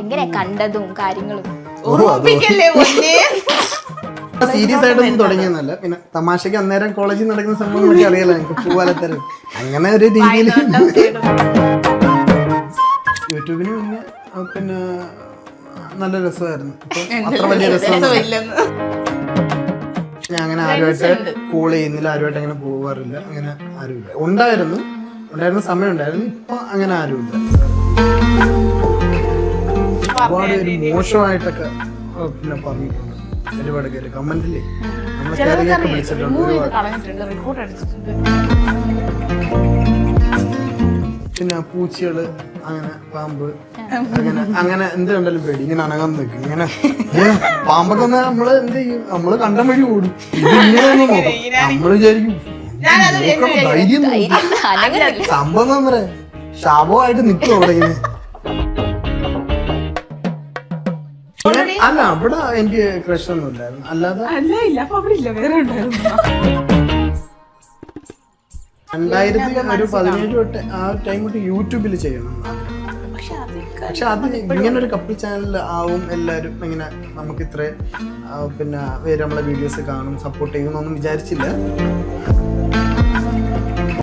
എങ്ങനെയാ കണ്ടതും കാര്യങ്ങളും? സീരിയസ് ആയിട്ടൊന്നും തുടങ്ങിയെന്നല്ല, പിന്നെ തമാശക്ക് അന്നേരം കോളേജിൽ നടക്കുന്ന സംഭവങ്ങളൊക്കെ അറിയാലോ എനിക്ക്, പൂവാലത്തരം അങ്ങനെ ഒരു രീതിയിൽ. യൂട്യൂബിന് മുന്നേ പിന്നെ നല്ല രസമായിരുന്നു, ഇപ്പം അത്ര വലിയ രസമൊന്നുമില്ല. ഞാൻ അങ്ങനെ ആരുമായിട്ട് കോൾ ചെയ്യുന്നില്ല, ആരുമായിട്ട് അങ്ങനെ പോവാറില്ല, അങ്ങനെ ആരുമില്ല. ഉണ്ടായിരുന്ന സമയം ഉണ്ടായിരുന്നു, ഇപ്പൊ അങ്ങനെ ആരുമില്ല. ഒരുപാട് ഒരു മോശമായിട്ടൊക്കെ പിന്നെ പറഞ്ഞിട്ടുണ്ട് ഒരുപാട് പേര് കമന്റില് നമ്മളെ കയറിയൊക്കെ വിളിച്ചിട്ടുണ്ട് ഒരുപാട്. പിന്നെ പൂച്ചകള്, അങ്ങനെ പാമ്പ്, അങ്ങനെ എന്ത് കണ്ടാലും പേടി, ഇങ്ങനെ അനങ്ങാൻ നിൽക്കും. ഇങ്ങനെ പാമ്പൊക്കെ വന്നാൽ നമ്മള് എന്ത് ചെയ്യും, നമ്മള് കണ്ടം വഴി ഓടും. ഇതിങ്ങനെ നോക്കും, നമ്മള് വിചാരിക്കും ധൈര്യം സംഭവം എന്താ പറയാ, ശാപമായിട്ട് നിൽക്കും അവിടെ ഇങ്ങനെ. അല്ല അവിടെ എനിക്ക് ക്രഷ് ഒന്നും ഇല്ലായിരുന്നു, അല്ലാതെ 2017 തൊട്ട് ആ ടൈം തൊട്ട് യൂട്യൂബിൽ ചെയ്യണം. പക്ഷെ അത് ഇങ്ങനെ ഒരു കപ്പിൾ ചാനൽ ആവും, എല്ലാവരും ഇങ്ങനെ നമുക്ക് ഇത്ര പിന്നെ പേര് നമ്മളെ വീഡിയോസ് കാണും, സപ്പോർട്ട് ചെയ്യുന്നൊന്നും വിചാരിച്ചില്ല.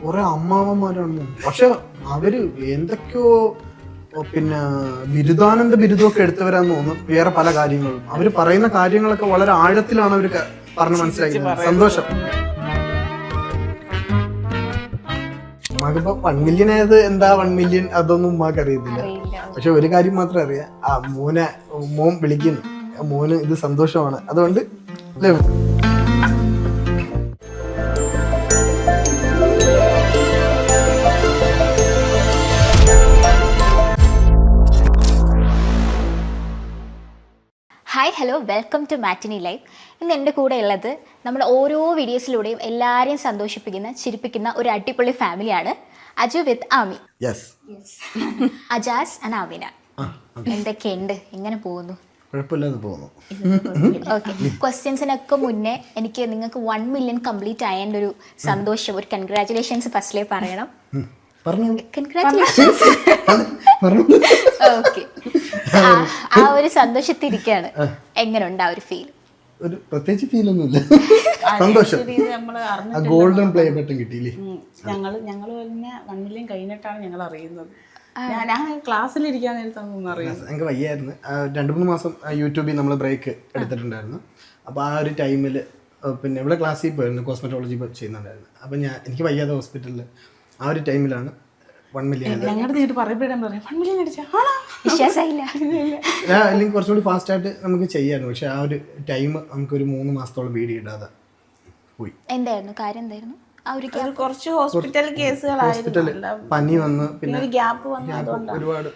കുറെ അമ്മാവന്മാരാണ്, പക്ഷെ അവര് എന്തൊക്കെയോ പിന്നെ ബിരുദാനന്ദ ബിരുദമൊക്കെ എടുത്തവരാന്ന് തോന്നുന്നു. വേറെ പല കാര്യങ്ങളും അവര് പറയുന്ന കാര്യങ്ങളൊക്കെ വളരെ ആഴത്തിലാണ് അവര് പറഞ്ഞ് മനസ്സിലാക്കുന്നത്. സന്തോഷം. ഉമ്മാക്കിപ്പോ 1 മില്യൺ ആയത് എന്താ 1 മില്യൺ അതൊന്നും ഉമ്മാക്ക് അറിയത്തില്ല. പക്ഷെ ഒരു കാര്യം മാത്രം അറിയാം, ആ മോൻ വിളിക്കുന്നു, മോന് ഇത് സന്തോഷമാണ്, അതുകൊണ്ട് hi, hello, welcome to matinee live. ഇന്ന് എൻ്റെ കൂടെ ഉള്ളത് നമ്മൾ ഓരോ വീഡിയോസിലൂടെയും എല്ലാവരെയും സന്തോഷിപ്പിക്കുന്ന, ചിരിപ്പിക്കുന്ന ഒരു അടിപൊളി ഫാമിലിയാണ് അജു വിത്ത് ആമി. അജാസ് ആൻഡ് ആമിന. എന്തൊക്കെയുണ്ട്, എങ്ങനെ പോകുന്നു? കുഴപ്പമില്ലാതെ പോകുന്നു. ഓക്കെ, ക്വസ്റ്റ്യൻസിനൊക്കെ മുന്നേ എനിക്ക് നിങ്ങൾക്ക് 1 മില്യൺ കംപ്ലീറ്റ് ആയതിൻ്റെ ഒരു സന്തോഷം, ഒരു കൺഗ്രാറ്റുലേഷൻസ് ഫസ്റ്റിലേ പറയണം. കൺഗ്രാറ്റുലേഷൻസ്. ഓക്കെ, ആ ഒരു സന്തോഷത്തിരിക്കാണ്. എങ്ങനെയുണ്ട് ആ ഒരു ഫീൽ? ഒരു പ്രത്യേകിച്ച് ഫീലൊന്നുമില്ല, സന്തോഷം. ഗോൾഡൻ പ്ലേ ബട്ടൺ കിട്ടിയില്ലേ? ഞങ്ങൾ 1 മില്യൺ കഴിഞ്ഞിട്ടാണ് ഞങ്ങൾ അറിയുന്നത്. ഞാൻ ക്ലാസ്സിലിരിക്കാൻ നേരത്തൊന്നും അറിയാം. എനിക്ക് വയ്യായിരുന്നു, 2-3 മാസം യൂട്യൂബിൽ നമ്മൾ ബ്രേക്ക് എടുത്തിട്ടുണ്ടായിരുന്നു. അപ്പോൾ ആ ഒരു ടൈമിൽ പിന്നെ ഇവിടെ ക്ലാസ്സിൽ പോയിരുന്നു, കോസ്മെറ്റോളജി ചെയ്യുന്നുണ്ടായിരുന്നു. അപ്പം എനിക്ക് വയ്യാതെ ഹോസ്പിറ്റലിൽ ആ ഒരു ടൈമിലാണ് 1 മില്യൺ. അല്ലെങ്കിൽ കുറച്ചുകൂടി ഫാസ്റ്റ് ആയിട്ട് നമുക്ക് ചെയ്യായിരുന്നു, പക്ഷെ ആ ഒരു ടൈം നമുക്കൊരു 3 മാസത്തോളം വീഡിയോ ഇടാതെ പോയി. എന്തായിരുന്നു കാര്യം? എന്തായിരുന്നു? കുറച്ച് ഹോസ്പിറ്റൽ കേസുകളായിരുന്നു, പനി വന്ന്, പിന്നെ ഗ്യാപ്പ് വന്നു, ഒരുപാട്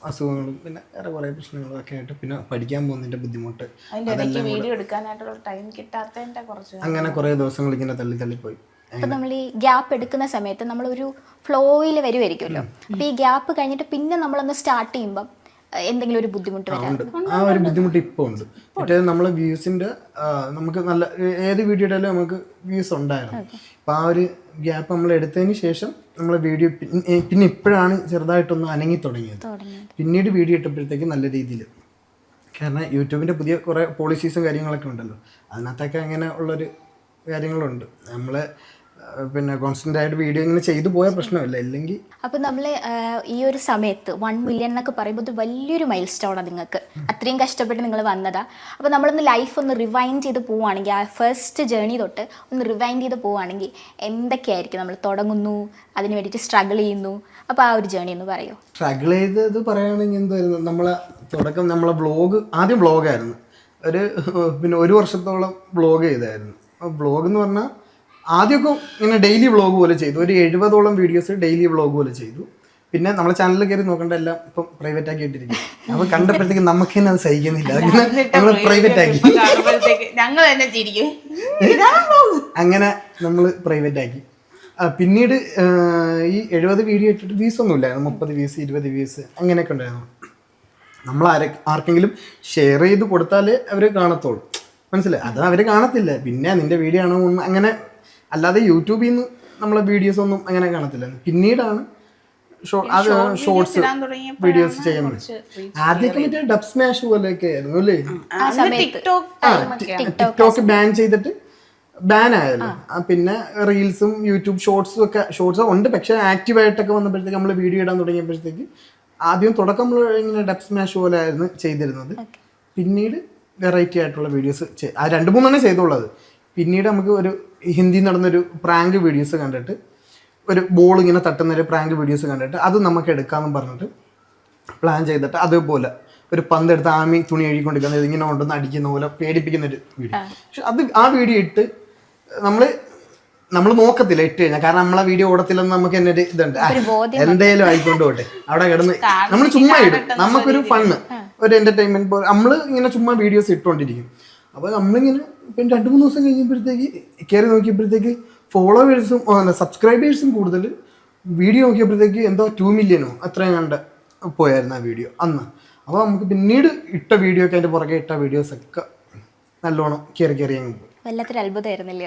അസുഖങ്ങളും പിന്നെ വേറെ കുറെ പ്രശ്നങ്ങളും ഒക്കെ ആയിട്ട്, പിന്നെ പഠിക്കാൻ പോകുന്നതിന്റെ ബുദ്ധിമുട്ട്, വീഡിയോ എടുക്കാനായിട്ടുള്ള ടൈം കിട്ടാത്തതിന്റെ കുറച്ച്, അങ്ങനെ കുറെ ദിവസങ്ങൾ ഇങ്ങനെ തള്ളിപ്പോയി. അപ്പം നമ്മൾ ഈ ഗ്യാപ്പ് എടുക്കുന്ന സമയത്ത് നമ്മളൊരു ഫ്ലോയിൽ വരുമായിരിക്കുമല്ലോ. അപ്പോൾ ഈ ഗ്യാപ്പ് കഴിഞ്ഞിട്ട് പിന്നെ നമ്മളൊന്ന് സ്റ്റാർട്ട് ചെയ്യുമ്പം എന്തെങ്കിലും ഒരു ബുദ്ധിമുട്ട് വരാറുണ്ട്? ആ ഒരു ബുദ്ധിമുട്ട് ഇപ്പോൾ ഉണ്ട്. മറ്റേ നമ്മളെ വ്യൂസിന്റെ നമുക്ക് നല്ല ഏത് വീഡിയോ ഇട്ടാലും നമുക്ക് വ്യൂസ് ഉണ്ടായിരുന്നു. അപ്പം ആ ഒരു ഗ്യാപ്പ് നമ്മൾ എടുത്തതിന് ശേഷം നമ്മളെ വീഡിയോ പിന്നെ ഇപ്പോഴാണ് ചെറുതായിട്ടൊന്ന് അനങ്ങി തുടങ്ങിയത്. പിന്നീട് വീഡിയോ ഇട്ടപ്പോഴത്തേക്ക് നല്ല രീതിയിൽ, കാരണം യൂട്യൂബിന്റെ പുതിയ കുറേ പോളിസീസും കാര്യങ്ങളൊക്കെ ഉണ്ടല്ലോ, അതിനകത്തൊക്കെ അങ്ങനെ ഉള്ളൊരു കാര്യങ്ങളുണ്ട്. നമ്മള് പിന്നെ കോൺസ്റ്റന്റ് ആയിട്ട് വീഡിയോ ഇങ്ങനെ ചെയ്തു പോയ പ്രശ്നമില്ല, ഇല്ലെങ്കിൽ. അപ്പോൾ നമ്മൾ ഈ ഒരു സമയത്ത് 1 മില്യൺ എന്നൊക്കെ പറയുമ്പോൾ ഇത് വലിയൊരു മൈൽ സ്റ്റോണാണ് നിങ്ങൾക്ക്. അത്രയും കഷ്ടപ്പെട്ട് നിങ്ങൾ വന്നതാ. അപ്പോൾ നമ്മളൊന്ന് ലൈഫ് ഒന്ന് റിവൈൻഡ് ചെയ്ത് പോവുകയാണെങ്കിൽ, ആ ഫസ്റ്റ് ജേർണി തൊട്ട് ഒന്ന് റിവൈൻഡ് ചെയ്ത് പോവുകയാണെങ്കിൽ എന്തൊക്കെയായിരിക്കും? നമ്മൾ തുടങ്ങുന്നു, അതിന് വേണ്ടിയിട്ട് സ്ട്രഗിൾ ചെയ്യുന്നു, അപ്പോൾ ആ ഒരു ജേർണി ഒന്ന് പറയുമോ? സ്ട്രഗിൾ ചെയ്തത് പറയുകയാണെങ്കിൽ എന്തായിരുന്നു, നമ്മളെ തുടക്കം നമ്മളെ ആദ്യം വ്ളോഗായിരുന്നു. പിന്നെ 1 വർഷത്തോളം വ്ളോഗ് ചെയ്തായിരുന്നു. വ്ളോഗ് എന്ന് പറഞ്ഞാൽ ആദ്യമൊക്കെ ഇങ്ങനെ ഡെയിലി വ്ളോഗ് പോലെ ചെയ്തു, ഒരു 70ഓളം വീഡിയോസ് ഡെയിലി വ്ളോഗ് പോലെ ചെയ്തു. പിന്നെ നമ്മളെ ചാനലിൽ കയറി നോക്കേണ്ട എല്ലാം ഇപ്പം പ്രൈവറ്റ് ആക്കി ഇട്ടിരിക്കും. അപ്പോൾ കണ്ടപ്പോഴത്തേക്ക് നമുക്ക് തന്നെ അത് സഹിക്കുന്നില്ല, നമ്മൾ പ്രൈവറ്റ് ആക്കി, അങ്ങനെ നമ്മൾ പ്രൈവറ്റ് ആക്കി. പിന്നീട് ഈ 70 വീഡിയോ ഇട്ടിട്ട് വ്യൂസ് ഒന്നും ഇല്ലായിരുന്നു, 30 വ്യൂസ് 20 വ്യൂസ് അങ്ങനെയൊക്കെ ഉണ്ടായിരുന്നു. നമ്മൾ ആർക്കെങ്കിലും ഷെയർ ചെയ്ത് കൊടുത്താലേ അവർ കാണത്തുള്ളൂ, മനസ്സിലായി? അത് അവർ കാണത്തില്ല. പിന്നെ നിന്റെ വീഡിയോ ആണോ അങ്ങനെ, അല്ലാതെ യൂട്യൂബിൽ നിന്ന് നമ്മളെ വീഡിയോസ് ഒന്നും അങ്ങനെ കാണത്തില്ല. പിന്നീടാണ് അത് ഷോർട്സ് വീഡിയോസ് ചെയ്യാൻ ആദ്യമൊക്കെ മറ്റേ ഡബ് സ്മാഷ് പോലെയൊക്കെ ആയിരുന്നു അല്ലേ? ടിക്ടോക്ക് ബാൻ ചെയ്തിട്ട് ബാൻ ആയല്ലോ. പിന്നെ റീൽസും യൂട്യൂബ് ഷോർട്സും ഒക്കെ ഷോർട്സ് ഉണ്ട്, പക്ഷെ ആക്റ്റീവായിട്ടൊക്കെ വന്നപ്പോഴത്തേക്ക് നമ്മൾ വീഡിയോ ഇടാൻ തുടങ്ങിയപ്പോഴത്തേക്ക് ആദ്യം തുടക്കം നമ്മൾ ഇങ്ങനെ ഡബ് സ്മാഷ് പോലെ ആയിരുന്നു ചെയ്തിരുന്നത്. പിന്നീട് വെറൈറ്റി ആയിട്ടുള്ള വീഡിയോസ് ആ 2-3 ചെയ്തുള്ളത്. പിന്നീട് നമുക്ക് ഒരു ഹിന്ദി നടന്നൊരു പ്രാങ്ക് വീഡിയോസ് കണ്ടിട്ട്, ഒരു ബോൾ ഇങ്ങനെ തട്ടുന്നൊരു പ്രാങ്ക് വീഡിയോസ് കണ്ടിട്ട് അത് നമുക്ക് എടുക്കാമെന്ന് പറഞ്ഞിട്ട് പ്ലാൻ ചെയ്തിട്ട് അതുപോലെ ഒരു പന്തെടുത്ത് ആമി തുണി കഴുകിക്കൊണ്ടിരിക്കുന്നത് ഇങ്ങനെ കൊണ്ടുവന്ന് അടിക്കുന്ന പോലെ പേടിപ്പിക്കുന്നൊരു വീഡിയോ. പക്ഷെ അത് ആ വീഡിയോ ഇട്ട് നമ്മൾ നോക്കത്തില്ല ഇട്ട് കഴിഞ്ഞാൽ, കാരണം നമ്മളെ വീഡിയോ ഓടത്തില്ലെന്ന് നമുക്ക് തന്നെ ഒരു ഇതുണ്ട്, എന്തായാലും ആയിക്കൊണ്ട് പോട്ടെ അവിടെ കിടന്ന് നമ്മൾ ചുമ്മാ ഇടും, നമുക്കൊരു ഫണ്ണ് ഒരു എന്റർടൈൻമെന്റ് പോലെ നമ്മൾ ഇങ്ങനെ ചുമ്മാ വീഡിയോസ് ഇട്ടുകൊണ്ടിരിക്കും. അപ്പോൾ നമ്മളിങ്ങനെ പിന്നെ 2-3 ദിവസം കഴിഞ്ഞപ്പോഴത്തേക്ക് കയറി നോക്കിയപ്പോഴത്തേക്ക് ഫോളോവേഴ്സും സബ്സ്ക്രൈബേഴ്സും കൂടുതൽ, വീഡിയോ നോക്കിയപ്പോഴത്തേക്ക് എന്തോ 2 മില്യണോ അത്രയും കണ്ട് പോയായിരുന്നു ആ വീഡിയോ അന്ന്. അപ്പോൾ നമുക്ക് പിന്നീട് ഇട്ട വീഡിയോ ഒക്കെ അതിൻ്റെ പുറകെ ഇട്ട വീഡിയോസ് ഒക്കെ നല്ലോണം കയറി അങ്ങ് പോയി. വല്ലാത്തൊരു അത്ഭുതമായിരുന്നില്ലേ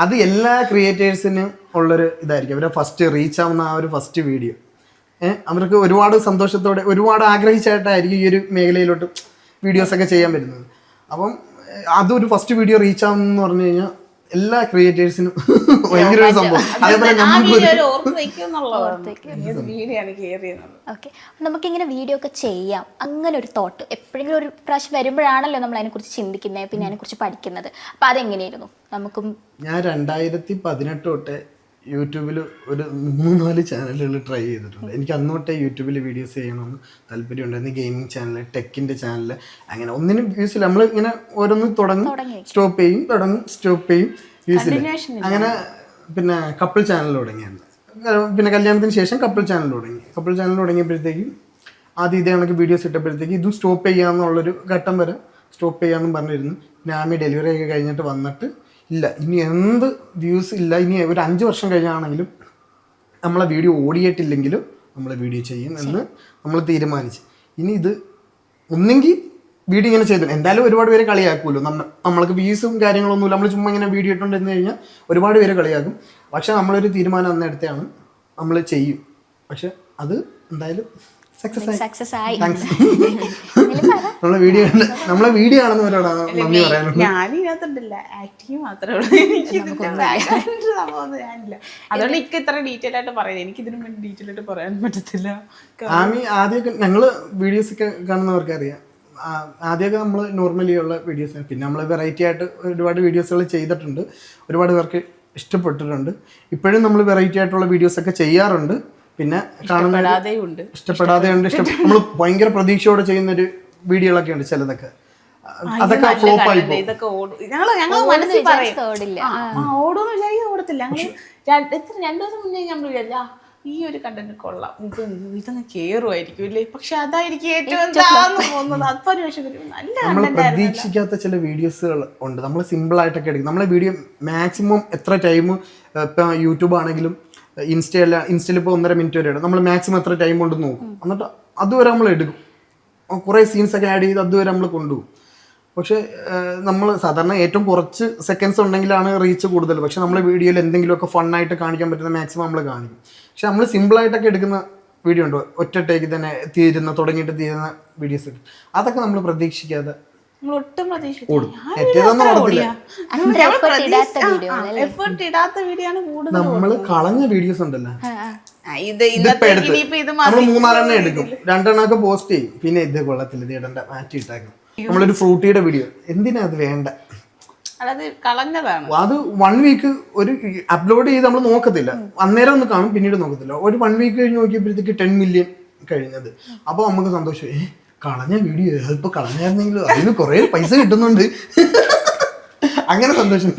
അത് എല്ലാ ക്രിയേറ്റേഴ്സിനും ഉള്ളൊരു ഇതായിരിക്കും. അവരെ ഫസ്റ്റ് റീച്ച് ആവുന്ന ആ ഒരു ഫസ്റ്റ് വീഡിയോ അവർക്ക് ഒരുപാട് സന്തോഷത്തോടെ ഒരുപാട് ആഗ്രഹിച്ചായിട്ടായിരിക്കും ഈ ഒരു മേഖലയിലോട്ട് വീഡിയോസൊക്കെ ചെയ്യാൻ വരുന്നത്. അപ്പം അതൊരു ഫസ്റ്റ് വീഡിയോ റീച്ച് ആവുന്നെന്ന് പറഞ്ഞു കഴിഞ്ഞാൽ എല്ലാ ക്രിയേറ്റേഴ്സിനും ഭയങ്കര ഒരു സംഭവം. അതേപോലെ നമുക്കിങ്ങനെ വീഡിയോ ഒക്കെ ചെയ്യാം, അങ്ങനെ ഒരു തോട്ട് എപ്പോഴെങ്കിലും ഒരു പ്രാവശ്യം വരുമ്പോഴാണല്ലോ നമ്മൾ അതിനെക്കുറിച്ച് ചിന്തിക്കുന്നത്, പിന്നെ അതിനെക്കുറിച്ച് പഠിക്കുന്നത്. അപ്പം അതെങ്ങനെയായിരുന്നു നമുക്കും? ഞാൻ 2018 തൊട്ട് യൂട്യൂബിൽ ഒരു 3-4 ചാനലുകൾ ട്രൈ ചെയ്തിട്ടുണ്ട്. എനിക്ക് അന്ന് തൊട്ടേ യൂട്യൂബിൽ വീഡിയോസ് ചെയ്യണമെന്ന് താല്പര്യമുണ്ടായിരുന്നു. ഗെയിമിംഗ് ചാനൽ, ടെക്കിൻ്റെ ചാനൽ, അങ്ങനെ ഒന്നിനും വ്യൂസില്ല. നമ്മൾ ഇങ്ങനെ ഓരോന്ന് തുടങ്ങും, സ്റ്റോപ്പ് ചെയ്യും, തുടങ്ങും, സ്റ്റോപ്പ് ചെയ്യും, വ്യൂസില്ല. അങ്ങനെ പിന്നെ കപ്പിൾ ചാനൽ തുടങ്ങിയായിരുന്നു. പിന്നെ കല്യാണത്തിന് ശേഷം കപ്പിൾ ചാനൽ തുടങ്ങിയപ്പോഴത്തേക്കും ആദ്യം ഇതേ കണക്ക് വീഡിയോസ് ഇട്ടപ്പോഴത്തേക്ക് ഇതും സ്റ്റോപ്പ് ചെയ്യാമെന്നുള്ളൊരു ഘട്ടം വരെ സ്റ്റോപ്പ് ചെയ്യാമെന്നും പറഞ്ഞിരുന്നു. പിന്നെ ആമി ഡെലിവറി ഒക്കെ കഴിഞ്ഞിട്ട് വന്നിട്ട് ഇല്ല, ഇനി എന്ത് വ്യൂസ് ഇല്ല, ഇനി ഒരു 5 വർഷം കഴിഞ്ഞാണെങ്കിലും നമ്മളെ വീഡിയോ ഓടിയിട്ടില്ലെങ്കിലും നമ്മൾ വീഡിയോ ചെയ്യും എന്ന് നമ്മൾ തീരുമാനിച്ച്. ഇനി ഇത് ഒന്നെങ്കിൽ വീഡിയോ ഇങ്ങനെ ചെയ്തു, എന്തായാലും ഒരുപാട് പേര് കളിയാക്കുമല്ലോ, നമ്മൾക്ക് വ്യൂസും കാര്യങ്ങളൊന്നുമില്ല, നമ്മൾ ചുമ്മാ ഇങ്ങനെ വീഡിയോ ഇട്ടുകൊണ്ടിരുന്നു കഴിഞ്ഞാൽ ഒരുപാട് പേര് കളിയാക്കും. പക്ഷെ നമ്മളൊരു തീരുമാനം അന്ന് എടുത്താണ് നമ്മൾ ചെയ്യും. പക്ഷെ അത് എന്തായാലും സക്സസ് ആയി. നമ്മളെ വീഡിയോ ആണെന്നവരോടാണ് നന്ദി പറയാനുള്ളത്. ഞാനിതിനകത്തുണ്ടല്ല, ആക്ടിങ് മാത്രമേ ഉള്ളൂ, ഞാനില്ല. അതുകൊണ്ട് എനിക്ക് ഇത്ര ഡീറ്റെയിൽ ആയിട്ട് പറയുന്നത്, എനിക്ക് ഇതിനു വേണ്ടി ഡീറ്റെയിൽ ആയിട്ട് പറയാൻ പറ്റത്തില്ല. ആമി ആദ്യമൊക്കെ ഞങ്ങള് വീഡിയോസ് ഒക്കെ കാണുന്നവർക്ക് അറിയാം, ആദ്യമൊക്കെ നമ്മൾ നോർമലി ഉള്ള വീഡിയോസ്, പിന്നെ നമ്മൾ വെറൈറ്റി ആയിട്ട് ഒരുപാട് വീഡിയോസുകൾ ചെയ്തിട്ടുണ്ട്, ഒരുപാട് പേർക്ക് ഇഷ്ടപ്പെട്ടിട്ടുണ്ട്. ഇപ്പോഴും നമ്മൾ വെറൈറ്റി ആയിട്ടുള്ള വീഡിയോസ് ഒക്കെ ചെയ്യാറുണ്ട്. പിന്നെ ഇഷ്ടപ്പെടാതെ ഉണ്ട്, നമ്മൾ ഭയങ്കര പ്രതീക്ഷയോടെ ചെയ്യുന്ന ഒരു വീഡിയോകളൊക്കെ ഉണ്ട് ചിലതൊക്കെ, അതൊക്കെ ഫ്ലോപ്പ് ആയി പോകും. ഓടുമെന്ന് വിചാരിക്കും, ഓടത്തില്ല. 2 ദിവസം മുന്നേ നമ്മൾ വിചാരിച്ചാ ഈ ഒരു കണ്ടന്റ് കൊള്ളാം, ഇതങ്ങ് കേറുമായിരിക്കും ഇല്ലേ, പക്ഷെ അതായിരിക്കും ഏറ്റവും തോന്നുന്നത്. അപ്പൊ നമ്മൾ പ്രതീക്ഷിക്കാത്ത ചില വീഡിയോസുകൾ ഉണ്ട്. നമ്മൾ സിമ്പിൾ ആയിട്ടൊക്കെ എടുക്കും. നമ്മളെ വീഡിയോ മാക്സിമം എത്ര ടൈം, ഇപ്പം യൂട്യൂബ് ആണെങ്കിലും ഇൻസ്റ്റയിൽ ഇപ്പോൾ 1.5 മിനിറ്റ് വരെ ഇടും. നമ്മൾ മാക്സിമം എത്ര ടൈം കൊണ്ട് നോക്കും, എന്നിട്ട് അതുവരെ നമ്മൾ എടുക്കും. കുറേ സീൻസൊക്കെ ആഡ് ചെയ്ത് അതുവരെ നമ്മൾ കൊണ്ടുപോകും. പക്ഷേ നമ്മൾ സാധാരണ ഏറ്റവും കുറച്ച് സെക്കൻഡ്സ് ഉണ്ടെങ്കിലാണ് റീച്ച് കൂടുതൽ. പക്ഷെ നമ്മളെ വീഡിയോയിൽ എന്തെങ്കിലുമൊക്കെ ഫണ്ണായിട്ട് കാണിക്കാൻ പറ്റുന്ന മാക്സിമം നമ്മൾ കാണിക്കും. പക്ഷെ നമ്മൾ സിമ്പിളായിട്ടൊക്കെ എടുക്കുന്ന വീഡിയോ ഉണ്ട്, ഒറ്റ ടേക്ക് തന്നെ തുടങ്ങിയിട്ട് തീരുന്ന വീഡിയോസ്, അതൊക്കെ നമ്മൾ പ്രതീക്ഷിക്കാതെ നമ്മള് കളഞ്ഞ വീഡിയോസ് ഉണ്ടല്ലോ, നമ്മള് 4-6 എടുക്കും, 2 പോസ്റ്റ് ചെയ്യും, പിന്നെ ഇത് കൊള്ളത്തില്ല, ഇത് ഇടണ്ട, മാറ്റി ഇട്ടാക്കും. നമ്മളൊരു ഫ്രൂട്ടിയുടെ വീഡിയോ, എന്തിനാ അത് വേണ്ട, അത് 1 വീക്ക് ഒരു അപ്ലോഡ് ചെയ്ത് നമ്മൾ നോക്കത്തില്ല, അന്നേരം ഒന്ന് കാണും, പിന്നീട് നോക്കത്തില്ല. ഒരു 1 വീക്ക് കഴിഞ്ഞ് നോക്കിയപ്പോഴത്തേക്ക് 10 മില്യൺ കഴിഞ്ഞത്. അപ്പൊ നമുക്ക് സന്തോഷം, കളഞ്ഞ വീഡിയോ അതിപ്പോ കളഞ്ഞായിരുന്നെങ്കിലും അതിന് കുറെ പൈസ കിട്ടുന്നുണ്ട്, അങ്ങനെ സന്തോഷം.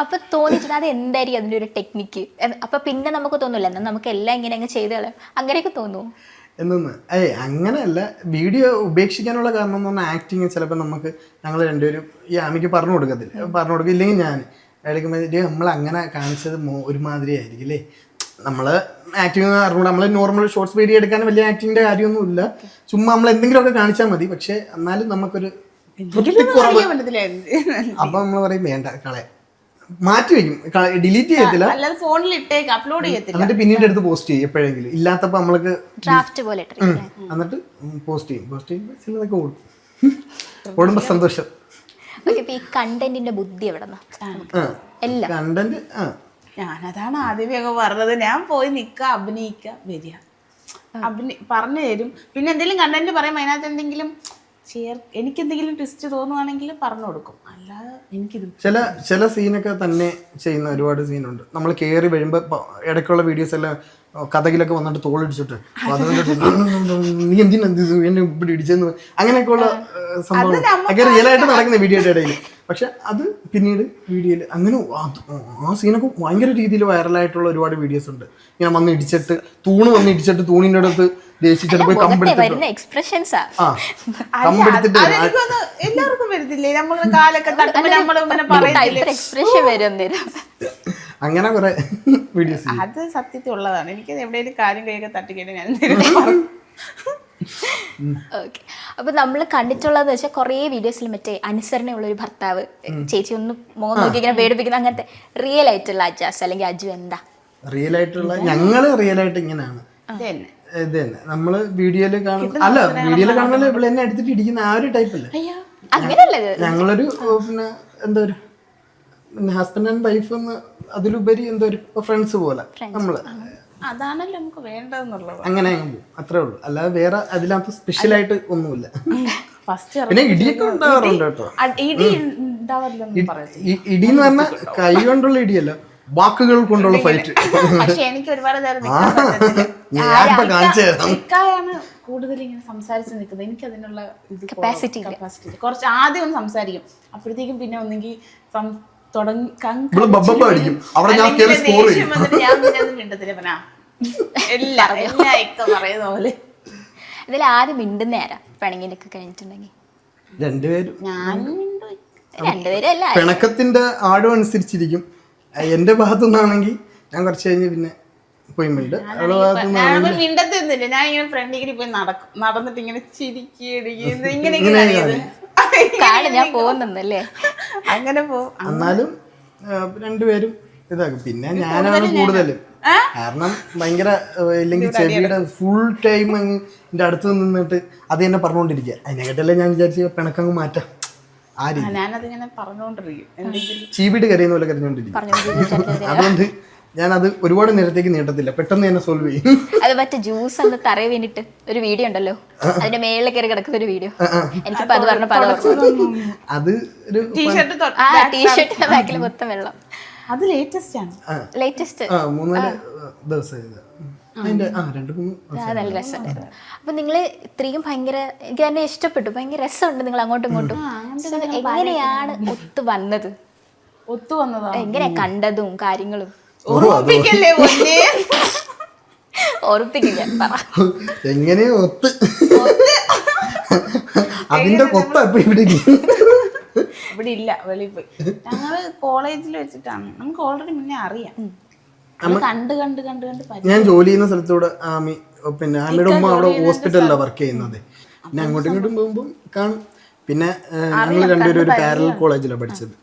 അപ്പൊ തോന്നിച്ചിട്ട് അത് എന്തായിരിക്കും അതിന്റെ ഒരു ടെക്നിക്ക്? അപ്പൊ പിന്നെ നമുക്ക് തോന്നില്ല എന്നാൽ നമുക്ക് എല്ലാം ഇങ്ങനെ അങ്ങ് ചെയ്ത് കളയാം, അങ്ങനെയൊക്കെ തോന്നുന്നു. എന്നൊന്ന് അങ്ങനെയല്ല, വീഡിയോ ഉപേക്ഷിക്കാനുള്ള കാരണം എന്ന് പറഞ്ഞാൽ ആക്ടിങ് ചിലപ്പോൾ നമുക്ക് ഞങ്ങൾ രണ്ടുപേരും ഈ ആമിക്ക് പറഞ്ഞു കൊടുക്കില്ലെങ്കിൽ ഞാൻ എടുക്കുമ്പോൾ നമ്മൾ അങ്ങനെ കാണിച്ചത് ഒരുമാതിരി ആയിരിക്കും അല്ലേ, നമ്മൾ ആക്ടിങ് അറിഞ്ഞൂടെ, നമ്മൾ നോർമൽ ഷോർട്സ് വീഡിയോ എടുക്കാൻ വലിയ ആക്ടിങ്ങിന്റെ കാര്യമൊന്നുമില്ല, ചുമ്മാ നമ്മൾ എന്തെങ്കിലുമൊക്കെ കാണിച്ചാൽ മതി. പക്ഷെ എന്നാലും നമുക്കൊരു കുറവ്, അപ്പൊ നമ്മൾ പറയും വേണ്ട കളയാം, മാറ്റി വെക്കും, ഡിലീറ്റ് ചെയ്യത്തില്ല, അല്ലാതെ ഫോണിൽ ഇട്ടേക്ക് അപ്ലോഡ് ചെയ്യത്തില്ല. എന്നിട്ട് പിന്നീട് എടുത്ത് പോസ്റ്റ് ചെയ്യും എപ്പോഴെങ്കിലും ഇല്ലാത്തപ്പോൾ നമ്മൾക്ക്. ഡ്രാഫ്റ്റ് പോലെ ഇട്ടിരിക്കും. എന്നിട്ട് പോസ്റ്റ് ചെയ്യുമ്പോൾ ചിലതൊക്കെ ഓടും. ഓടുമ്പോൾ സന്തോഷം. ഓക്കെ, ഈ കണ്ടന്റിന്റെ ബുദ്ധി എവിടെ എല്ലാം കണ്ടന്റ് ഞാനതാണ് ആദ്യമേ അങ്ങ് പറഞ്ഞത്. ഞാൻ പോയി നിൽക്കുക, അഭിനയിക്കുക, വരിക, പറഞ്ഞു തരും. പിന്നെ എന്തെങ്കിലും കണ്ടന്റ് പറയുമ്പോൾ അതിനകത്ത് എന്തെങ്കിലും എനിക്കെന്തെങ്കിലും ട്വിസ്റ്റ് തോന്നുവാണെങ്കിൽ പറഞ്ഞു കൊടുക്കും. അല്ലാതെ എനിക്കിത് ചില സീനൊക്കെ തന്നെ ചെയ്യുന്ന ഒരുപാട് സീനുണ്ട്. നമ്മൾ കയറി വരുമ്പോൾ ഇടയ്ക്കുള്ള വീഡിയോസ് എല്ലാം കഥകിലൊക്കെ വന്നിട്ട് തോളിടിച്ചിട്ട് നീ എന്തിനെന്ത് എന്നെ ഇവിടെ ഇടിച്ചെന്ന് അങ്ങനെയൊക്കെയുള്ള സംഭവം ഒക്കെ റിയലായിട്ട് നടക്കുന്ന വീഡിയോയുടെ ഇടയിൽ. പക്ഷെ അത് പിന്നീട് വീഡിയോയിൽ അങ്ങനെ ആ സീനൊക്കെ ഭയങ്കര രീതിയിൽ വൈറലായിട്ടുള്ള ഒരുപാട് വീഡിയോസ് ഉണ്ട്. ഇങ്ങനെ വന്ന് ഇടിച്ചിട്ട് വന്ന് ഇടിച്ചിട്ട് തൂണിൻ്റെ അടുത്ത് ദേഷിച്ചിട്ട് പോയി കമ്പെടുത്തിട്ട് എല്ലാവർക്കും വരുന്നില്ലേ, നമ്മൾ കാലൊക്കെ അങ്ങനെ കുറെ വീഡിയോസ്. അത് സത്യത്തിൽ ഉള്ളതാണ്. എനിക്കത് എവിടെയെങ്കിലും കാര്യം കഴിയൊക്കെ തട്ടിക്കേട്ട് ഞാൻ ഓക്കെ. അപ്പൊ നമ്മൾ കണ്ടിട്ടുള്ളത് വെച്ചാൽ കുറേ വീഡിയോസിൽ മറ്റേ അനുസരണയുള്ള ഒരു ഭർത്താവ്, ചേച്ചി ഒന്ന് മുഖം നോക്കി ഇങ്ങനെ പേടിപ്പിക്കുന്ന അങ്ങനത്തെ റിയൽ ആയിട്ടുള്ള അജാസ് അല്ലെങ്കിൽ അജു എന്താ? റിയൽ ആയിട്ടുള്ള ഞങ്ങള് റിയൽ ആയിട്ട് ഇങ്ങനെയാണ്. ഇത് തന്നെ നമ്മള് വീഡിയോയില് കാണുന്ന അല്ല, വീഡിയോയില് കാണുന്ന ഇവിടെ എന്നെ എടുത്തിട്ട് ഇടിക്കുന്ന ആ ഒരു ടൈപ്പ് അല്ലേ. ഞങ്ങളൊരു പിന്നെ എന്താ ഒരു ഹസ്ബൻഡ് ആൻഡ് വൈഫ് എന്ന് അതിലുപരി എന്തോ ഒരു ഫ്രണ്ട്സ് പോലെ നമ്മള് അതാണല്ലോ നമുക്ക് വേണ്ടതെന്നുള്ളത്. അങ്ങനെ പോകും, അത്രേ ഉള്ളൂ. അല്ലാതെ വേറെ അതിനകത്ത് സ്പെഷ്യൽ ആയിട്ട് ഒന്നുമില്ല. പിന്നെ ഇടിയൊക്കെ ഉണ്ടാവാറുണ്ട് കേട്ടോ. ഇടി എന്ന് പറഞ്ഞാൽ കൈ കൊണ്ടുള്ള ഇടിയല്ല, വാക്കുകൾ കൊണ്ടുള്ള ഫൈറ്റ്. പക്ഷെ എനിക്ക് ഒരുപാട് കൂടുതൽ ഇങ്ങനെ സംസാരിച്ച് നിൽക്കുന്നത്. എനിക്ക് അതിനുള്ള കപ്പാസിറ്റി കുറച്ച് ആദ്യം ഒന്ന് സംസാരിക്കും, അപ്പോഴത്തേക്കും പിന്നെ ഒന്നെങ്കിൽ ഇതിൽ ആദ്യം മിണ്ടുന്ന ആരാ പിണങ്ങിനൊക്കെ കഴിഞ്ഞിട്ടുണ്ടെങ്കിൽ? രണ്ടുപേരും. രണ്ടുപേരും അല്ല, പിണക്കത്തിന്റെ ആഴം അനുസരിച്ചിരിക്കും. എന്റെ ഭാഗത്തു നിന്നാണെങ്കിൽ ഞാൻ കുറച്ച് കഴിഞ്ഞ് പിന്നെ പോയി മിണ്ട്. മിണ്ടത്തൊന്നുമില്ല, ഞാൻ ഇങ്ങനെ ഫ്രണ്ടിൽ പോയി നടന്നിട്ട് ഇങ്ങനെ ചിരിക്കുകയാണ് ഇങ്ങനെ ഞാൻ പോകുന്നല്ലേ, അങ്ങനെ പോകും. എന്നാലും രണ്ടുപേരും ഇതാക്കും. പിന്നെ ഞാനാണ് കൂടുതലും, കാരണം ഭയങ്കര ഇല്ലെങ്കിൽ ചെവിയുടെ ഫുൾ ടൈം എന്റെ അടുത്ത് നിന്നിട്ട് അത് തന്നെ പറഞ്ഞുകൊണ്ടിരിക്കുക. അതിനെക്കാട്ടല്ലേ ഞാൻ വിചാരിച്ച പിണക്കങ്ങ് മാറ്റാം. ഞാനതിങ്ങനെ പറഞ്ഞോണ്ടിരിക്കും, ചീവിട്ട് കരയുന്ന പോലെ കരഞ്ഞോണ്ടിരിക്കും. അതുകൊണ്ട് ഞാനത് ഒരുപാട് നേരത്തേക്ക് നീട്ടത്തില്ല, പെട്ടെന്ന് തന്നെ സോൾവ് ചെയ്യും. അത് മറ്റേ ജ്യൂസ് ഒന്ന് തറയെ വേണ്ടിട്ട് ഒരു വീഡിയോ ഉണ്ടല്ലോ, അതിന്റെ മേളിൽ കയറി കിടക്കുന്ന ഒരു വീഡിയോ. എനിക്കിപ്പോ അത് പറഞ്ഞപ്പോ അത് ഒരു ടീഷർട്ടിന്റെ ബാക്കിൽ മൊത്തം വെള്ളം. അത് ലേറ്റസ്റ്റ് ആണ്, ലേറ്റസ്റ്റ് 3-4 ദിവസം നല്ല രസമുണ്ടായിരുന്നു. അപ്പൊ നിങ്ങള് ഇത്രയും ഭയങ്കര എനിക്ക് തന്നെ ഇഷ്ടപ്പെട്ടു, ഭയങ്കര രസമുണ്ട് നിങ്ങൾ അങ്ങോട്ടും ഇങ്ങോട്ടും. എങ്ങനെയാണ് ഒത്തു വന്നത്? എങ്ങനെയാ കണ്ടതും കാര്യങ്ങളും? ഓർപ്പിക്കില്ല, എങ്ങനെയാ ഒത്ത് അതിന്റെ കൊത്ത ഇവിടെ ഇല്ല, വെളിയിൽ പോയി. ഞങ്ങള് കോളേജിൽ വെച്ചിട്ടാണ്, നമുക്ക് ഓൾറെഡി മുന്നേ അറിയാം. ഞാൻ ജോലി ചെയ്യുന്ന സ്ഥലത്തൂടെ പിന്നെ ആമിയുടെ ഉമ്മ അവിടെ ഹോസ്പിറ്റലിലാണ് വർക്ക് ചെയ്യുന്നത്. പിന്നെ അങ്ങോട്ടും ഇങ്ങോട്ടും പോകുമ്പോൾ കാണും. പിന്നെ ഞങ്ങൾ രണ്ടുപേരും ഒരു പാരലൽ കോളേജിലാണ് പഠിച്ചത്.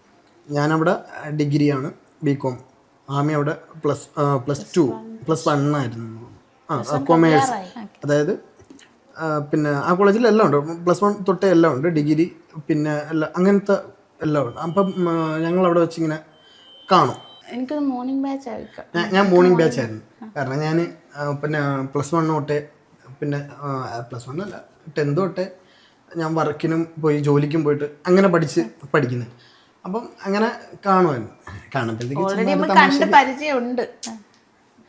ഞാനവിടെ ഡിഗ്രിയാണ്, ബികോം. ആമി അവിടെ +1 ആയിരുന്നു, കൊമേഴ്സ്. അതായത് പിന്നെ ആ കോളേജിൽ എല്ലാം ഉണ്ട്, +1 തൊട്ടേ എല്ലാം ഉണ്ട്, ഡിഗ്രി പിന്നെ എല്ലാം അങ്ങനത്തെ എല്ലാം ഉണ്ട്. അപ്പം ഞങ്ങൾ അവിടെ വെച്ചിങ്ങനെ കാണും. എനിക്കത് മോർണിംഗ് ബാച്ച് ആയിരിക്കും. ഞാൻ മോർണിംഗ് ബാച്ച് ആയിരുന്നു, കാരണം ഞാൻ പിന്നെ +1 തൊട്ടേ പിന്നെ +1 അല്ല 10th തൊട്ടേ ഞാൻ വർക്കിനും പോയി ജോലിക്കും പോയിട്ട് അങ്ങനെ പഠിക്കുന്നത്. അപ്പം അങ്ങനെ കാണുമായിരുന്നു. കാണുമ്പോഴത്തേക്ക് പരിചയമുണ്ട്.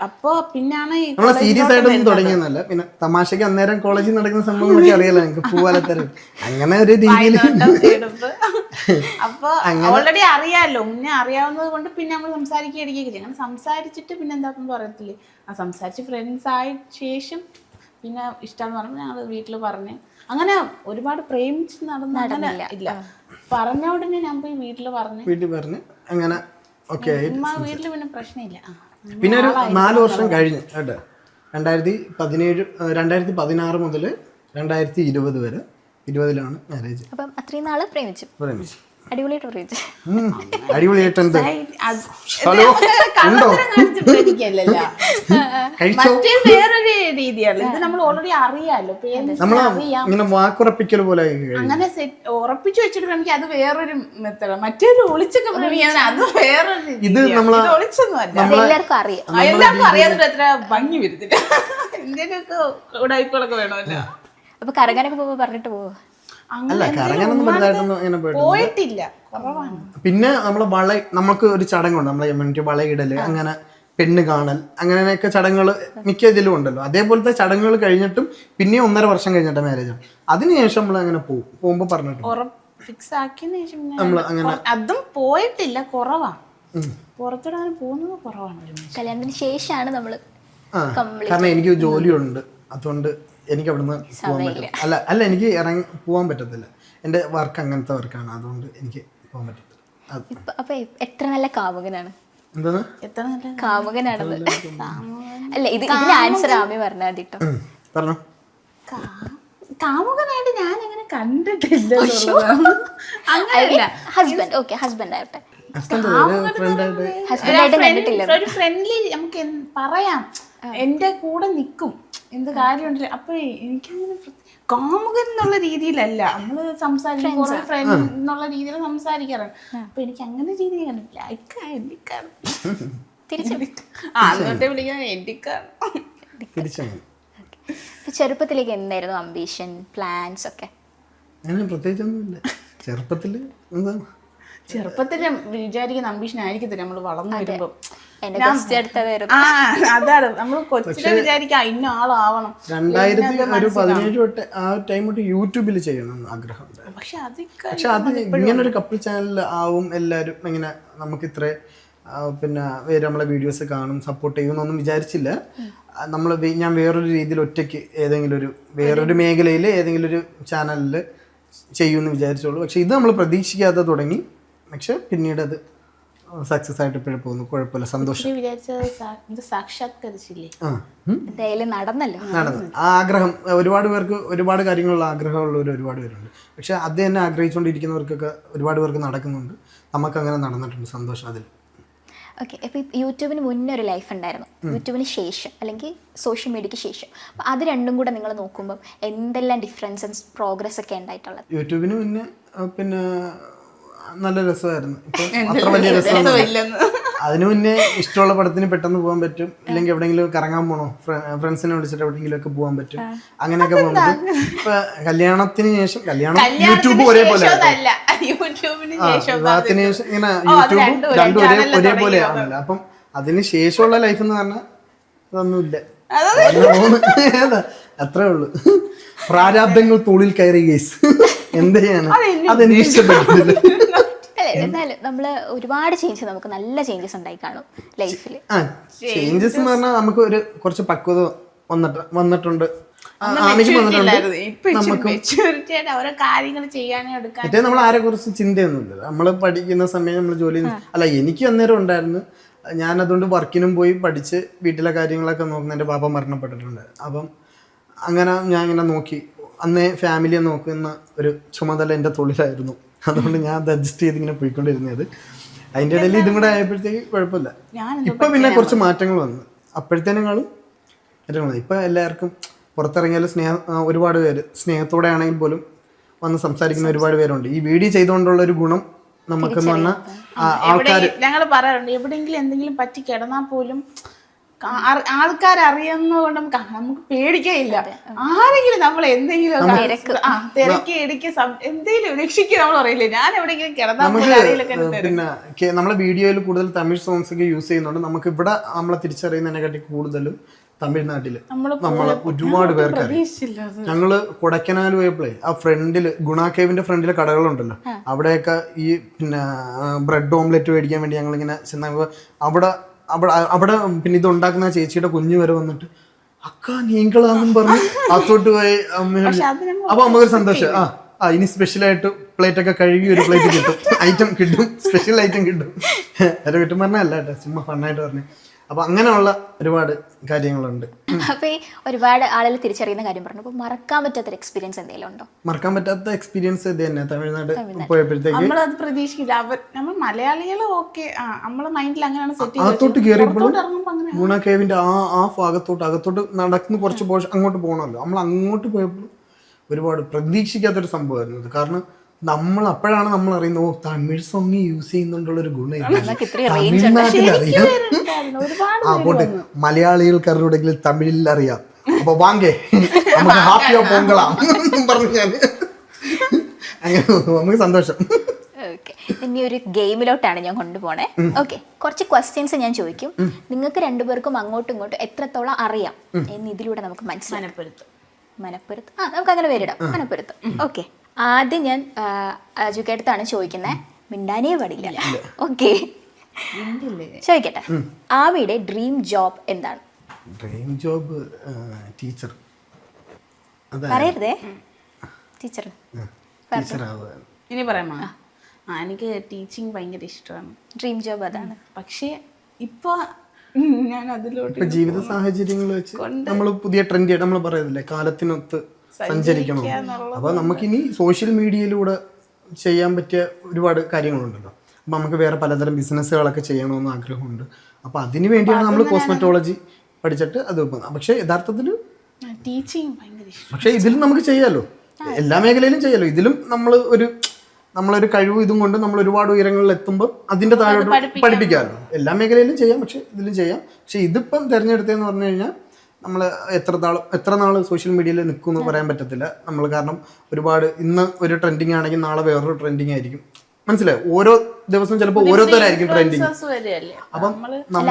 അപ്പോ പിന്നാണ് നമ്മള് സീരിയസ് ആയിട്ടൊന്നും തുടങ്ങിയെന്നല്ല, പിന്നെ തമാശക്ക് അന്നേരം കോളേജിൽ നടക്കുന്ന സംഭവങ്ങളൊക്കെ അറിയാലോ എനിക്ക്, പൂവാലത്തരം അങ്ങനെ ഒരു രീതിയിൽ. അപ്പൊ ഓൾറെഡി അറിയാലോ, മുന്നേ അറിയാവുന്നത് കൊണ്ട് പിന്നെ നമ്മൾ സംസാരിക്കുകയൊക്കെ ചെയ്യും. സംസാരിച്ചിട്ട് പിന്നെ എന്താണെന്ന് പറയത്തില്ലേ, സംസാരിച്ച് ഫ്രണ്ട്സ് ആയ ശേഷം പിന്നെ ഇഷ്ടമെന്ന് പറഞ്ഞാൽ ഞങ്ങൾ വീട്ടിൽ പറഞ്ഞ് അങ്ങനെ ഒരുപാട് പ്രേമിച്ച് നടന്നില്ല. ഇല്ല, പറഞ്ഞ ഉടനെ ഞാൻ പോയി വീട്ടിൽ പറഞ്ഞ് അങ്ങനെ ഓക്കെ. വീട്ടില് പിന്നെ പ്രശ്നമില്ല. പിന്നെ ഒരു 4 വർഷം കഴിഞ്ഞ് കേട്ടോ, 2016 മുതൽ 2020 വരെ, 20ലാണ് മാരേജ്. അപ്പം അത്രയും നാള് പ്രേമിച്ചു. അടിപൊളിയായിട്ട് പറയിച്ചു. അടിപൊളിയായിട്ടുണ്ട്. അത് ഹലോ ഉണ്ടോ? കാണിച്ചിട്ടില്ലല്ലോ. കഴിച്ചോ? മറ്റേ വേറൊരു രീതിയാണ്. ഇത് നമ്മൾ ഓൾറെഡി അറിയാലോ, നമ്മള് ഇങ്ങനെ വാക്കുറപ്പിക്കൽ പോലെ അങ്ങനെ ഉറപ്പിച്ചു വെച്ചിട്ട് എനിക്ക് അത് വേറൊരു മെത്തേഡ്. മറ്റേത് ഒളിച്ചൊക്കെ പ്രേമിക്കാൻ അത് വേറൊരു ഇത് ഒളിച്ചൊന്നും അല്ല. എല്ലാവർക്കും അറിയാം. എല്ലാവർക്കും അറിയാതെ അത്ര ഭംഗി വരുത്തില്ല. ഇന്ത്യയിലൊക്കെ ഉടായ്പകളൊക്കെ വേണമല്ലോ. അപ്പൊ കറങ്ങാനൊക്കെ പോകുമ്പോ പറഞ്ഞിട്ട് പോവോ? അല്ല കറങ്ങാനൊന്നും വലുതായിട്ടൊന്നും അങ്ങനെ പോയിട്ടില്ല, കുറവാണ്. പിന്നെ നമ്മള് നമുക്ക് ഒരു ചടങ്ങുണ്ട്, നമ്മളെ മറ്റേ വളയിടല്, അങ്ങനെ പെണ്ണ് കാണൽ, അങ്ങനെയൊക്കെ ചടങ്ങുകൾ മിക്ക ഇതിലും ഉണ്ടല്ലോ. അതേപോലത്തെ ചടങ്ങുകൾ കഴിഞ്ഞിട്ടും പിന്നെ 1.5 വർഷം കഴിഞ്ഞിട്ട് മാരേജാണ്. അതിനുശേഷം നമ്മൾ അങ്ങനെ പോകുമ്പോ പറഞ്ഞിട്ട് ഫിക്സ് ആക്കിയതിനു ശേഷം നമ്മള് അങ്ങനെ അതും പോയിട്ടില്ല, കുറവാണ്. പുറത്തോടെ അങ്ങനെ പോകുന്നത് കുറവാണ്. കല്യാണത്തിന് ശേഷമാണ് നമ്മള് കാരണം എനിക്ക് ജോലിയുണ്ട്, അതുകൊണ്ട് എനിക്ക് അവിടുന്ന് പോകാൻ പറ്റില്ല. അല്ല എനിക്ക് പോകാൻ പറ്റത്തില്ല. എൻ്റെ വർക്ക് അങ്ങനത്തെ വർക്കാണ്, അതുകൊണ്ട് എനിക്ക് പോകാൻ പറ്റത്തില്ല. അപ്പൊ എത്ര നല്ല കാമുകനാണ്. എന്താണ് എത്ര നല്ല കാമുകനാണത്? അല്ല ഇതിന് ആൻസർ ആമി പറഞ്ഞാൽ മതി കേട്ടോ. പറഞ്ഞോ. കാമുകനായിട്ട് ഞാൻ അങ്ങനെ കണ്ടിട്ടില്ല. അങ്ങനെയല്ല. ഹസ്ബൻഡ്, ഓക്കെ ഹസ്ബൻഡ് ആവട്ടെ. ഒരു ഫ്രണ്ട്ലി നമുക്ക് പറയാം, എന്റെ കൂടെ നിക്കും, എന്ത് കാര്യമുണ്ട്. അപ്പൊ എനിക്കങ്ങനെ കാമുകൻ എന്നുള്ള രീതിയിലല്ല നമ്മള് സംസാരിക്കും, കുറെ ഫ്രണ്ട് എന്നുള്ള രീതിയിൽ സംസാരിക്കാറാണ്. അപ്പൊ എനിക്ക് അങ്ങനെ രീതി എന്റിക്കാണ് വിളിക്കാൻ എന്റിക്കാണ്. ചെറുപ്പത്തിലേക്ക് എന്തായിരുന്നു അംബീഷൻ, പ്ലാൻസ് ഒക്കെ? പ്രത്യേകിച്ചൊന്നുമില്ല. ചെറുപ്പത്തിൽ വിചാരിക്കുന്ന അംബീഷൻ ആയിരിക്കത്തില്ല നമ്മൾ വളർന്നു വരുമ്പോ. അതാണ് അതാണ് നമ്മൾ കൊച്ചിനെ വിചാരിക്കാം ഇന്ന ആളാവണം. 2017 തൊട്ട് ആ ടൈം തൊട്ട് യൂട്യൂബിൽ ചെയ്യണം ആഗ്രഹം. പക്ഷെ അത് ഇങ്ങനെ ഒരു കപ്പിൾ ചാനൽ ആവും, എല്ലാരും ഇങ്ങനെ നമുക്ക് ഇത്ര പിന്നെ നമ്മളെ വീഡിയോസ് കാണും, സപ്പോർട്ട് ചെയ്യുമെന്നൊന്നും വിചാരിച്ചില്ല. ഞാൻ വേറൊരു രീതിയിൽ ഒറ്റയ്ക്ക് ഏതെങ്കിലും വേറൊരു മേഖലയിൽ ഏതെങ്കിലും ഒരു ചാനലിൽ ചെയ്യുമെന്ന് വിചാരിച്ചോളൂ. പക്ഷെ ഇത് നമ്മൾ പ്രതീക്ഷിക്കാതെ തുടങ്ങി. പക്ഷെ പിന്നീട് അത് സക്സസ് ആയിട്ട് ഇപ്പോഴും പോകുന്നു, കുഴപ്പമില്ല, സന്തോഷം. നടന്നു. ആ ആഗ്രഹം ഒരുപാട് പേർക്ക്, ഒരുപാട് കാര്യങ്ങളുള്ള ആഗ്രഹമുള്ളവർ ഒരുപാട് പേരുണ്ട്. പക്ഷെ അത് തന്നെ ആഗ്രഹിച്ചുകൊണ്ടിരിക്കുന്നവർക്കൊക്കെ ഒരുപാട് പേർക്ക് നടക്കുന്നുണ്ട്. നമുക്ക് അങ്ങനെ നടന്നിട്ടുണ്ട്, സന്തോഷം അതിൽ. ഓക്കെ, അപ്പോൾ യൂട്യൂബിന് മുന്നേ ഒരു ലൈഫ് ഉണ്ടായിരുന്നു, യൂട്യൂബിന് ശേഷം അല്ലെങ്കിൽ സോഷ്യൽ മീഡിയയ്ക്ക് ശേഷം. അപ്പോൾ അത് രണ്ടും കൂടെ നിങ്ങൾ നോക്കുമ്പോൾ എന്തെല്ലാം ഡിഫറൻസസ്, പ്രോഗ്രസ് ഒക്കെ ഉണ്ടായിട്ടുള്ളത്? യൂട്യൂബിന് മുന്നേ പിന്നെ നല്ല രസമായിരുന്നു. ഇപ്പം അത്ര വലിയ രസമൊന്നും. അതിനു മുന്നേ ഇഷ്ടമുള്ള പടത്തിന് പെട്ടെന്ന് പോകാൻ പറ്റും, ഇല്ലെങ്കിൽ എവിടെയെങ്കിലും കറങ്ങാൻ പോകണോ, ഫ്രണ്ട്സിനെ വിളിച്ചിട്ട് എവിടെയെങ്കിലും ഒക്കെ പോകാൻ പറ്റും, അങ്ങനെയൊക്കെ പോകാൻ പറ്റും. ഇപ്പൊ കല്യാണത്തിന് ശേഷം യൂട്യൂബ് ഒരേപോലെ, വിവാഹത്തിന് ശേഷം ഇങ്ങനെ യൂട്യൂബും രണ്ടും ഒരേപോലെ ആണല്ലോ. അപ്പം അതിന് ശേഷമുള്ള ലൈഫ് എന്ന് പറഞ്ഞാൽ അതൊന്നുമില്ല, അത്രേ ഉള്ളു. പ്രാരാബ്ദങ്ങൾ തോളിൽ കയറി കേസ് എന്ത് ചെയ്യാനാ, അതെനിക്ക് ഇഷ്ടപ്പെട്ടില്ല. എന്നാലും നമ്മള് ഒരുപാട് ചേഞ്ചസ്, നമുക്ക് നല്ല ചേഞ്ചസ് ഉണ്ടായി കാണും ലൈഫിൽ. ചേഞ്ചസ് എന്ന് പറഞ്ഞാൽ നമുക്ക് കുറച്ച് പക്വത വന്നിട്ടുണ്ട്. മറ്റേ നമ്മൾ ആരെ കുറിച്ച് ചിന്തയൊന്നുമില്ല. നമ്മൾ പഠിക്കുന്ന സമയം നമ്മൾ ജോലി അല്ല, എനിക്ക് അന്നേരം ഉണ്ടായിരുന്നു. ഞാൻ അതുകൊണ്ട് വർക്കിനും പോയി പഠിച്ച് വീട്ടിലെ കാര്യങ്ങളൊക്കെ നോക്കുന്ന, എൻ്റെ പാപ്പ മരണപ്പെട്ടിട്ടുണ്ട്. അപ്പം അങ്ങനെ ഞാൻ ഇങ്ങനെ നോക്കി, അന്നേ ഫാമിലിയെ നോക്കുന്ന ഒരു ചുമതല എൻ്റെ തൊഴിലായിരുന്നു. അതുകൊണ്ട് ഞാൻ അത് അഡ്ജസ്റ്റ് ചെയ്ത് ഇങ്ങനെ പോയിക്കൊണ്ടിരുന്നത്. അതിൻ്റെ ഇടയിൽ ഇതും കൂടെ ആയപ്പോഴത്തേക്ക് കുഴപ്പമില്ല. ഇപ്പം പിന്നെ കുറച്ച് മാറ്റങ്ങൾ വന്നു, അപ്പോഴത്തേനേക്കാളും ഇപ്പം എല്ലാവർക്കും പുറത്തിറങ്ങിയാലും ഒരുപാട് പേര് സ്നേഹത്തോടെ ആണെങ്കിൽ പോലും വന്ന് സംസാരിക്കുന്ന ഒരുപാട് പേരുണ്ട്. ഈ വീഡിയോ ചെയ്തുകൊണ്ടുള്ള ഒരു ഗുണം നമുക്കെന്ന് പറഞ്ഞാൽ ആൾക്കാർ, ഞങ്ങൾ പറയാറുണ്ട്, എവിടെയെങ്കിലും എന്തെങ്കിലും പറ്റി കിടന്നാൽ പോലും ആൾക്കാരറിയുന്നതുകൊണ്ട് നമുക്ക് പേടിക്കയില്ല. ആരെങ്കിലും നമ്മൾ എന്തെങ്കിലും തിരക്കി ഇടയ്ക്ക് എന്തെങ്കിലും രക്ഷിക്കുക നമ്മൾ പറയില്ലേ. ഞാൻ എവിടെയെങ്കിലും കിടന്നാൽ പിന്നെ നമ്മളെ വീഡിയോയിൽ കൂടുതൽ തമിഴ് സോങ്സ് ഒക്കെ യൂസ് ചെയ്യുന്നുണ്ട്. നമുക്ക് ഇവിടെ നമ്മളെ തിരിച്ചറിയുന്നതിനെക്കാട്ടി കൂടുതലും തമിഴ്നാട്ടില് നമ്മളെ ഒരുപാട് പേർക്ക് ഞങ്ങള് കൊടൈക്കനാൽ പോയപ്പോഴേ ആ ഫ്രണ്ടില് ഗുണാക്കേവിന്റെ ഫ്രണ്ടില് കടകളുണ്ടല്ലോ, അവിടെയൊക്കെ ഈ പിന്നെ ബ്രെഡ് ഓംലെറ്റ് മേടിക്കാൻ വേണ്ടി ഞങ്ങളിങ്ങനെ ചെന്നപ്പോ അവിടെ പിന്നെ ഇത് ഉണ്ടാക്കുന്ന ചേച്ചിയുടെ കുഞ്ഞു വരെ വന്നിട്ട് അക്ക നീങ്കളാന്നും പറഞ്ഞു അത്തോട്ട് പോയി അപ്പൊ നമുക്കൊരു സന്തോഷം. ഇനി സ്പെഷ്യലായിട്ട് പ്ലേറ്റ് ഒക്കെ കഴുകി ഒരു പ്ലേറ്റ് കിട്ടും, ഐറ്റം കിട്ടും, സ്പെഷ്യൽ ഐറ്റം കിട്ടും. വേറെ കിട്ടും പറഞ്ഞല്ല കേട്ടോ, ചുമ്മാ ഫണ്ണായിട്ട് പറഞ്ഞു. അപ്പൊ അങ്ങനെയുള്ള ഒരുപാട് കാര്യങ്ങളുണ്ട്. അപ്പൊ ഈ ഒരുപാട് ആളുകൾ തിരിച്ചറിയുന്ന കാര്യം പറഞ്ഞു. അപ്പൊ മറക്കാൻ പറ്റാത്തൊരു എക്സ്പീരിയൻസ് എന്തെങ്കിലും ഉണ്ടോ? മറക്കാൻ പറ്റാത്ത എക്സ്പീരിയൻസ് ഇത് തന്നെ. തമിഴ്നാട് പോയപ്പോഴത്തേക്ക് നമ്മളത് പ്രതീക്ഷിക്കില്ല. നമ്മൾ മലയാളികൾ ഓക്കെ നമ്മളെ മൈൻഡിൽ അങ്ങനെയാണ് സെറ്റ് അകത്തോട്ട് കയറിയപ്പോഴും ഇറങ്ങുമ്പോ അങ്ങനെ ഗുണ കേവിന്റെ ആ അകത്തോട്ട് നടക്കുന്ന കുറച്ച് പോർഷൻ അങ്ങോട്ട് പോകണമല്ലോ. നമ്മൾ അങ്ങോട്ട് പോയപ്പോൾ ഒരുപാട് പ്രതീക്ഷിക്കാത്തൊരു സംഭവമായിരുന്നു ഇത്. കാരണം നമ്മൾ അപ്പോഴാണ് നമ്മൾ അറിയുന്നത്, തമിഴ് സോങ് യൂസ് ചെയ്യുന്നുണ്ടുള്ളൊരു ഗുണം തമിഴ്നാട്ടിലറിയാം. ആ പോട്ടെ, മലയാളികൾക്കറിയൂടെങ്കിലും തമിഴിൽ അറിയാം. അപ്പൊ വാങ്ങേ നമുക്ക് ഹാപ്പിയോ പൊങ്കളാം പറഞ്ഞു ഞാൻ. അങ്ങനെ നമുക്ക് സന്തോഷം. ഓക്കെ, ഇനി ഒരു ഗെയിമിലോട്ടാണ് ഞാൻ കൊണ്ടുപോണേ. ഓക്കെ, കുറച്ച് ക്വസ്റ്റ്യൻസ് ഞാൻ ചോദിക്കും. നിങ്ങൾക്ക് രണ്ടുപേർക്കും അങ്ങോട്ടും ഇങ്ങോട്ടും എത്രത്തോളം അറിയാം എന്ന് ഇതിലൂടെ നമുക്ക് മനസ്സിലാക്കാം. മനപ്പുരത്ത് നമുക്ക് അങ്ങനെ പേരിടാം, മനപ്പുരത്ത്. ഓക്കെ, ആദ്യം ഞാൻ അജുക്കേട്ടത്താണ് ചോദിക്കുന്നത്. മിണ്ടാനേ പാടില്ല. ഓക്കെ, ചോദിക്കട്ടെ, ആമിയുടെ ഡ്രീം ജോബ് എന്താണ്? Dream job teacher. പറയരുതേ, ടീച്ചർ. ഇനി പറയാമോ? എനിക്ക് ടീച്ചിങ് ഭയങ്കര ഇഷ്ടമാണ്. ഡ്രീം ജോബ് അതാണ്. പക്ഷേ ഇപ്പൊ ഞാൻ അതിലോട്ട് ഇപ്പൊ ജീവിത സാഹചര്യങ്ങൾ വെച്ച് നമ്മൾ പുതിയ ട്രെൻഡ് നമ്മൾ പറയുന്നില്ലേ, കാലത്തിനൊത്ത് സഞ്ചരിക്കണം. അപ്പൊ നമുക്കിനി സോഷ്യൽ മീഡിയയിലൂടെ ചെയ്യാൻ പറ്റിയ ഒരുപാട് കാര്യങ്ങളുണ്ടല്ലോ. അപ്പൊ നമുക്ക് വേറെ പലതരം ബിസിനസ്സുകളൊക്കെ ചെയ്യണമെന്ന് ആഗ്രഹമുണ്ട്. അപ്പൊ അതിനു വേണ്ടിയാണ് നമ്മൾ കോസ്മെറ്റോളജി പഠിച്ചിട്ട് അത് പോകുന്നത്. പക്ഷെ യഥാർത്ഥത്തിൽ ടീച്ചിങ് ഭയങ്കര ഇഷ്ടം. പക്ഷെ ഇതിലും നമുക്ക് ചെയ്യാലോ, എല്ലാ മേഖലയിലും ചെയ്യാലോ. ഇതിലും നമ്മളൊരു കഴിവ് ഇതും കൊണ്ട് നമ്മൾ ഒരുപാട് ഉയരങ്ങളിൽ എത്തുമ്പോൾ അതിന്റെ താഴോട്ട് പഠിപ്പിക്കാമല്ലോ. എല്ലാ മേഖലയിലും ചെയ്യാം, പക്ഷെ ഇതിലും ചെയ്യാം. പക്ഷെ ഇതിപ്പം തിരഞ്ഞെടുത്തതെന്ന് പറഞ്ഞു കഴിഞ്ഞാൽ നമ്മൾ എത്ര നാൾ സോഷ്യൽ മീഡിയയിൽ നിൽക്കുമെന്ന് പറയാൻ പറ്റത്തില്ല നമ്മൾ. കാരണം ഒരുപാട് ഇന്ന് ഒരു ട്രെൻഡിങ് ആണെങ്കിൽ നാളെ വേറൊരു ട്രെൻഡിങ് ആയിരിക്കും. മനസ്സിലായോ? ഓരോ ദിവസം ചിലപ്പോൾ ഓരോരുത്തരായിരിക്കും ട്രെൻഡിങ്. അപ്പം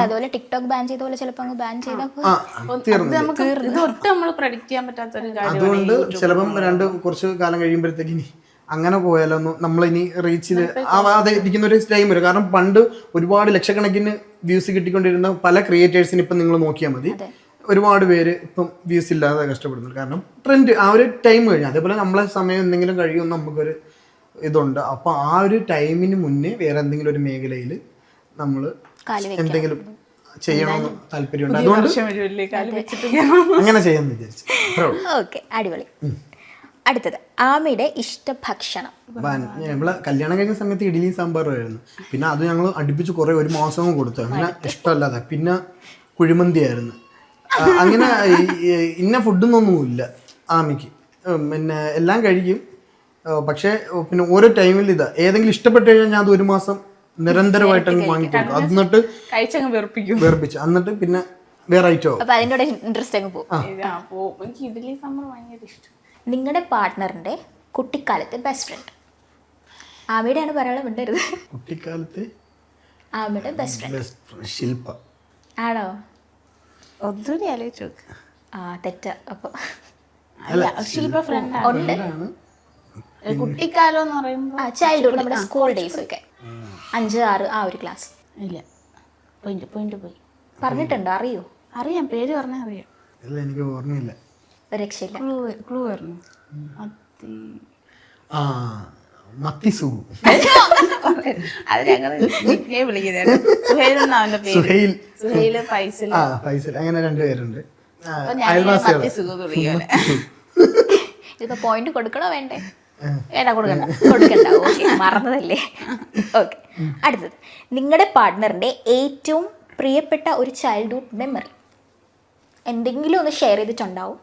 അതുപോലെ ടിക്ടോക്ക് ബാൻ ചെയ്ത പോലെ ചിലപ്പോൾ ബാൻ ചെയ്താൽ അതുകൊണ്ട് ചിലപ്പം കുറച്ച് കാലം കഴിയുമ്പോഴത്തേക്ക് ഇനി അങ്ങനെ പോയാലൊന്നും നമ്മളിനി റീച്ചില് അതെ ഇരിക്കുന്ന ഒരു ടൈം വരും. കാരണം പണ്ട് ഒരുപാട് ലക്ഷക്കണക്കിന് വ്യൂസ് കിട്ടിക്കൊണ്ടിരുന്ന പല ക്രിയേറ്റേഴ്സിന് ഇപ്പം നിങ്ങൾ നോക്കിയാൽ മതി, ഒരുപാട് പേര് ഇപ്പം വ്യൂസ് ഇല്ലാതെ കഷ്ടപ്പെടുന്നുണ്ട്. കാരണം ട്രെൻഡ് ആ ഒരു ടൈം കഴിഞ്ഞു. അതേപോലെ നമ്മളെ സമയം എന്തെങ്കിലും കഴിയുമെന്ന് നമുക്കൊരു ഇതുണ്ട്. അപ്പൊ ആ ഒരു ടൈമിന് മുന്നേ വേറെ എന്തെങ്കിലും ഒരു മേഖലയിൽ നമ്മൾ എന്തെങ്കിലും ചെയ്യണമെന്ന് താല്പര്യമുണ്ട്. അതുകൊണ്ട് അങ്ങനെ ചെയ്യാന്ന് വിചാരിച്ചു. ഓക്കെ, അടിപൊളി. അടുത്തത്, ആമിയുടെ ഇഷ്ട ഭക്ഷണം. നമ്മളെ കല്യാണം കഴിഞ്ഞ സമയത്ത് ഇഡ്ഡലി സാമ്പാറായിരുന്നു. പിന്നെ അത് ഞങ്ങൾ അടുപ്പിച്ച് കുറെ ഒരു മാസം കൊടുത്തു. അങ്ങനെ ഇഷ്ടമല്ലാതെ പിന്നെ കുഴിമന്തി ആയിരുന്നു. അങ്ങനെ ഇന്ന ഫുഡൊന്നൊന്നുമില്ല ആമിക്ക്. പിന്നെ എല്ലാം കഴിക്കും. പക്ഷേ പിന്നെ ഓരോ ടൈമിൽ ഏതെങ്കിലും ഇഷ്ടപ്പെട്ട് കഴിഞ്ഞാൽ ഞാൻ അത് ഒരു മാസം നിരന്തരമായിട്ട് അങ്ങ് വാങ്ങിക്കൊടുക്കും. എന്നിട്ട് വേർപ്പിച്ചു എന്നിട്ട് പിന്നെ വേറെ ഐറ്റം. നിങ്ങളുടെ പാർട്ട്ണറിന്റെ കുട്ടിക്കാലത്തെ ബെസ്റ്റ് ഫ്രണ്ട്. ആമിയുടെയാണ് പറയാനുള്ള വിടരുത്. കുട്ടിക്കാലത്തെ ആമിയുടെ ബെസ്റ്റ് ഫ്രണ്ട് ശില്പ ആണോ? ഒന്നുകൂടി ആലോചിച്ചു. തെറ്റ. അപ്പൊ ശില്പ ഫ്രണ്ട് ഉണ്ട്. കുട്ടിക്കാലം എന്ന് പറയുമ്പോൾ ചൈൽഡ്ഹുഡ്, നമ്മുടെ സ്കൂൾ ഡേയ്സ് ഒക്കെ 5, 6 ആ ഒരു ക്ലാസ്. ഇല്ല, പോയി പറഞ്ഞിട്ടുണ്ടോ? അറിയോ? അറിയാം, പേര് പറഞ്ഞാൽ അറിയാം. ഇല്ല, എനിക്ക് ഓർമ്മയില്ല. രക്ഷയില്ല. ക്ലൂ പറഞ്ഞു. മത്തിസു. അത് ഞങ്ങൾ വിളിക്കുന്നത് സുഹൈൽ, ഫൈസൽ, അങ്ങനെ 2 പേരുണ്ട്. ഇതിപ്പോ പോയിന്റ് കൊടുക്കണോ വേണ്ടേ? കൊടുക്കണ്ട. ഓക്കെ, മറന്നതല്ലേ. ഓക്കെ, അടുത്തത്, നിങ്ങളുടെ പാർട്ട്ണറിന്റെ ഏറ്റവും പ്രിയപ്പെട്ട ഒരു ചൈൽഡ്ഹുഡ് മെമ്മറി. എന്തെങ്കിലും ഒന്ന് ഷെയർ ചെയ്തിട്ടുണ്ടാവും,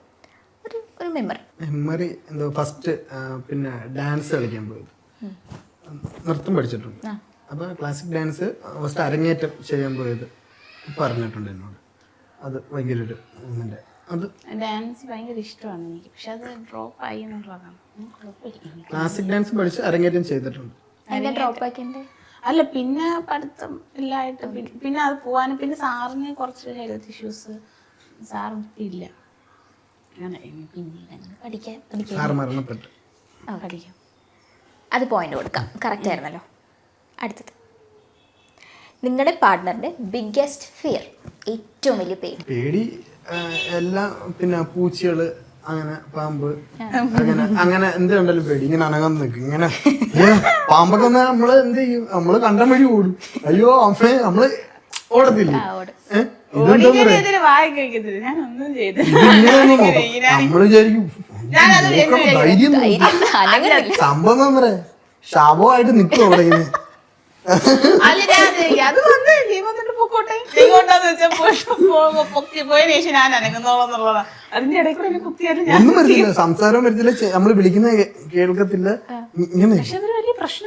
ഒരു മെമ്മറി. എന്തോ ഫസ്റ്റ് പിന്നെ ഡാൻസ് കളിക്കാൻ പോയത്, നൃത്തം പഠിച്ചിട്ടുണ്ട്. അപ്പോൾ ക്ലാസിക് ഡാൻസ് ഫസ്റ്റ് അരങ്ങേറ്റം ചെയ്യാൻ പോയത് പറഞ്ഞിട്ടുണ്ട് എന്നോട്. അത് ഭയങ്കര ഒരു മൊമെന്റ്. അത് ഡാൻസ് ഭയങ്കര ഇഷ്ടമാണ് എനിക്ക്. പക്ഷെ അത് ഡ്രോപ്പ് ആയി എന്നുള്ളതാണ്. ക്ലാസിക് ഡാൻസ് പഠിച്ച് അരങ്ങേറ്റം ചെയ്തിട്ടുണ്ട്. അല്ല, പിന്നെ പഠിത്തം എല്ലായിട്ട് പിന്നെ അത് പോവാനും പിന്നെ സാറിന് കുറച്ച് ഹെൽത്ത് ഇഷ്യൂസ്, സാറിന് ഇല്ല. സാർ മരണപ്പെട്ടു. പഠിക്കാം. അത് പോയിന്റ് കൊടുക്കാം. കറക്റ്റ് ആയിരുന്നല്ലോ. അടുത്തത്, നിങ്ങളുടെ പാർട്ട്ണറിന്റെ ബിഗ്ഗസ്റ്റ് ഫിയർ, ഏറ്റവും വലിയ പേടി. എല്ലാം പിന്നെ പൂച്ചകള്, അങ്ങനെ പാമ്പ്, അങ്ങനെ എന്ത് കണ്ടാലും പേടി. ഇങ്ങനെ അനങ്ങാൻ നിൽക്കും. ഇങ്ങനെ പാമ്പൊക്കെ നമ്മള് എന്ത് ചെയ്യും? നമ്മള് കണ്ട വഴി ഓടും. അയ്യോ അമ്മേ, നമ്മള് ഓടത്തില്ലേ? ഓടിക്കടി അതിന് വായ കഴിക്കത്തില്ല, ഞാൻ ഒന്നും ചെയ്തില്ല. നമ്മള് വിചാരിക്കും ധൈര്യം സംഭവം എന്താ പറയാ ശാപമായിട്ട് നിൽക്കും അവിടെ ഇങ്ങനെ. അല്ല ഞാൻ അത് വന്നിട്ട് പൊക്കോട്ടെ എങ്ങോട്ടാന്ന് വെച്ചാൽ പോയതിനു ശേഷം ഞാൻ അനങ്ങുന്നോളെന്നുള്ളതാ. അതിന്റെ ഇടയിൽ കൂടെ എന്നെ കുത്തിയാലും ഞാൻ ഒന്നും വരത്തില്ല, സംസാരവും വരത്തില്ല, നമ്മള് വിളിക്കുന്ന കേൾക്കത്തില്ല. ഇങ്ങനെ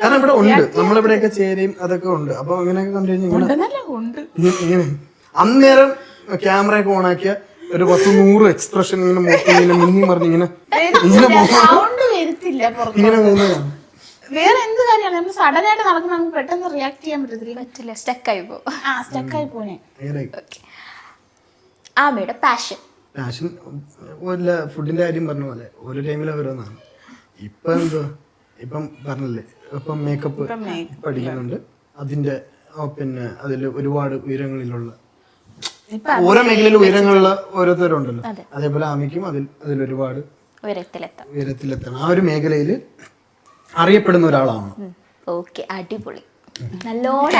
കാരണം ഇവിടെ ഉണ്ട്, നമ്മളിവിടെയൊക്കെ ചേരയും അതൊക്കെ ഉണ്ട്. അപ്പൊ അങ്ങനെയൊക്കെ കണ്ടു കഴിഞ്ഞാൽ ഇങ്ങനെ അന്നേരം ക്യാമറ ഒക്കെ ഓണാക്കിയ ഒരു 10-100 എക്സ്പ്രഷൻ ഇങ്ങനെ ഇങ്ങനെ മിന്നി മറിഞ്ഞിങ്ങനെ സൗണ്ട് വരത്തില്ല. ഇങ്ങനെ പോകുന്നതാണ്. വേറെ എന്ത് കാര്യമാണ് നമ്മൾ സഡൻ ആയിട്ട് നടക്കുന്ന നമുക്ക് പെട്ടെന്ന് റിയാക്ട് ചെയ്യാൻ പറ്റില്ല, സ്റ്റക്കായി പോകും. സ്റ്റക്കായി പോനെ. ആമയുടെ പാഷൻ ഫുഡിന്റെ കാര്യം പറഞ്ഞ പോലെ ഓരോ ടൈമിൽ ഓരോന്നാണ്. ഇപ്പൊ എന്തോ ഇപ്പം പറഞ്ഞല്ലേ, ഇപ്പം മേക്കപ്പ് പഠിക്കുന്നുണ്ട്. അതിന്റെ പിന്നെ അതിൽ ഒരുപാട് ഉയരങ്ങളിലുള്ള ഓരോ മേഖലയിലും ഉയരങ്ങളുള്ള ഓരോരുത്തരുണ്ടല്ലോ. അതേപോലെ ആമിക്കും അതിലൊരുപാട് ഉയരത്തിലെത്തണം. ആ ഒരു മേഖലയില് അറിയപ്പെടുന്ന ഒരാളാണ്. ഓക്കെ, അടിപൊളി. നല്ലോണം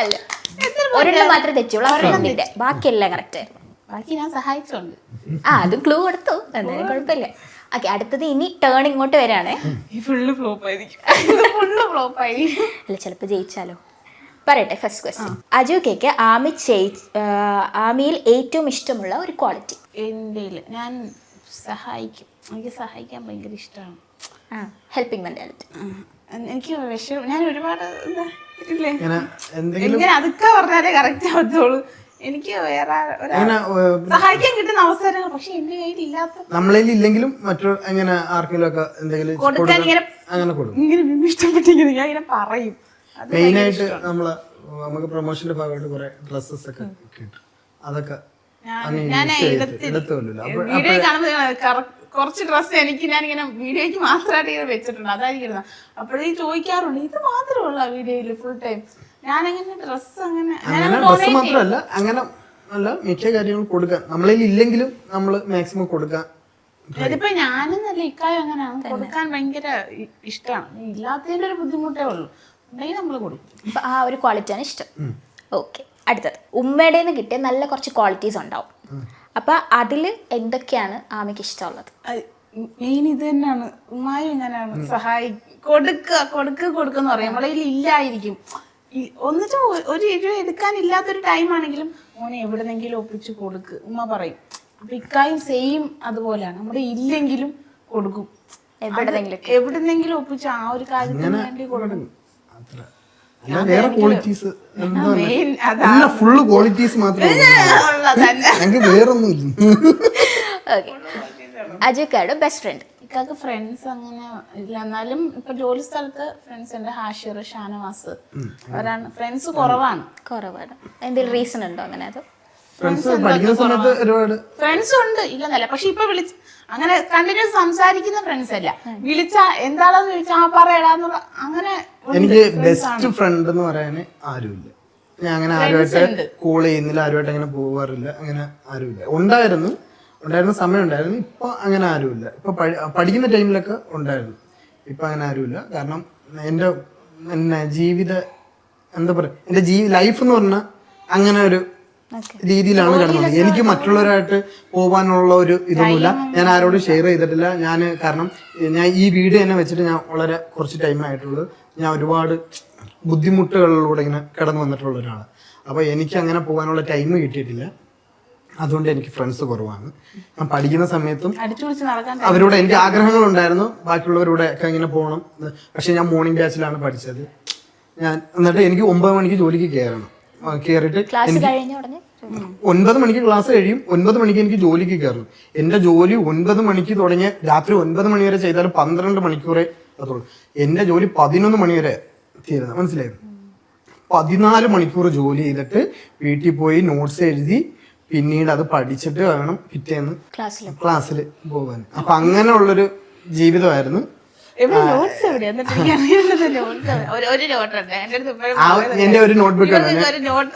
അല്ല, ഒരെണ്ണം മാത്രമേ തെറ്റുള്ളൂ, അവരുടെ ബാക്കിയെല്ലാം കറക്റ്റ് ആയിരുന്നു. ബാക്കി ഞാൻ സഹായിച്ചോണ്ട് അതും ക്ലൂ കൊടുത്തു, എന്തായാലും കുഴപ്പമില്ല. ഓക്കെ, അടുത്തത് ഇനി ടേൺ ഇങ്ങോട്ട് വരാണ്. ഫുള്ള് ഫ്ലോപ്പ് ആയിരിക്കും. അല്ല, ചിലപ്പോൾ ജയിച്ചാലോ. പറയട്ടെ, ഫസ്റ്റ് ക്വസ്റ്റ്യൻ. അജു കേക്ക് ആമിയിൽ ഏറ്റവും ഇഷ്ടമുള്ള ഒരു ക്വാളിറ്റി. എൻ്റെ ഞാൻ സഹായിക്കും, എനിക്ക് സഹായിക്കാൻ ഭയങ്കര ഇഷ്ടമാണ്. Helping mentality. എനിക്ക് ഞാൻ ഒരുപാട് ഇങ്ങനെ അതൊക്കെ പറഞ്ഞാലേ കറക്റ്റ് ആവത്തുള്ളൂ. എനിക്ക് വേറെ സഹായിക്കാൻ കിട്ടുന്ന അവസരങ്ങൾ പക്ഷെ എന്റെ കയ്യിൽ ഇല്ലാത്ത, നമ്മളെ ഇല്ലെങ്കിലും മറ്റൊരു എങ്ങനെ ആർക്കെങ്കിലും ഒക്കെ എന്തെങ്കിലും കൊടുക്കാൻ ഇങ്ങനെ ഇഷ്ടപ്പെട്ടിങ്ങനെ ഞാൻ ഇങ്ങനെ പറയും. മെയിൻ ആയിട്ട് നമുക്ക് പ്രൊമോഷന്റെ ഭാഗമായിട്ട് കുറെ ഡ്രസ്സസ് ഒക്കെ കിട്ടും. അതൊക്കെ ഞാൻ വീഡിയോ കാണുമ്പോൾ കുറച്ച് ഡ്രസ്സ് എനിക്ക് ഞാനിങ്ങനെ വീഡിയോയ്ക്ക് മാത്രമായിട്ട് ഇങ്ങനെ വെച്ചിട്ടുണ്ട്, അതായിരിക്കും. അപ്പോഴേ ചോദിക്കാറുണ്ട് ഇത് മാത്രമുള്ള വീഡിയോയില് ഫുൾ ടൈം. ഞാനങ്ങനെ ഡ്രസ്സ് അങ്ങനെ ഡ്രസ്സ് മാത്രമല്ല, അങ്ങനെ അല്ല മിക്ക കാര്യങ്ങളും കൊടുക്കാൻ നമ്മളെ ഇല്ലെങ്കിലും നമ്മള് മാക്സിമം കൊടുക്കാൻ. ഇതിപ്പോ ഞാനെന്നല്ല ഇക്കായും അങ്ങനെയാണ്, കൊടുക്കാൻ ഭയങ്കര ഇഷ്ടമാണ്. ഇല്ലാത്തതിന്റെ ഒരു ബുദ്ധിമുട്ടേ ഉള്ളൂ, ഉണ്ടെങ്കിൽ നമ്മള് കൊടുക്കും. ആ ഒരു ക്വാളിറ്റിയാണ് ഇഷ്ടം. ഓക്കെ, അടുത്തത് ഉമ്മയുടെ നിന്ന് കിട്ടിയ നല്ല കുറച്ച് ക്വാളിറ്റീസ് ഉണ്ടാവും. അപ്പൊ അതില് എന്തൊക്കെയാണ് ആമയ്ക്ക് ഇഷ്ടമുള്ളത്? മെയിൻ ഇത് തന്നെയാണ്. ഉമ്മായും ഇങ്ങനെയാണ് കൊടുക്കുന്ന പറയാം. നമ്മളെ ഇല്ലായിരിക്കും, ഒന്നിച്ച് ഒരു രൂപ എടുക്കാനില്ലാത്തൊരു ടൈം ആണെങ്കിലും മോനെ എവിടെന്നെങ്കിലും ഒപ്പിച്ച് കൊടുക്ക് ഉമ്മ പറയും. അപ്പൊ ഇക്കായും സെയിം അതുപോലെയാണ്, നമ്മുടെ ഇല്ലെങ്കിലും കൊടുക്കും, എവിടെന്നെങ്കിലും ഒപ്പിച്ച് ആ ഒരു കാര്യത്തിന് വേണ്ടി കൊടുക്കും. വേറെ ക്വാളിറ്റീസ് ഫുള്ള് ക്വാളിറ്റീസ് മാത്രമേ വേറൊന്നും ഇല്ല. അജുക്കയുടെ ബെസ്റ്റ് ഫ്രണ്ട്. ഇക്കാക്ക് ഫ്രണ്ട്സ് അങ്ങനെ ഇല്ല, എന്നാലും ഇപ്പൊ ജോലി സ്ഥലത്ത് ഫ്രണ്ട്സ് ഉണ്ട്. ഹാഷിർ, ഷാനവാസ്, അവരാണ് ഫ്രണ്ട്സ് കുറവാണ്. എന്തെങ്കിലും റീസൺ ഉണ്ടോ അങ്ങനെ? അത് ഫ്രണ്ട്സ് ഉണ്ട് ഇല്ലെന്നല്ല, പക്ഷെ ഇപ്പൊ അങ്ങനെ കണ്ടിന്യൂസ് സംസാരിക്കുന്ന ഫ്രണ്ട്സ് അല്ല. എന്താണെന്ന് ചോദിച്ചാ പറയടാന്നുള്ള അങ്ങനെ. എനിക്ക് ബെസ്റ്റ് ഫ്രണ്ട് എന്ന് പറയാൻ ആരുമില്ല. ഞാൻ അങ്ങനെ ആരുമായിട്ട് കോൾ ചെയ്യുന്നില്ല, ആരുമായിട്ട് അങ്ങനെ പോവാറില്ല, അങ്ങനെ ആരുമില്ല. ഉണ്ടായിരുന്ന സമയം ഉണ്ടായിരുന്നു, ഇപ്പൊ അങ്ങനെ ആരുമില്ല. ഇപ്പൊ പഠിക്കുന്ന ടൈമിലൊക്കെ ഉണ്ടായിരുന്നു, ഇപ്പൊ അങ്ങനെ ആരുമില്ല. കാരണം എന്റെ ജീവിത എന്താ പറയാ, എന്റെ ലൈഫ് എന്ന് പറഞ്ഞാൽ അങ്ങനെ ഒരു രീതിയിലാണ് കിടന്നത്. എനിക്ക് മറ്റുള്ളവരായിട്ട് പോകാനുള്ള ഒരു ഇതൊന്നുമില്ല. ഞാൻ ആരോടും ഷെയർ ചെയ്തിട്ടില്ല. കാരണം ഞാൻ ഈ വീഡിയോ തന്നെ വെച്ചിട്ട് ഞാൻ വളരെ കുറച്ച് ടൈമായിട്ടുള്ളത്. ഞാൻ ഒരുപാട് ബുദ്ധിമുട്ടുകളിലൂടെ ഇങ്ങനെ കടന്നു വന്നിട്ടുള്ള ഒരാളാണ്. അപ്പൊ എനിക്ക് അങ്ങനെ പോകാനുള്ള ടൈം കിട്ടിയിട്ടില്ല. അതുകൊണ്ട് എനിക്ക് ഫ്രണ്ട്സ് കുറവാണ്. ഞാൻ പഠിക്കുന്ന സമയത്തും അവരോട് എനിക്ക് ആഗ്രഹങ്ങളുണ്ടായിരുന്നു, ബാക്കിയുള്ളവരുടെ ഒക്കെ ഇങ്ങനെ പോകണം. പക്ഷെ ഞാൻ മോർണിംഗ് ബാച്ചിലാണ് പഠിച്ചത്. എന്നിട്ട് എനിക്ക് 9 മണിക്ക് ജോലിക്ക് കയറണം. കയറിയിട്ട് 9 മണിക്ക് ക്ലാസ് കഴിയും, 9 മണിക്ക് എനിക്ക് ജോലിക്ക് കയറണം. എന്റെ ജോലി 9 മണിക്ക് തുടങ്ങിയ രാത്രി 9 മണി വരെ ചെയ്താൽ 12 മണിക്കൂറേ അതുള്ളൂ. എന്റെ ജോലി 11 മണി വരെ തീരുന്നത്, മനസ്സിലായിരുന്നു. 14 മണിക്കൂർ ജോലി ചെയ്തിട്ട് വീട്ടിൽ പോയി നോട്ട്സ് എഴുതി പിന്നീട് അത് പഠിച്ചിട്ട് വേണം പിറ്റേന്ന് ക്ലാസ്സിൽ പോകാൻ. അപ്പൊ അങ്ങനെയുള്ളൊരു ജീവിതമായിരുന്നു. എന്റെ ഒരു നോട്ട്ബുക്ക്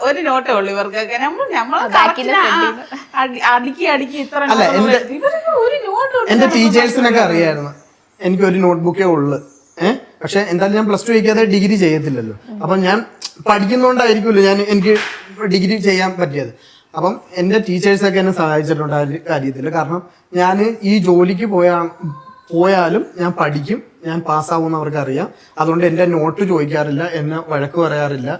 ഒരു നോട്ടേ ഉള്ളൂ ഇവർക്കൊക്കെ. അല്ല, എന്റെ ടീച്ചേഴ്സിനൊക്കെ അറിയായിരുന്നു എനിക്കൊരു നോട്ട്ബുക്കേ ഉള്ളു. പക്ഷെ എന്തായാലും ഞാൻ പ്ലസ് ടു കഴിക്കാതെ ഡിഗ്രി ചെയ്യത്തില്ലല്ലോ. അപ്പം ഞാൻ പഠിക്കുന്നോണ്ടായിരിക്കുമല്ലോ എനിക്ക് ഡിഗ്രി ചെയ്യാൻ പറ്റിയത്. അപ്പം എൻ്റെ ടീച്ചേഴ്സൊക്കെ എന്നെ സഹായിച്ചിട്ടുണ്ട് ആ കാര്യത്തിൽ. കാരണം ഞാൻ ഈ ജോലിക്ക് പോയാലും ഞാൻ പഠിക്കും, ഞാൻ പാസ്സാവുമെന്ന് അവർക്ക് അറിയാം. അതുകൊണ്ട് എൻ്റെ നോട്ട് ചോദിക്കാറില്ല, എന്നെ വഴക്ക് പറയാറില്ല,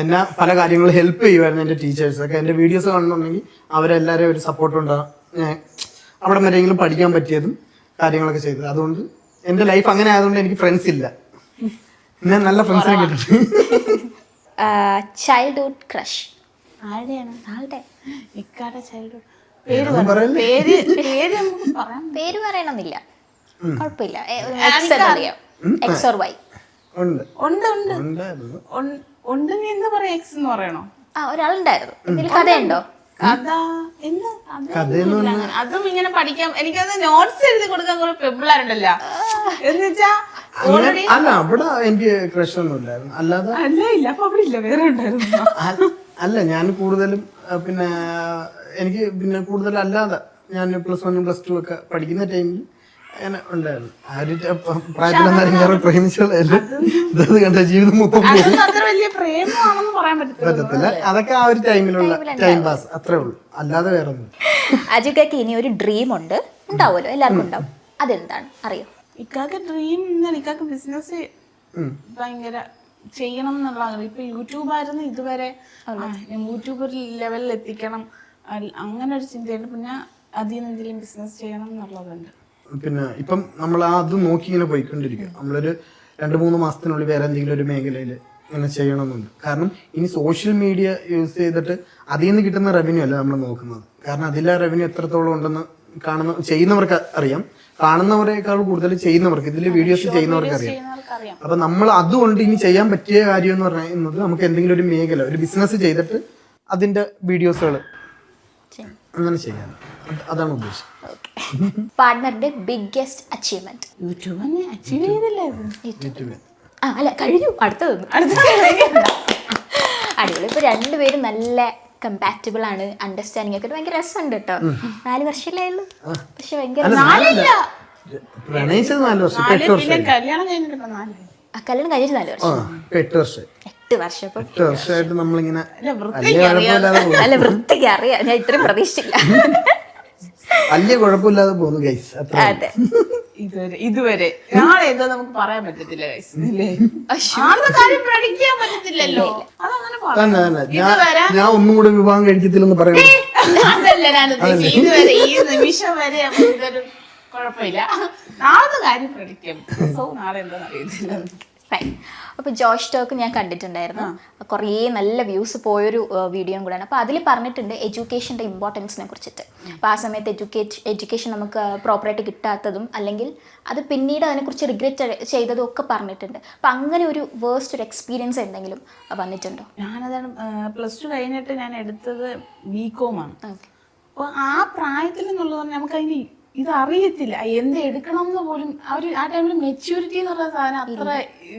എന്നെ പല കാര്യങ്ങളും ഹെൽപ്പ് ചെയ്യുമായിരുന്നു എൻ്റെ ടീച്ചേഴ്സൊക്കെ. എൻ്റെ വീഡിയോസ് കാണുന്നുണ്ടെങ്കിൽ അവരെല്ലാവരും ഒരു സപ്പോർട്ട് ഉണ്ടാകും. ഞാൻ അവിടെ വരെയെങ്കിലും പഠിക്കാൻ പറ്റിയതും കാര്യങ്ങളൊക്കെ ചെയ്തത്. അതുകൊണ്ട് എൻ്റെ ലൈഫ് അങ്ങനെ ആയതുകൊണ്ട് എനിക്ക് ഫ്രണ്ട്സ് ഇല്ല. ഞാൻ നല്ല ഫ്രണ്ട്സിനെ കിട്ടും. ചൈൽഡ്ഹുഡ് ക്രഷ് ആരുടെയാണ്? ആളുടെ ഇക്കാടെ ചൈൽഡ്ഹുഡ് പേര് നമുക്ക് പറയാം. പേര് പറയണമെന്നില്ല, കുഴപ്പമില്ല. അറിയാം എക്സ് ഓർ വൈ. ഉണ്ട് നീ എന്താ പറയാ? എക്സ് എന്ന് പറയണോ? ഒരാളുണ്ടായിരുന്നു. ഇതിൽ കഥയുണ്ടോ? കഥ അതും ഇങ്ങനെ പഠിക്കാം. എനിക്കത് നോട്ട്സ് എഴുതി കൊടുക്കാൻ കുറെ പെമ്പിള്ളാരുണ്ടല്ലോ. എന്നുവെച്ചാ അല്ല അവിടെ എനിക്ക് ക്രഷ് ഒന്നും ഇല്ലായിരുന്നു. അല്ലാതെ ഇല്ല അപ്പൊ അവിടെ ഇല്ല, വേറെ ഉണ്ടായിരുന്നു. അല്ല ഞാൻ കൂടുതലും പിന്നെ എനിക്ക് പിന്നെ കൂടുതൽ അല്ലാതെ ഞാൻ +1 +2 ഒക്കെ പഠിക്കുന്ന ടൈമിൽ അങ്ങനെ ഉണ്ടായിരുന്നു. ആ ഒരു പ്രായത്തിലെന്തായാലും പ്രേമിച്ചുള്ള കണ്ട ജീവിതം മൊത്തം പറ്റത്തില്ല. അതൊക്കെ ആ ഒരു ടൈമിലുള്ള ടൈം പാസ് അത്രേ ഉള്ളൂ, അല്ലാതെ വേറെ ഒന്നും. അജുക്കൊക്കെ ഇനി ഒരു ഡ്രീം ഉണ്ടാവുമല്ലോ, എല്ലാവർക്കും ഉണ്ടാവും. അതെന്താണ് അറിയോ? ഇക്കാക്ക് ഡ്രീം ഇക്കാക്ക് ബിസിനസ് ഭയങ്കര ചെയ്യണം എന്നുള്ള ആഗ്രഹം. ഇപ്പൊ യൂട്യൂബായിരുന്നു ഇതുവരെ, യൂട്യൂബ് ലെവലിൽ എത്തിക്കണം അങ്ങനെ ഒരു ചിന്തയുണ്ട്. പിന്നെ അതിൽ നിന്ന് എന്തെങ്കിലും ബിസിനസ് ചെയ്യണം എന്നുള്ളതുണ്ട്. പിന്നെ ഇപ്പം നമ്മൾ അത് നോക്കി ഇങ്ങനെ പോയിക്കൊണ്ടിരിക്കും. നമ്മളൊരു 2-3 മാസത്തിനുള്ളിൽ വേറെ എന്തെങ്കിലും ഒരു മേഖലയിൽ ഇങ്ങനെ ചെയ്യണമെന്നുണ്ട്. കാരണം ഇനി സോഷ്യൽ മീഡിയ യൂസ് ചെയ്തിട്ട് അതിൽ നിന്ന് കിട്ടുന്ന റവന്യൂ അല്ല നമ്മൾ നോക്കുന്നത്. കാരണം അതിലെ റവന്യൂ എത്രത്തോളം ഉണ്ടെന്ന് ചെയ്യുന്നവർക്ക് അറിയാം, കാണുന്നവരെക്കാൾ കൂടുതൽ ചെയ്യുന്നവർക്ക്, ഇതിൽ വീഡിയോസ് ചെയ്യുന്നവർക്ക് അറിയാം. അപ്പൊ നമ്മൾ അതുകൊണ്ട് ഇനി ചെയ്യാൻ പറ്റിയ കാര്യം എന്ന് പറയുന്നത് നമുക്ക് എന്തെങ്കിലും ഒരു മേഖല, ഒരു ബിസിനസ് ചെയ്തിട്ട് അതിന്റെ വീഡിയോസുകൾ അങ്ങനെ ചെയ്യാൻ, അതാണ് ഉദ്ദേശം. പാർട്ട്ണറിന്റെ ബിഗ്ഗസ്റ്റ് അച്ചീവ്മെന്റ്? യൂട്യൂബ് അച്ചീവ് ചെയ്തില്ലേ? അല്ല കഴിഞ്ഞു, അടുത്തത് അടിപൊളി. ഇപ്പൊ രണ്ടുപേരും നല്ല കമ്പാറ്റബിൾ ആണ്, അണ്ടർസ്റ്റാൻഡിങ് ഒക്കെ ഭയങ്കര രസമുണ്ട് കേട്ടോ. 4 വർഷമല്ലേ ഉള്ളൂ, പക്ഷെ ഭയങ്കര കല്യാണം കഴിഞ്ഞിട്ട് 4 വർഷം. 8 വർഷം. 8 വർഷമായിട്ട് നമ്മളിങ്ങനെ നല്ല വൃത്തിക്ക് അറിയാം. ഞാൻ ഇത്രയും പ്രതീക്ഷിച്ചില്ല. വലിയ കുഴപ്പമില്ലാതെ പോകുന്നു ഗൈസ്. അതെ, ഇതുവരെ നാളെ എന്താ നമുക്ക് പറയാൻ പറ്റത്തില്ല ഗൈസ്. കാര്യം പറ്റത്തില്ലല്ലോ. ഞാൻ ഒന്നും കൂടെ വിവാഹം കഴിക്കത്തില്ലെന്ന് പറയണേ. അതല്ല ഞാൻ ഉദ്ദേശിച്ചത്. ഇതുവരെ ഈ നിമിഷം വരെ ഇതൊരു കുഴപ്പമില്ല. നാളത്തെ കാര്യം പ്രഡിക്റ്റ് ചെയ്യാം. നാളെ എന്താണെന്ന് അറിയത്തില്ല. അപ്പോൾ ജോഷ് ടോക്ക് ഞാൻ കണ്ടിട്ടുണ്ടായിരുന്നു. കുറേ നല്ല വ്യൂസ് പോയൊരു വീഡിയോയും കൂടെയാണ്. അപ്പോൾ അതിൽ പറഞ്ഞിട്ടുണ്ട് എഡ്യൂക്കേഷൻ്റെ ഇമ്പോർട്ടൻസിനെ കുറിച്ചിട്ട്. അപ്പോൾ ആ സമയത്ത് എഡ്യൂക്കേഷൻ നമുക്ക് പ്രോപ്പറായിട്ട് കിട്ടാത്തതും അല്ലെങ്കിൽ അത് പിന്നീട് അതിനെക്കുറിച്ച് റിഗ്രറ്റ് ചെയ്തതും ഒക്കെ പറഞ്ഞിട്ടുണ്ട്. അപ്പോൾ അങ്ങനെ ഒരു വേഴ്സ്റ്റ് ഒരു എക്സ്പീരിയൻസ് എന്തെങ്കിലും വന്നിട്ടുണ്ടോ? ഞാനതാണ് +2 കഴിഞ്ഞിട്ട് ഞാൻ എടുത്തത് BCom ആണ്. അപ്പോൾ ആ പ്രായത്തിൽ എന്നുള്ളത് നമുക്കതിന് ഇത് അറിയത്തില്ല, എന്ത് എടുക്കണം എന്ന് പോലും. ആ ടൈമിൽ മെച്യൂരിറ്റി എന്ന് പറയുന്ന സാധനം അത്ര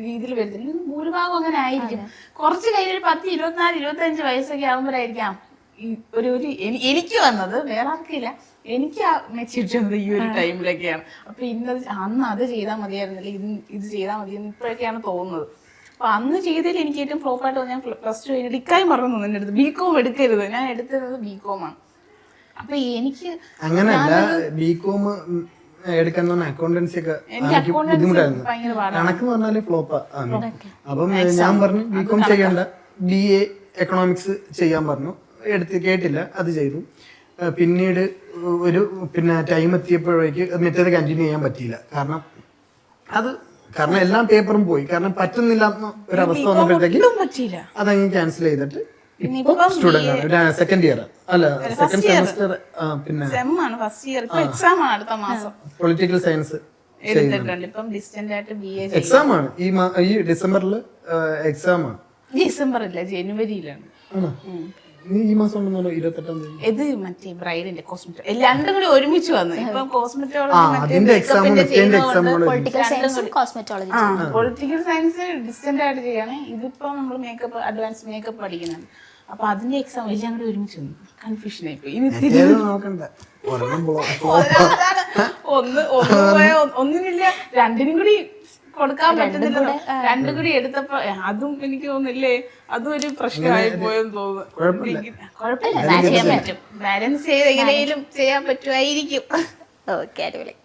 രീതിയിൽ വരുന്നില്ല. ഭൂരിഭാഗം അങ്ങനെ ആയിരിക്കും. കുറച്ച് കഴിഞ്ഞൊരു 10, 24, 25 വയസ്സൊക്കെ ആകുമ്പോഴായിരിക്കാം എനിക്ക് വന്നത്. വേറെ ആർക്കില്ല, എനിക്ക് ആ മെച്യൂരിറ്റി വന്നത് ഈ ഒരു ടൈമിലൊക്കെയാണ്. അപ്പൊ അന്ന് അത് ചെയ്താൽ മതിയായിരുന്നില്ല, ഇത് ചെയ്താൽ മതിയെന്ന് ഇപ്പോഴൊക്കെയാണ് തോന്നുന്നത്. അപ്പൊ അന്ന് ചെയ്തതിൽ എനിക്ക് ഏറ്റവും ഫ്ലോപ്പായിട്ട് ഞാൻ +2 കഴിഞ്ഞിട്ട് ഇക്കായും പറഞ്ഞു എൻ്റെ അടുത്ത് BCom എടുക്കരുത്. ഞാൻ എടുത്തത് BCom ആണ്. അപ്പൊ എനിക്ക് അങ്ങനെയല്ല, BCom എടുക്കാൻ അക്കൗണ്ടൻസി ഒക്കെ ബുദ്ധിമുട്ടായിരുന്നു. കണക്ക് പറഞ്ഞാല് ഫ്ലോപ്പാ. അപ്പം ഞാൻ പറഞ്ഞു BCom ചെയ്യണ്ട, BA എക്കണോമിക്സ് ചെയ്യാൻ പറഞ്ഞു. കേട്ടില്ല, അത് ചെയ്തു. പിന്നീട് ഒരു ടൈം എത്തിയപ്പോഴേക്ക് മറ്റേത് കണ്ടിന്യൂ ചെയ്യാൻ പറ്റിയില്ല. കാരണം എല്ലാ പേപ്പറും പോയി. കാരണം പറ്റുന്നില്ല ഒരവസ്ഥ വന്നപ്പോഴത്തേക്ക് അതങ്ങ് ക്യാൻസൽ ചെയ്തിട്ട് സ്റ്റുഡന്റ് ആണ്. സെക്കൻഡ് ഇയർ അല്ല, സെക്കൻഡ് സെമസ്റ്റർ. പിന്നെ പൊളിറ്റിക്കൽ സയൻസ് എക്സാം ആണ്. ഈ ഡിസംബറിൽ എക്സാം ആണ്. ഡിസംബറില്ല, ജനുവരിയിലാണ്. ഈ മാസം ഉണ്ടെന്നല്ലോ, 28-ാം തീയതി. ഇത് മറ്റേ ബ്രൈഡിന്റെ കോസ്മെറ്റോളജി രണ്ടും കൂടി ഒരുമിച്ച് വന്നു. ഇപ്പം പൊളിറ്റിക്കൽ സയൻസ് ഡിസ്റ്റന്റ് ആയിട്ട് ചെയ്യാണ്. ഇതിപ്പോ നമ്മൾ മേക്കപ്പ്, അഡ്വാൻസ് മേക്കപ്പ് പഠിക്കുന്നുണ്ട്. അപ്പൊ അതിന്റെ എക്സാം എല്ലാം കൂടി ഒരുമിച്ച് വന്നു. കൺഫ്യൂഷൻ ആയിപ്പോയി. ഒന്നിനില്ല, രണ്ടിനും കൂടി കൊടുക്കാൻ പറ്റുന്നില്ല. രണ്ടും കൂടി എടുത്തപ്പോ അതും എനിക്ക് തോന്നുന്നില്ലേ അതും ഒരു പ്രശ്നമായി പോയെന്ന് തോന്നുന്നു. കുഴപ്പമില്ല, ബാലൻസ് ചെയ്യാൻ പറ്റും. ബാലൻസ് ചെയ്ത് എങ്ങനെയും ചെയ്യാൻ പറ്റുമായിരിക്കും. ഓക്കെ, അടിപൊളി.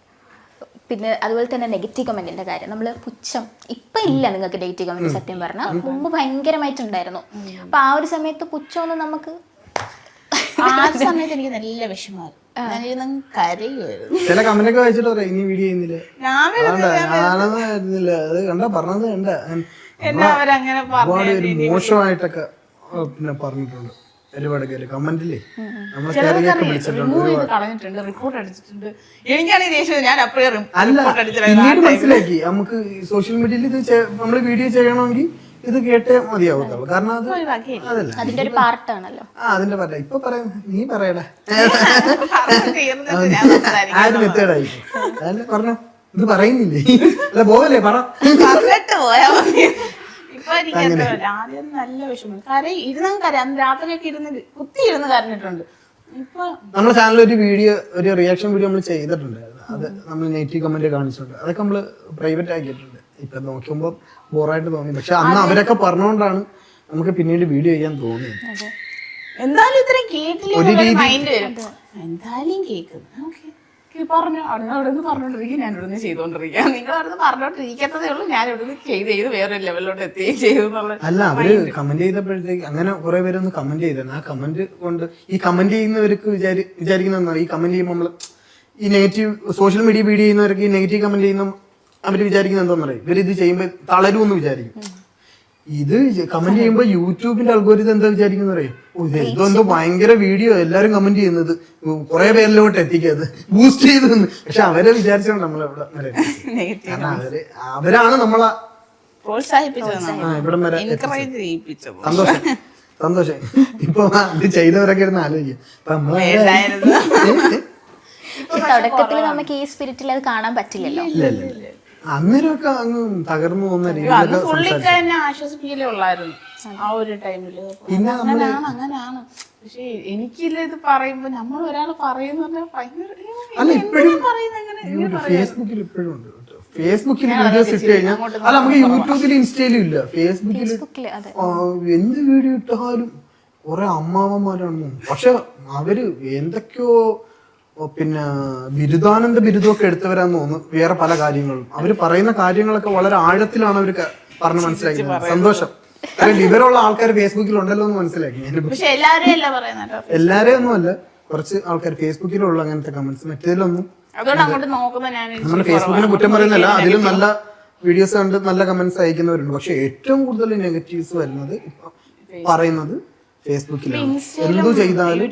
പിന്നെ അതുപോലെ തന്നെ നെഗറ്റീവ് കമന്റിന്റെ കാര്യം, നമ്മൾ പുച്ഛം ഇപ്പൊ ഇല്ല നിങ്ങൾക്ക് നെഗറ്റീവ് കമന്റ്. സത്യം പറഞ്ഞാൽ മുമ്പ് ഭയങ്കരമായിട്ടുണ്ടായിരുന്നു. അപ്പൊ ആ ഒരു സമയത്ത് പുച്ഛമൊന്നും നമുക്ക് ആ സമയത്ത് എനിക്ക് നല്ല വിഷമമായിരുന്നു. കരയുമായിരുന്നു. ചില കമന്റ് ഒക്കെ വായിച്ചിട്ട് പറയാം ഇനി വീഡിയോ ചെയ്യുന്നില്ല, ഞാനൊന്നും ആയിരുന്നില്ല, അത് കണ്ട പറഞ്ഞത് കണ്ട ഒരുപാട് ഒരു മോശമായിട്ടൊക്കെ പിന്നെ പറഞ്ഞിട്ടുണ്ട് ഒരുപാട് പേര് കമന്റില്ലേ. നമ്മളെ കളഞ്ഞിട്ടുണ്ട്, റിപ്പോർട്ട് അടിച്ചിട്ടുണ്ട്. എനിക്കാണെങ്കിൽ ദേഷ്യം, ഞാൻ അപ്പോഴും അല്ല പിന്നീട് മനസ്സിലാക്കി നമുക്ക് സോഷ്യൽ മീഡിയയിൽ ഇത് നമ്മള് വീഡിയോ ചെയ്യണമെങ്കിൽ ഇത് കേട്ടേ മതിയാവത്തുള്ളൂ. കാരണം അത് അതല്ല അതിന്റെ ഒരു പാർട്ടാണല്ലോ. അതിന്റെ പാർട്ടാ. ഇപ്പൊ പറയാം, നീ പറയടാ, ആരും മെത്തേഡായി അതല്ലേ പറഞ്ഞോ. ഇത് പറയുന്നില്ലേ, അല്ല പോവല്ലേ പറ. പറഞ്ഞിട്ട് പോയാ മതി. ഇപ്പൊ എനിക്ക് ആദ്യം നല്ല വിഷമം, ഇരുന്നും കരയാം. രാത്രിയൊക്കെ കുത്തിയിരുന്ന് കരഞ്ഞിട്ടുണ്ട്. ഇപ്പൊ നമ്മുടെ ചാനലിൽ ഒരു വീഡിയോ, ഒരു റിയാക്ഷൻ വീഡിയോ നമ്മൾ ചെയ്തിട്ടുണ്ടായിരുന്നു. അത് നമ്മൾ നെഗറ്റീവ് കമന്റ് കാണിച്ചിട്ടുണ്ട്. അതൊക്കെ നമ്മള് പ്രൈവറ്റ് ആക്കിയിട്ടുണ്ട്. ഇപ്പൊ നോക്കുമ്പോ ബോറായിട്ട് തോന്നി. പക്ഷെ അന്ന് അവരൊക്കെ പറഞ്ഞുകൊണ്ടാണ് നമുക്ക് പിന്നീട് വീഡിയോ ചെയ്യാൻ തോന്നിയത്. എന്തായാലും ഇത്രയും കേട്ടില്ല മൈൻഡ് വരും. എന്തായാലും കേൾക്കുന്നു പറഞ്ഞു അവിടെ നിന്ന് പറഞ്ഞോണ്ടിരിക്കും, ഞാൻ ഇവിടെ നിന്ന് ചെയ്തോണ്ടിരിക്കുക. നിങ്ങൾ അവിടെ നിന്ന് പറഞ്ഞോണ്ടിരിക്കത്തതേ ഉള്ളൂ, ഞാൻ ഇവിടെ നിന്ന് ചെയ്ത് വേറൊരു ലെവലിലോട്ട് എത്തുകയും ചെയ്തു എന്നുള്ള. അല്ല, അവര് കമന്റ് ചെയ്തപ്പോഴത്തേക്ക് അങ്ങനെ കുറെ പേരൊന്ന് കമന്റ് ചെയ്തിരുന്നു. ആ കമന്റ് കൊണ്ട് ഈ കമന്റ് ചെയ്യുന്നവർക്ക് വിചാരിക്കുന്ന ഈ കമന്റ് ചെയ്യുമ്പോൾ നമ്മള് ഈ നെഗറ്റീവ് സോഷ്യൽ മീഡിയ വീഡിയോ ചെയ്യുന്നവർക്ക് ഈ നെഗറ്റീവ് കമന്റ് ചെയ്യുന്ന അവര് വിചാരിക്കുന്നത് എന്താന്ന് പറയും, ഇവരിത് ചെയ്യുമ്പോ തളരുമെന്ന് വിചാരിക്കും. ഇത് കമന്റ് ചെയ്യുമ്പോ യൂട്യൂബിന്റെ അൽഗോരിതം എന്താ വിചാരിക്കുന്ന പറയും, ഇതെന്തോ ഭയങ്കര വീഡിയോ എല്ലാരും കമന്റ് ചെയ്യുന്നത്, കുറെ പേരിലോട്ട് എത്തിക്കത് ബൂസ്റ്റ് ചെയ്ത്. പക്ഷെ അവരെ വിചാരിച്ചാണ് നമ്മളെവിടെ അവരാണ് നമ്മളെ ഇവിടം വരെ. സന്തോഷം സന്തോഷം. ഇപ്പൊ ഇത് ചെയ്തവരൊക്കെ ഇരുന്ന് ആലോചിക്കും. തുടക്കത്തിൽ നമുക്ക് ഈ സ്പിരിറ്റിൽ അത് കാണാൻ പറ്റില്ലല്ലോ. അന്നേരമൊക്കെ അങ്ങ് തകർന്നു പോകുന്ന രീതിയിലൊക്കെ ആശ്വസിപ്പിക്കലേ ഉള്ളായിരുന്നു ആ ഒരു ടൈമില്. അങ്ങനെയാണ്. പക്ഷെ എനിക്കില്ല ഇത് പറയുമ്പോ നമ്മൾ ഒരാള് പറയുന്ന അല്ല ഇപ്പോഴും ഫേസ്ബുക്കിൽ ഇപ്പോഴും ഉണ്ട്. ഫേസ്ബുക്കിൽ വീഡിയോസ് ഇട്ട് കഴിഞ്ഞാൽ അല്ല നമുക്ക് യൂട്യൂബിലും ഇൻസ്റ്റയിലും ഇല്ല, ഫേസ്ബുക്കിൽ എന്ത് വീഡിയോ ഇട്ടാലും കുറെ അമ്മാവന്മാരാണ്. പക്ഷെ അവര് എന്തൊക്കെയോ പിന്നെ ബിരുദാനന്ദ ബിരുദമൊക്കെ എടുത്തവരാന്ന് തോന്നുന്നു. വേറെ പല കാര്യങ്ങളും അവര് പറയുന്ന കാര്യങ്ങളൊക്കെ വളരെ ആഴത്തിലാണ് അവര് പറഞ്ഞ് മനസ്സിലാക്കുന്നത്. സന്തോഷം. കാരണം വിവരമുള്ള ആൾക്കാർ ഫേസ്ബുക്കിൽ ഉണ്ടല്ലോ എന്ന് മനസ്സിലാക്കി. എല്ലാരെയും ഒന്നും അല്ല, കുറച്ച് ആൾക്കാർ ഫേസ്ബുക്കിലുള്ള അങ്ങനത്തെ കമന്റ്സ്. മറ്റേതിലൊന്നും നമ്മുടെ ഫേസ്ബുക്കിനെ കുറ്റം പറയുന്നല്ല, അതിലും നല്ല വീഡിയോസ് കണ്ട് നല്ല കമന്റ്സ് അയക്കുന്നവരുണ്ട്. പക്ഷെ ഏറ്റവും കൂടുതൽ നെഗറ്റീവ്സ് വരുന്നത് പറയുന്നത് ഫേസ്ബുക്കിലാണ്. എന്തു ചെയ്താലും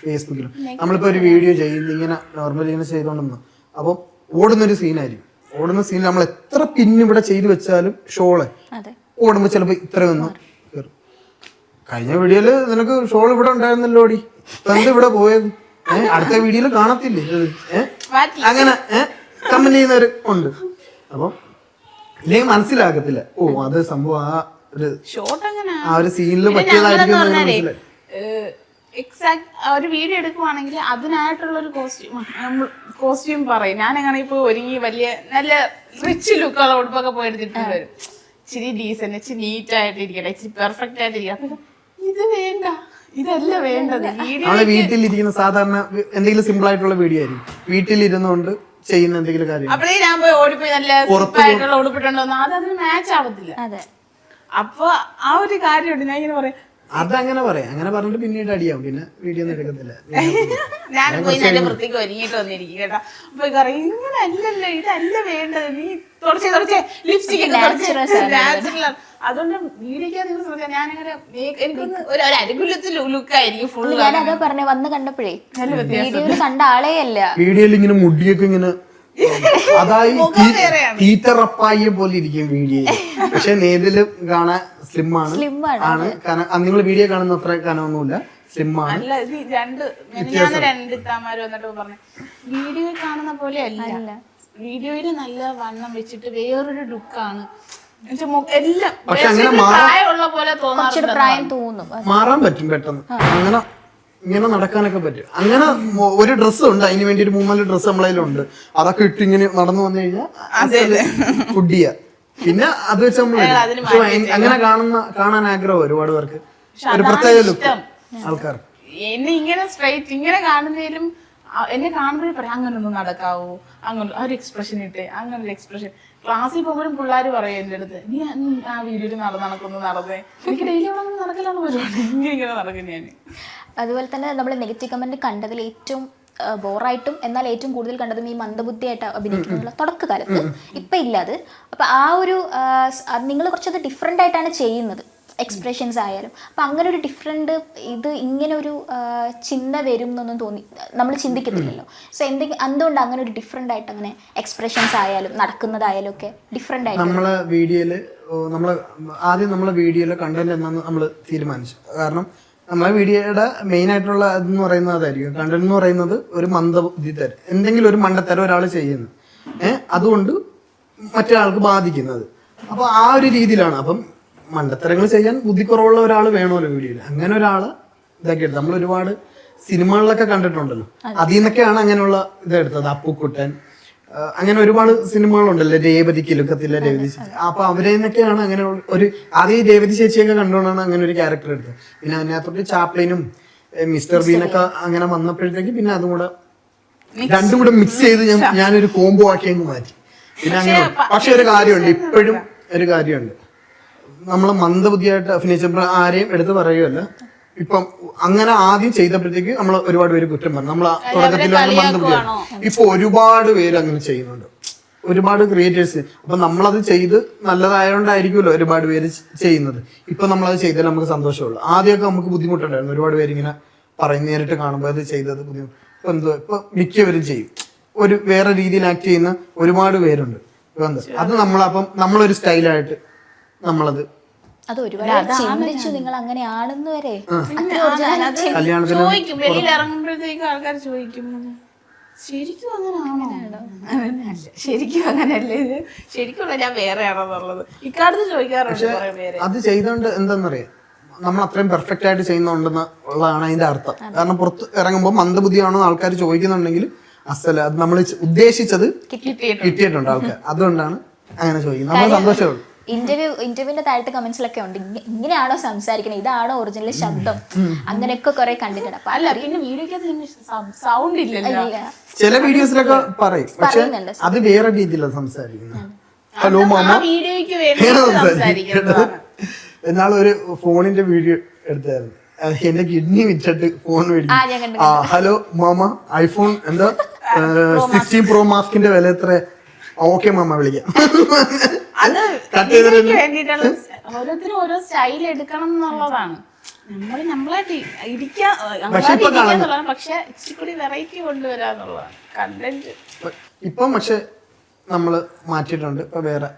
ഫേസ്ബുക്കിലും. നമ്മളിപ്പോ ഒരു വീഡിയോ ചെയ്യുന്നത് ഇങ്ങനെ നോർമലി ഇങ്ങനെ ചെയ്തോണ്ടെന്ന്, അപ്പൊ ഓടുന്നൊരു സീനായിരിക്കും. ഓടുന്ന സീനിൽ നമ്മൾ എത്ര പിന്നിവിടെ ചെയ്തു വെച്ചാലും ഷോള് ഓടുമ്പോ ചിലപ്പോ ഇത്രയൊന്നും കയറും. കഴിഞ്ഞ വീഡിയോയില് നിനക്ക് ഷോൾ ഇവിടെ ഉണ്ടായിരുന്നല്ലോ, ഓടി തന്റെ ഇവിടെ പോയത് അടുത്ത വീഡിയോയില് കാണത്തില്ലേ അങ്ങനെ കമന്റ് ചെയ്യുന്നവര് ഉണ്ട്. അപ്പൊ ഇല്ലെങ്കിൽ മനസ്സിലാക്കത്തില്ല, ഓ അത് സംഭവം ആ ഒരു സീനിൽ പറ്റിയതായിരിക്കും. എക്സാക്ട് ഒരു വീഡിയോ എടുക്കുവാണെങ്കിൽ അതിനായിട്ടുള്ള ഒരു കോസ്റ്റ്യൂം പറയും. ഞാനങ്ങനെ ഇപ്പൊ ഒരുങ്ങി വലിയ നല്ല റിച്ച് ലുക്കുള്ള ഉടുപ്പൊക്കെ പോയി എടുത്തിട്ട് വരും. ഇച്ചിരി ഡീസന്റ്, ഇച്ചിരി നീറ്റ് ആയിട്ടിരിക്കട്ടെ, ഇച്ചിരി പെർഫെക്റ്റ് ആയിട്ടിരിക്കട്ടെ. ഇത് വേണ്ട, ഇതല്ല വേണ്ടത്. വീട്ടിലിരിക്കുന്ന സാധാരണ എന്തെങ്കിലും സിമ്പിൾ ആയിട്ടുള്ള വീഡിയോ ആയിരിക്കും, വീട്ടിലിരുന്നുകൊണ്ട് ചെയ്യുന്ന എന്തെങ്കിലും കാര്യം. അപ്പോഴേ ഞാൻ പോയി ഓടിപ്പോയി നല്ല ഉടുപ്പിട്ടുണ്ടോ അതിന് മാച്ച് ആവത്തില്ല. അപ്പൊ ആ ഒരു കാര്യമുണ്ട്. ഞാൻ ഇങ്ങനെ പറയാം, അതങ്ങനെ പറയാം, അങ്ങനെ പറഞ്ഞിട്ട് പിന്നീട് അടിയാവും, പിന്നെ വീഡിയോ ഒന്നും എടുക്കത്തില്ല. ഞാൻ പോയി നല്ല വൃത്തിക്ക് ഒരുങ്ങിട്ട് വന്നിരിക്കും കേട്ടോ. അപ്പൊ പറയും ഇങ്ങനെ അല്ലല്ലോ, ഇതല്ല വേണ്ടത്, നീ തുടച്ചേ ലിപ്സ്റ്റിക് അതുകൊണ്ട് വീഡിയോക്കാ നിങ്ങൾ ശ്രദ്ധിക്കാം. ഞാനിങ്ങനെ എനിക്കൊന്ന് ഒരു അരുകുലത്തിൽ ലുക്കായിരിക്കും ഫുള്ള്. ഞാനതാ പറഞ്ഞ വന്ന് കണ്ടപ്പോഴേ വീഡിയോയിൽ കണ്ട ആളേ അല്ല. വീഡിയോയിൽ ഇങ്ങനെ മുടിയൊക്കെ ഇങ്ങനെ അതായി തീറ്ററപ്പായ പോലെ ഇരിക്കും വീഡിയോ. പക്ഷെ നേരില് കാണാൻ സ്ലിം ആണ്. നിങ്ങൾ വീഡിയോ കാണുന്ന അത്ര കനമൊന്നുമില്ല, സ്ലിം ആണ്. അല്ല ഇത് രണ്ട് ഇത്താമാര് വന്നിട്ട് പറഞ്ഞു വീഡിയോയിൽ കാണുന്ന പോലെ അല്ല, വീഡിയോയില് നല്ല വണ്ണം വെച്ചിട്ട് വേറൊരു ലുക്കാണ്. എല്ലാം പക്ഷെ അങ്ങനെ പ്രായമുള്ള പോലെ പ്രായം തോന്നും, മാറാൻ പറ്റും പെട്ടെന്ന്. അങ്ങനെ ഇങ്ങനെ നടക്കാനൊക്കെ പറ്റും. അങ്ങനെ ഒരു ഡ്രസ്സ് ഉണ്ട്, അതിന് വേണ്ടി ഒരു 3-4 ഡ്രസ്സ് നമ്മളതിലുണ്ട്. അതൊക്കെ ഇട്ട് ഇങ്ങനെ നടന്നു വന്നു കഴിഞ്ഞാൽ ഫുഡിയ. പിന്നെ അത് വെച്ച് നമ്മൾ അങ്ങനെ കാണാൻ ആഗ്രഹം ഒരുപാട് പേർക്ക്, ഒരു പ്രത്യേക ലുക്ക് ആൾക്കാർ. എന്നെ ഇങ്ങനെ സ്ട്രൈറ്റ് ഇങ്ങനെ കാണുന്നതിലും എന്നെ കാണുമ്പോഴേ പറയാം അങ്ങനൊന്നും നടക്കാവോ, അങ്ങനെ ഒരു എക്സ്പ്രഷൻ ഇട്ട് അങ്ങനെ ഒരു എക്സ്പ്രഷൻ. ക്ലാസ്സിൽ പോകുമ്പോഴും പിള്ളേർ പറയും എൻ്റെ അടുത്ത്, നീ ആ വീഡിയോയിൽ നടന്നേ. എനിക്ക് ഡെയിലി അവിടെ നടക്കലാണ് പരിപാടി, ഇങ്ങനെ നടക്കും ഞാൻ. അതുപോലെ തന്നെ നമ്മൾ നെഗറ്റീവ് കമന്റ് കണ്ടതിൽ ഏറ്റവും ബോറായിട്ടും എന്നാൽ ഏറ്റവും കൂടുതൽ കണ്ടതും ഈ മന്ദബുദ്ധിയായിട്ട് അഭിനയിക്കുന്നുള്ള തുടക്കകാലത്ത്. ഇപ്പം ഇല്ല അത്. അപ്പം ആ ഒരു നിങ്ങൾ കുറച്ചത് ഡിഫറെൻ്റ് ആയിട്ടാണ് ചെയ്യുന്നത്, എക്സ്പ്രഷൻസ് ആയാലും. അപ്പം അങ്ങനെ ഒരു ഡിഫറെൻറ്റ് ഇത് ഇങ്ങനെ ഒരു ചിന്ത വരും എന്നൊന്നും നമ്മൾ ചിന്തിക്കത്തില്ലല്ലോ. സോ എന്തുകൊണ്ട് അങ്ങനെ ഒരു ഡിഫറെൻ്റ് ആയിട്ട് അങ്ങനെ എക്സ്പ്രഷൻസ് ആയാലും നടക്കുന്നതായാലും ഒക്കെ ഡിഫറെൻ്റ് ആയിട്ട് നമ്മളെ വീഡിയോയിൽ നമ്മളെ വീഡിയോയിലെ കണ്ടന്റ് എന്നാന്ന് നമ്മൾ തീരുമാനിച്ചു. കാരണം നമ്മളെ വീഡിയോയുടെ മെയിൻ ആയിട്ടുള്ള ഇതെന്ന് പറയുന്നത് അതായിരിക്കും. കണ്ടന്റ് എന്ന് പറയുന്നത് ഒരു മന്ദബുദ്ധിത്തരം, എന്തെങ്കിലും ഒരു മണ്ടത്തരം ഒരാൾ ചെയ്യുന്നു, അതുകൊണ്ട് മറ്റൊരാൾക്ക് ബാധിക്കുന്നത്. അപ്പോൾ ആ ഒരു രീതിയിലാണ്. അപ്പം മണ്ടത്തരങ്ങൾ ചെയ്യാൻ ബുദ്ധിക്കുറവുള്ള ഒരാൾ വേണമല്ലോ വീഡിയോയിൽ. അങ്ങനെ ഒരാള് ഇതൊക്കെ എടുത്ത് നമ്മൾ ഒരുപാട് സിനിമകളിലൊക്കെ കണ്ടിട്ടുണ്ടല്ലോ. അതിൽ നിന്നൊക്കെയാണ് അങ്ങനെയുള്ള ഇതെടുത്തത്. അപ്പുക്കുട്ടൻ, അങ്ങനെ ഒരുപാട് സിനിമകളുണ്ടല്ലോ, രേവതി കിലുക്കത്തിലെ രേവതി ചേച്ചി. അപ്പൊ അവരെ നിന്നൊക്കെയാണ് അങ്ങനെ ഒരു ആദ്യം രേവതി ചേച്ചിയൊക്കെ കണ്ടുകൊണ്ടാണ് അങ്ങനെ ഒരു ക്യാരക്ടർ എടുത്തത്. പിന്നെ അതിനകത്തോട്ട് ചാപ്ലിനും മിസ്റ്റർ ബീനൊക്കെ അങ്ങനെ വന്നപ്പോഴത്തേക്ക് പിന്നെ അതും കൂടെ രണ്ടും കൂടെ മിക്സ് ചെയ്ത് ഞാനൊരു കോംബോ ആക്കി അങ്ങ് മാറ്റി. പിന്നെ അങ്ങനെ പക്ഷെ ഒരു കാര്യമുണ്ട്, ഇപ്പോഴും ഒരു കാര്യമുണ്ട്, നമ്മൾ മന്ദബുദ്ധിയായിട്ട് അഭിനയിച്ചപ്പോൾ ആരെയും എടുത്ത് പറയുകയല്ല. ഇപ്പം അങ്ങനെ ആദ്യം ചെയ്തപ്പോഴത്തേക്ക് നമ്മൾ ഒരുപാട് പേര് കുറ്റം പറഞ്ഞു. നമ്മൾ തുടക്കത്തിൽ മന്ദബുദ്ധിയാണ്. ഇപ്പൊ ഒരുപാട് പേര് അങ്ങനെ ചെയ്യുന്നുണ്ട്, ഒരുപാട് ക്രിയേറ്റേഴ്സ്. അപ്പൊ നമ്മളത് ചെയ്ത് നല്ലതായതുകൊണ്ടായിരിക്കുമല്ലോ ഒരുപാട് പേര് ചെയ്യുന്നത്. ഇപ്പൊ നമ്മളത് ചെയ്താൽ നമുക്ക് സന്തോഷമുള്ളൂ. ആദ്യമൊക്കെ നമുക്ക് ബുദ്ധിമുട്ടുണ്ടായിരുന്നു, ഒരുപാട് പേര് ഇങ്ങനെ പറയും, നേരിട്ട് കാണുമ്പോൾ അത് ചെയ്തത് ബുദ്ധിമുട്ട്. ഇപ്പൊ എന്തോ ഇപ്പൊ മിക്കവരും ചെയ്യും, ഒരു വേറെ രീതിയിൽ ആക്ട് ചെയ്യുന്ന ഒരുപാട് പേരുണ്ട്. ഇപ്പൊ എന്താ അത് നമ്മളപ്പം നമ്മളൊരു സ്റ്റൈലായിട്ട് നമ്മളത് ഒരുപാട് ചിന്തിച്ചു നിങ്ങൾ അങ്ങനെയാണെന്ന് വരെ. ചോദിക്കും, വെളിയിൽ ഇറങ്ങുമ്പോഴത്തേക്കും ആൾക്കാർ ചോദിക്കും, ശരിക്കും അങ്ങനെയാണോ? ശരിക്കും അങ്ങനെയല്ലേ ഇത്, ശരിക്കും ഞാൻ വേറെ ആണെന്നുള്ളത് ഇക്കാലത്ത് ചോദിക്കാറുണ്ട് കുറെ പേര്. അത് ചെയ്തോണ്ട് എന്താന്നറിയാം, നമ്മൾ അത്രയും പെർഫെക്റ്റ് ആയിട്ട് ചെയ്യുന്നുണ്ടെന്ന് ഉള്ളതാണ് അതിന്റെ അർത്ഥം. കാരണം പുറത്ത് ഇറങ്ങുമ്പോൾ മന്ദബുദ്ധിയാണോ ആൾക്കാർ ചോദിക്കുന്നുണ്ടെങ്കിൽ അസല അത് നമ്മൾ ഉദ്ദേശിച്ചത് കിട്ടിയിട്ടുണ്ട് ആൾക്കാർ. അതുകൊണ്ടാണ് അങ്ങനെ ചോദിക്കുന്നത്. നമ്മൾ സന്തോഷമുള്ളൂ. ഇന്റർവ്യൂവിന്റെ താഴത്തെ കമന്റ്സിലൊക്കെ ഉണ്ട്, ഇങ്ങനെയാണോ സംസാരിക്കുന്നത്, ഇതാണോ ഒറിജിനൽ ശബ്ദം, അങ്ങനെയൊക്കെ കുറെ കണ്ടിട്ടുണ്ട്. അപ്പൊ അല്ല, പിന്നെ വീഡിയോക്ക് സൗണ്ട് ഇല്ലല്ലോ. ചില വീഡിയോസിലൊക്കെ പറയും, പക്ഷെ അത് വേറെ രീതിയിലാണ് സംസാരിക്കുന്നത്. ഹലോ മാമ, വീഡിയോയ്ക്ക് വേണ്ടി എന്നാൾ ഒരു ഫോണിന്റെ വീഡിയോ എടുത്തായിരുന്നു, എന്റെ കിഡ്നി വിറ്റിട്ട് ഫോൺ മേടിക്കും. ഹലോ മാമ, ഐഫോൺ എന്താ 16 Pro മാസ്കിന്റെ വില എത്ര? ഓക്കെ മാമ വിളിക്കാം. അത് വേണ്ടിയിട്ടുള്ള ഓരോരുത്തരും ഓരോ സ്റ്റൈൽ എടുക്കണം എന്നുള്ളതാണ്. നമ്മളായിട്ട് ഇരിക്കാന്നുള്ളതാണ്, പക്ഷെ ഇച്ചിരി വെറൈറ്റി കൊണ്ടുവരാന്നുള്ളതാണ് കണ്ടന്റ്. ഇപ്പം പക്ഷെ നമ്മള് മാറ്റിയിട്ടുണ്ട്, ഇപ്പൊ വേറെ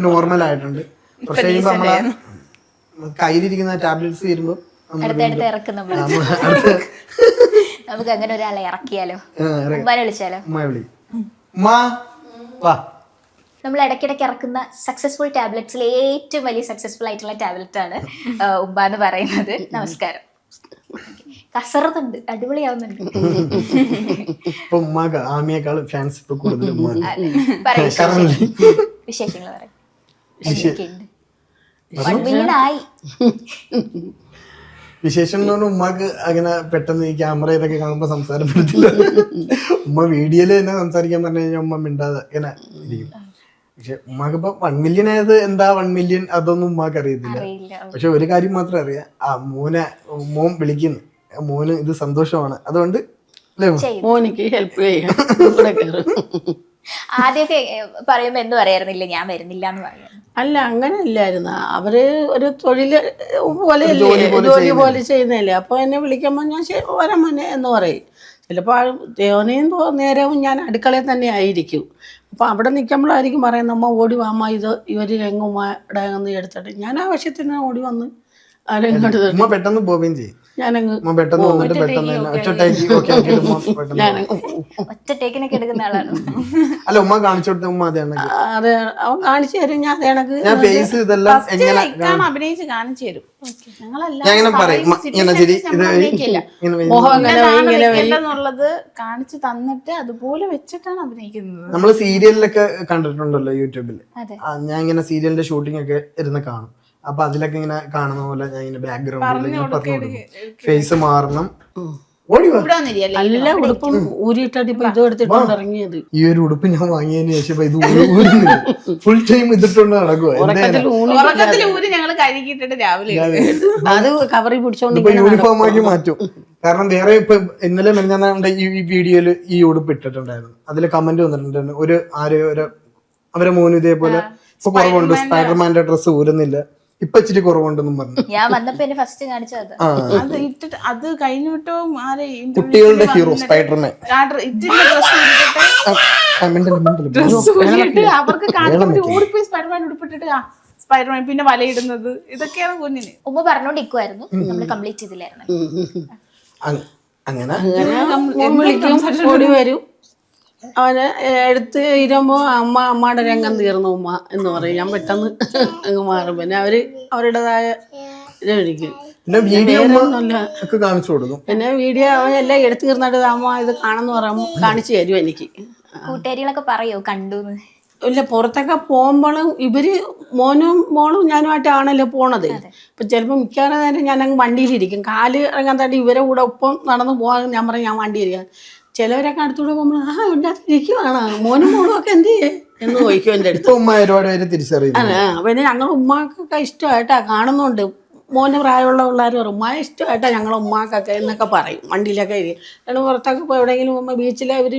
നോർമൽ ആയിട്ടുണ്ട്. പക്ഷെ നമ്മളെ കയ്യിലിരിക്കുന്ന ടാബ്ലറ്റ്സ് വരുമ്പോ അടുത്തടുത്ത് ഇറക്കും നമുക്ക് അങ്ങനെ ഒരാളെ ഇറക്കിയാലോ, വിളിച്ചാലോ? നമ്മൾ ഇടയ്ക്കിടയ്ക്ക് ഇറക്കുന്ന സക്സസ്ഫുൾ ടാബ്ലറ്റ്സിൽ ഏറ്റവും വലിയ സക്സസ്ഫുൾ ആയിട്ടുള്ള ടാബ്ലറ്റ് ആണ് ഉമ്മ എന്ന് പറയുന്നത്. നമസ്കാരം. കസറത്തുണ്ട്, അടിപൊളിയാവുന്നുണ്ട്. വിശേഷങ്ങൾ പറയും. വിശേഷം എന്ന് പറഞ്ഞാൽ ഉമ്മക്ക് അങ്ങനെ പെട്ടെന്ന് ഈ ക്യാമറ ഇതൊക്കെ കാണുമ്പോ സംസാരപ്പെടുത്തില്ല. ഉമ്മ വീഡിയോയില് തന്നെ സംസാരിക്കാൻ പറഞ്ഞു കഴിഞ്ഞാൽ ഉമ്മ മിണ്ടാതെ ഇങ്ങനെ ഇരിക്കും. പക്ഷെ ഉമ്മാക്ക് ഇപ്പൊ 1 million ആയത് എന്താ 1 million അതൊന്നും ഉമ്മാക്ക് അറിയത്തില്ല. പക്ഷെ ഒരു കാര്യം മാത്രം അറിയാം, മോൻ വിളിക്കുന്നു, മോന് ഇത് സന്തോഷമാണ്, അതുകൊണ്ട് മോനിക്ക് ഹെൽപ്പ് ചെയ്യാം. ആദ്യമൊക്കെ പറയുമ്പോ എന്ത് പറയായിരുന്നില്ല, ഞാൻ വരുന്നില്ല എന്ന് പറയാം. അല്ല, അങ്ങനെ ഇല്ലായിരുന്നു. അവര് ഒരു തൊഴില് പോലെ ജോലി പോലെ ചെയ്യുന്നില്ലേ. അപ്പൊ എന്നെ വിളിക്കുമ്പോ ഞാൻ വരാം മോനെ എന്ന് പറയും. ചിലപ്പോൾ ദേവനെയും നേരവും ഞാൻ അടുക്കളയിൽ തന്നെ ആയിരിക്കും. അപ്പൊ അവിടെ നിൽക്കുമ്പോഴായിരിക്കും പറയുന്നത്, അമ്മ ഓടി വാമ്മ ഇത് ഇവര് രംഗുമ്മയുടെ ഒന്ന് എടുത്തിട്ട് ഞാൻ ആവശ്യത്തിന് ഓടി വന്ന് പെട്ടെന്ന് പോവുകയും ചെയ്യും. ഞാനങ്ങ് ഒറ്റട്ടേക്കിനൊക്കെ എടുക്കുന്ന ആളാണ്. അല്ല, ഉമ്മ കാണിച്ചു കൊടുത്ത ഉമ്മ അതെ, അവൻ കാണിച്ചു തരും. ഞാൻ അഭിനയിച്ച് കാണിച്ചു തരും. ഞാൻ ഇങ്ങനെ പറയും ഇങ്ങനെ ശരി ഇത് ഇങ്ങനെ മോഹം ഇങ്ങനെ എന്നുള്ളത് കാണിച്ചു തന്നിട്ട് അതുപോലെ വെച്ചിട്ടാണ് അഭിനയിക്കുന്നത്. നമ്മള് സീരിയലിലൊക്കെ കണ്ടിട്ടുണ്ടല്ലോ യൂട്യൂബിൽ. അതെ. ഞാൻ ഇങ്ങനെ സീരിയലിന്റെ ഷൂട്ടിംഗ് ഒക്കെ ഇരുന്ന് കാണും. അപ്പൊ അതിലൊക്കെ ഇങ്ങനെ കാണുന്ന പോലെ ഞാൻ ഇങ്ങനെ ബാക്ക്ഗ്രൗണ്ടിൽ ഫേസ് മാറണം. ഇവിടെ വന്നിരിക്കല്ലേ നല്ല ഉടുപ്പും ഊരിയിട്ടാണ് ഇപ്പൊ ഇത് എടുത്തിട്ടുണ്ട് ഇറങ്ങിയത്. ഈ ഒരു ഉടുപ്പ് ഞാൻ വാങ്ങിയതിന് ശേഷം ഇത് ഊരുന്നില്ല. ഫുൾ ടൈം ഇതിട്ടുണ്ട് നടക്കുക. ഉറക്കത്തിൽ ഊരി ഞങ്ങള് കഴുകിയിട്ടിട്ട് രാവിലെ അത് കവറിൽ പിടിച്ചോണ്ട് ഇപ്പൊ യൂണിഫോം ആക്കി മാറ്റും. കാരണം വേറെ ഇപ്പൊ ഇന്നലെ മെഞ്ഞാണ്ട് ഈ വീഡിയോയില് ഈ ഉടുപ്പ് ഇട്ടിട്ടുണ്ടായിരുന്നു. അതില് കമന്റ് വന്നിട്ടുണ്ടായിരുന്നു. അവരെ മോന് ഇതേപോലെ ഇപ്പൊ കുറവുണ്ട്, സ്പൈഡർമാന്റെ ഡ്രസ്സ് ഊരുന്നില്ല, ഇപ്പൊ ഇച്ചിരി കുറവുണ്ടെന്നും പറഞ്ഞു. ഞാൻ വന്നപ്പോ എന്നെ ഫസ്റ്റ് കാണിച്ചത് അത് ഇട്ടിട്ട് അത് കഴിഞ്ഞിട്ടും കുട്ടികളുടെ ഹീറോ സ്പൈഡർമാൻ അവർക്ക് കാണിക്കാൻ ഓടിപ്പോയി സ്പൈഡർമാൻ ഉടുപ്പിട്ടിട്ട് സ്പൈഡർമാൻ പിന്നെ വലയിടുന്നത് ഇതൊക്കെയാണ് കുഞ്ഞിന്. ഉമ്മ പറഞ്ഞോണ്ടിരിക്കുവായിരുന്നു, നമ്മൾ കംപ്ലീറ്റ് ചെയ്തില്ലായിരുന്നു. അങ്ങനെ വിളിക്കും, ഓടി വരും. അവനെ എടുത്ത് ഇരുമ്പോ അമ്മയുടെ രംഗം തീർന്നു ഉമ്മ എന്ന് പറയും. ഞാൻ പെട്ടെന്ന് അങ്ങ് മാറും. പിന്നെ അവരുടേതായ ഇതെടുക്കും. പിന്നെ വീഡിയോ ഒക്കെ കാണിച്ചു കൊടുക്കും. പിന്നെ വീഡിയോ അവനെല്ലാം എടുത്തു തീർന്നിട്ട് അമ്മ ഇത് കാണുന്ന പറയുമ്പോൾ കാണിച്ചു തരും എനിക്ക്. കൂട്ടുകാരികളൊക്കെ പറയോ കണ്ടുന്ന്? ഇല്ല, പുറത്തൊക്കെ പോകുമ്പോഴും ഇവര് മോനും മോളും ഞാനുമായിട്ടാണല്ലോ പോണത്. ഇപ്പൊ ചിലപ്പോൾ മിക്കവാറും നേരം ഞാൻ അങ്ങ് വണ്ടിയിലിരിക്കും. കാല് ഇറങ്ങാൻ തട്ടി ഇവരെ കൂടെ ഒപ്പം നടന്നു പോകാൻ ഞാൻ പറയും ഞാൻ വണ്ടിയിരിക്കാൻ. ചിലവരൊക്കെ അടുത്തൂടെ പോകുമ്പോൾ ഉണ്ടാത്തിരിക്കുവാണ് മോനും മോളും ഒക്കെ എന്ത് ചെയ്യേ എന്ന് ചോദിക്കും എൻ്റെ അടുത്ത്. ഒരുപാട് പേര് തിരിച്ചറിയും. പിന്നെ ഞങ്ങൾ ഉമ്മാക്കൊക്കെ ഇഷ്ടമായിട്ടാ കാണുന്നുണ്ട്. മോന് പ്രായമുള്ള പിള്ളേർ പറയും ഉമ്മ ഇഷ്ടമായിട്ടാ ഞങ്ങൾ ഉമ്മാക്കൊക്കെ എന്നൊക്കെ പറയും. വണ്ടിയിലൊക്കെ കാരണം പുറത്തൊക്കെ ഇപ്പോൾ എവിടെയെങ്കിലും പോകുമ്പോൾ ബീച്ചിൽ അവർ